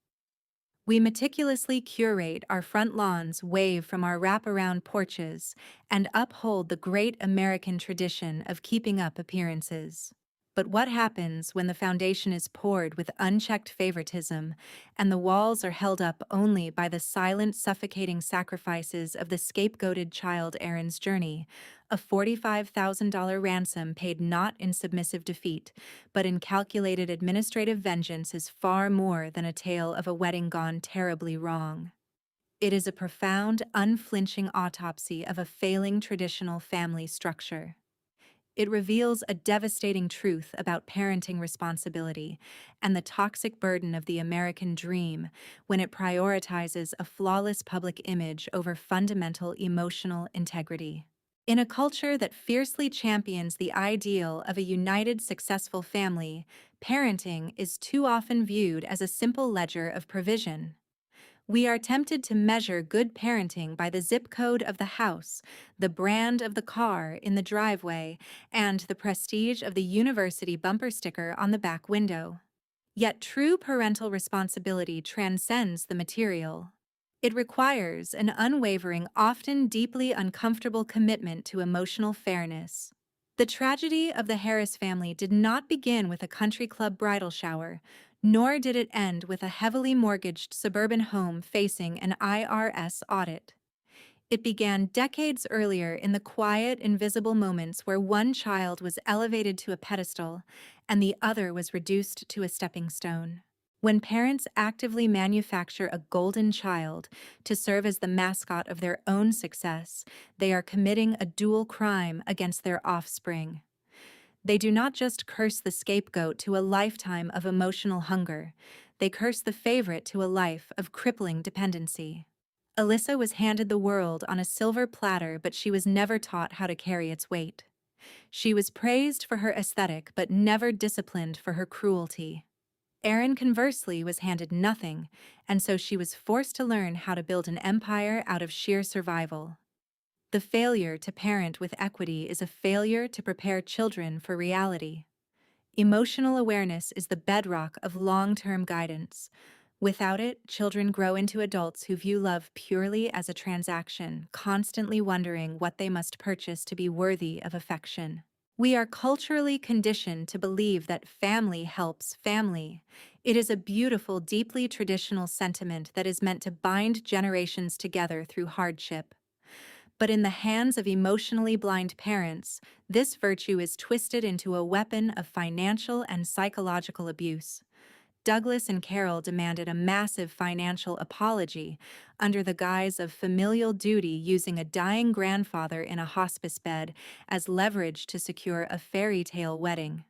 We meticulously curate our front lawns, wave from our wraparound porches, and uphold the great American tradition of keeping up appearances. But what happens when the foundation is poured with unchecked favoritism, and the walls are held up only by the silent, suffocating sacrifices of the scapegoated child Aaron's journey, a $45,000 ransom paid not in submissive defeat, but in calculated administrative vengeance is far more than a tale of a wedding gone terribly wrong. It is a profound, unflinching autopsy of a failing traditional family structure. It reveals a devastating truth about parenting responsibility and the toxic burden of the American dream when it prioritizes a flawless public image over fundamental emotional integrity. In a culture that fiercely champions the ideal of a united, successful family, parenting is too often viewed as a simple ledger of provision. We are tempted to measure good parenting by the zip code of the house, the brand of the car in the driveway, and the prestige of the university bumper sticker on the back window. Yet true parental responsibility transcends the material. It requires an unwavering, often deeply uncomfortable commitment to emotional fairness. The tragedy of the Harris family did not begin with a country club bridal shower, nor did it end with a heavily mortgaged suburban home facing an IRS audit. It began decades earlier in the quiet, invisible moments where one child was elevated to a pedestal and the other was reduced to a stepping stone. When parents actively manufacture a golden child to serve as the mascot of their own success, they are committing a dual crime against their offspring. They do not just curse the scapegoat to a lifetime of emotional hunger, they curse the favorite to a life of crippling dependency. Alyssa was handed the world on a silver platter, but she was never taught how to carry its weight. She was praised for her aesthetic, but never disciplined for her cruelty. Erin, conversely, was handed nothing, and so she was forced to learn how to build an empire out of sheer survival. The failure to parent with equity is a failure to prepare children for reality. Emotional awareness is the bedrock of long-term guidance. Without it, children grow into adults who view love purely as a transaction, constantly wondering what they must purchase to be worthy of affection. We are culturally conditioned to believe that family helps family. It is a beautiful, deeply traditional sentiment that is meant to bind generations together through hardship. But in the hands of emotionally blind parents, this virtue is twisted into a weapon of financial and psychological abuse. Douglas and Carol demanded a massive financial apology under the guise of familial duty, using a dying grandfather in a hospice bed as leverage to secure a fairy tale wedding.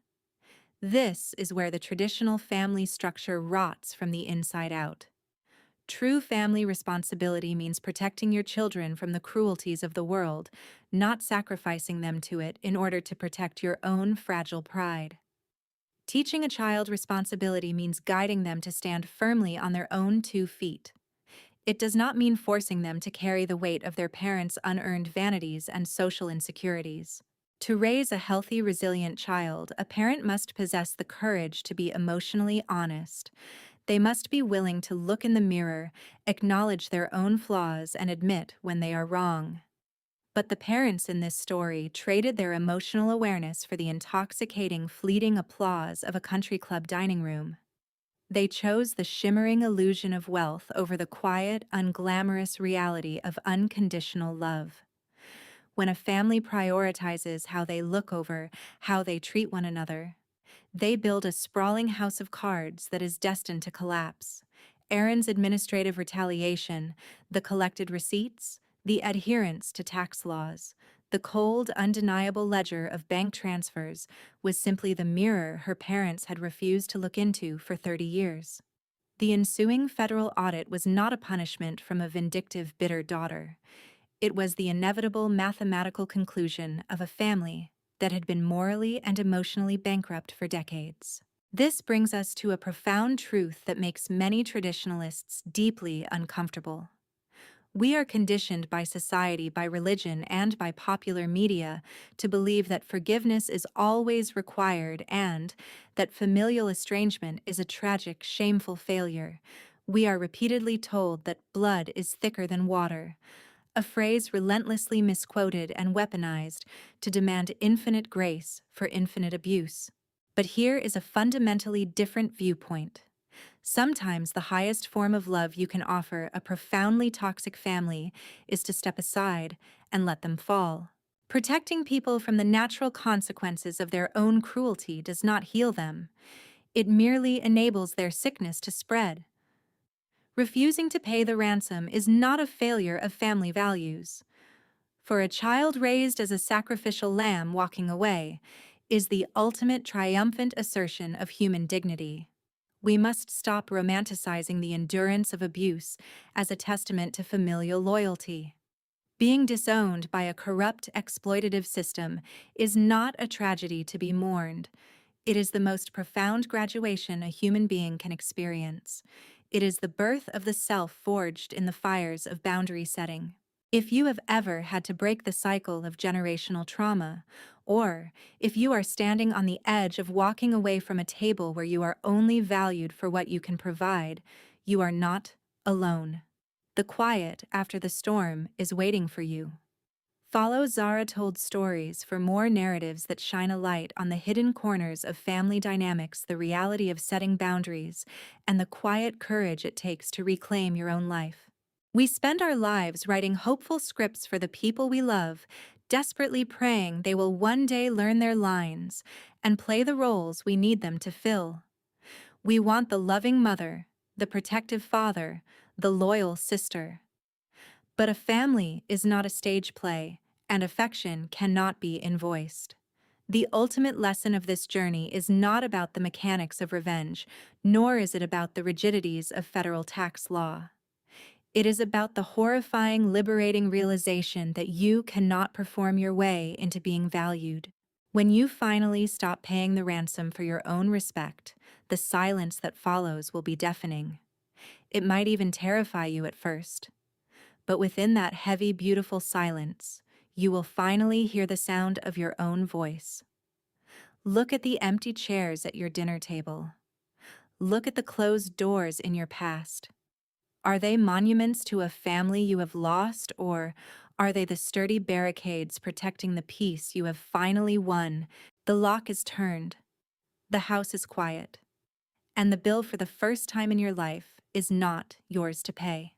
This is where the traditional family structure rots from the inside out. True family responsibility means protecting your children from the cruelties of the world, not sacrificing them to it in order to protect your own fragile pride. Teaching a child responsibility means guiding them to stand firmly on their own 2 feet. It does not mean forcing them to carry the weight of their parents' unearned vanities and social insecurities. To raise a healthy, resilient child, a parent must possess the courage to be emotionally honest. They must be willing to look in the mirror, acknowledge their own flaws, and admit when they are wrong. But the parents in this story traded their emotional awareness for the intoxicating, fleeting applause of a country club dining room. They chose the shimmering illusion of wealth over the quiet, unglamorous reality of unconditional love. When a family prioritizes how they look over how they treat one another, they build a sprawling house of cards that is destined to collapse. Aaron's administrative retaliation, the collected receipts, the adherence to tax laws, the cold, undeniable ledger of bank transfers was simply the mirror her parents had refused to look into for 30 years. The ensuing federal audit was not a punishment from a vindictive, bitter daughter. It was the inevitable mathematical conclusion of a family that had been morally and emotionally bankrupt for decades. This brings us to a profound truth that makes many traditionalists deeply uncomfortable. We are conditioned by society, by religion, and by popular media to believe that forgiveness is always required and that familial estrangement is a tragic, shameful failure. We are repeatedly told that blood is thicker than water, a phrase relentlessly misquoted and weaponized to demand infinite grace for infinite abuse. But here is a fundamentally different viewpoint. Sometimes the highest form of love you can offer a profoundly toxic family is to step aside and let them fall. Protecting people from the natural consequences of their own cruelty does not heal them. It merely enables their sickness to spread. Refusing to pay the ransom is not a failure of family values. For a child raised as a sacrificial lamb walking away is the ultimate triumphant assertion of human dignity. We must stop romanticizing the endurance of abuse as a testament to familial loyalty. Being disowned by a corrupt, exploitative system is not a tragedy to be mourned. It is the most profound graduation a human being can experience. It is the birth of the self forged in the fires of boundary setting. If you have ever had to break the cycle of generational trauma, or if you are standing on the edge of walking away from a table where you are only valued for what you can provide, you are not alone. The quiet after the storm is waiting for you. Follow Zara Told Stories for more narratives that shine a light on the hidden corners of family dynamics, the reality of setting boundaries, and the quiet courage it takes to reclaim your own life. We spend our lives writing hopeful scripts for the people we love, desperately praying they will one day learn their lines and play the roles we need them to fill. We want the loving mother, the protective father, the loyal sister. But a family is not a stage play, and affection cannot be invoiced. The ultimate lesson of this journey is not about the mechanics of revenge, nor is it about the rigidities of federal tax law. It is about the horrifying, liberating realization that you cannot perform your way into being valued. When you finally stop paying the ransom for your own respect, the silence that follows will be deafening. It might even terrify you at first. But within that heavy, beautiful silence, you will finally hear the sound of your own voice. Look at the empty chairs at your dinner table. Look at the closed doors in your past. Are they monuments to a family you have lost, or are they the sturdy barricades protecting the peace you have finally won? The lock is turned, the house is quiet, and the bill for the first time in your life is not yours to pay.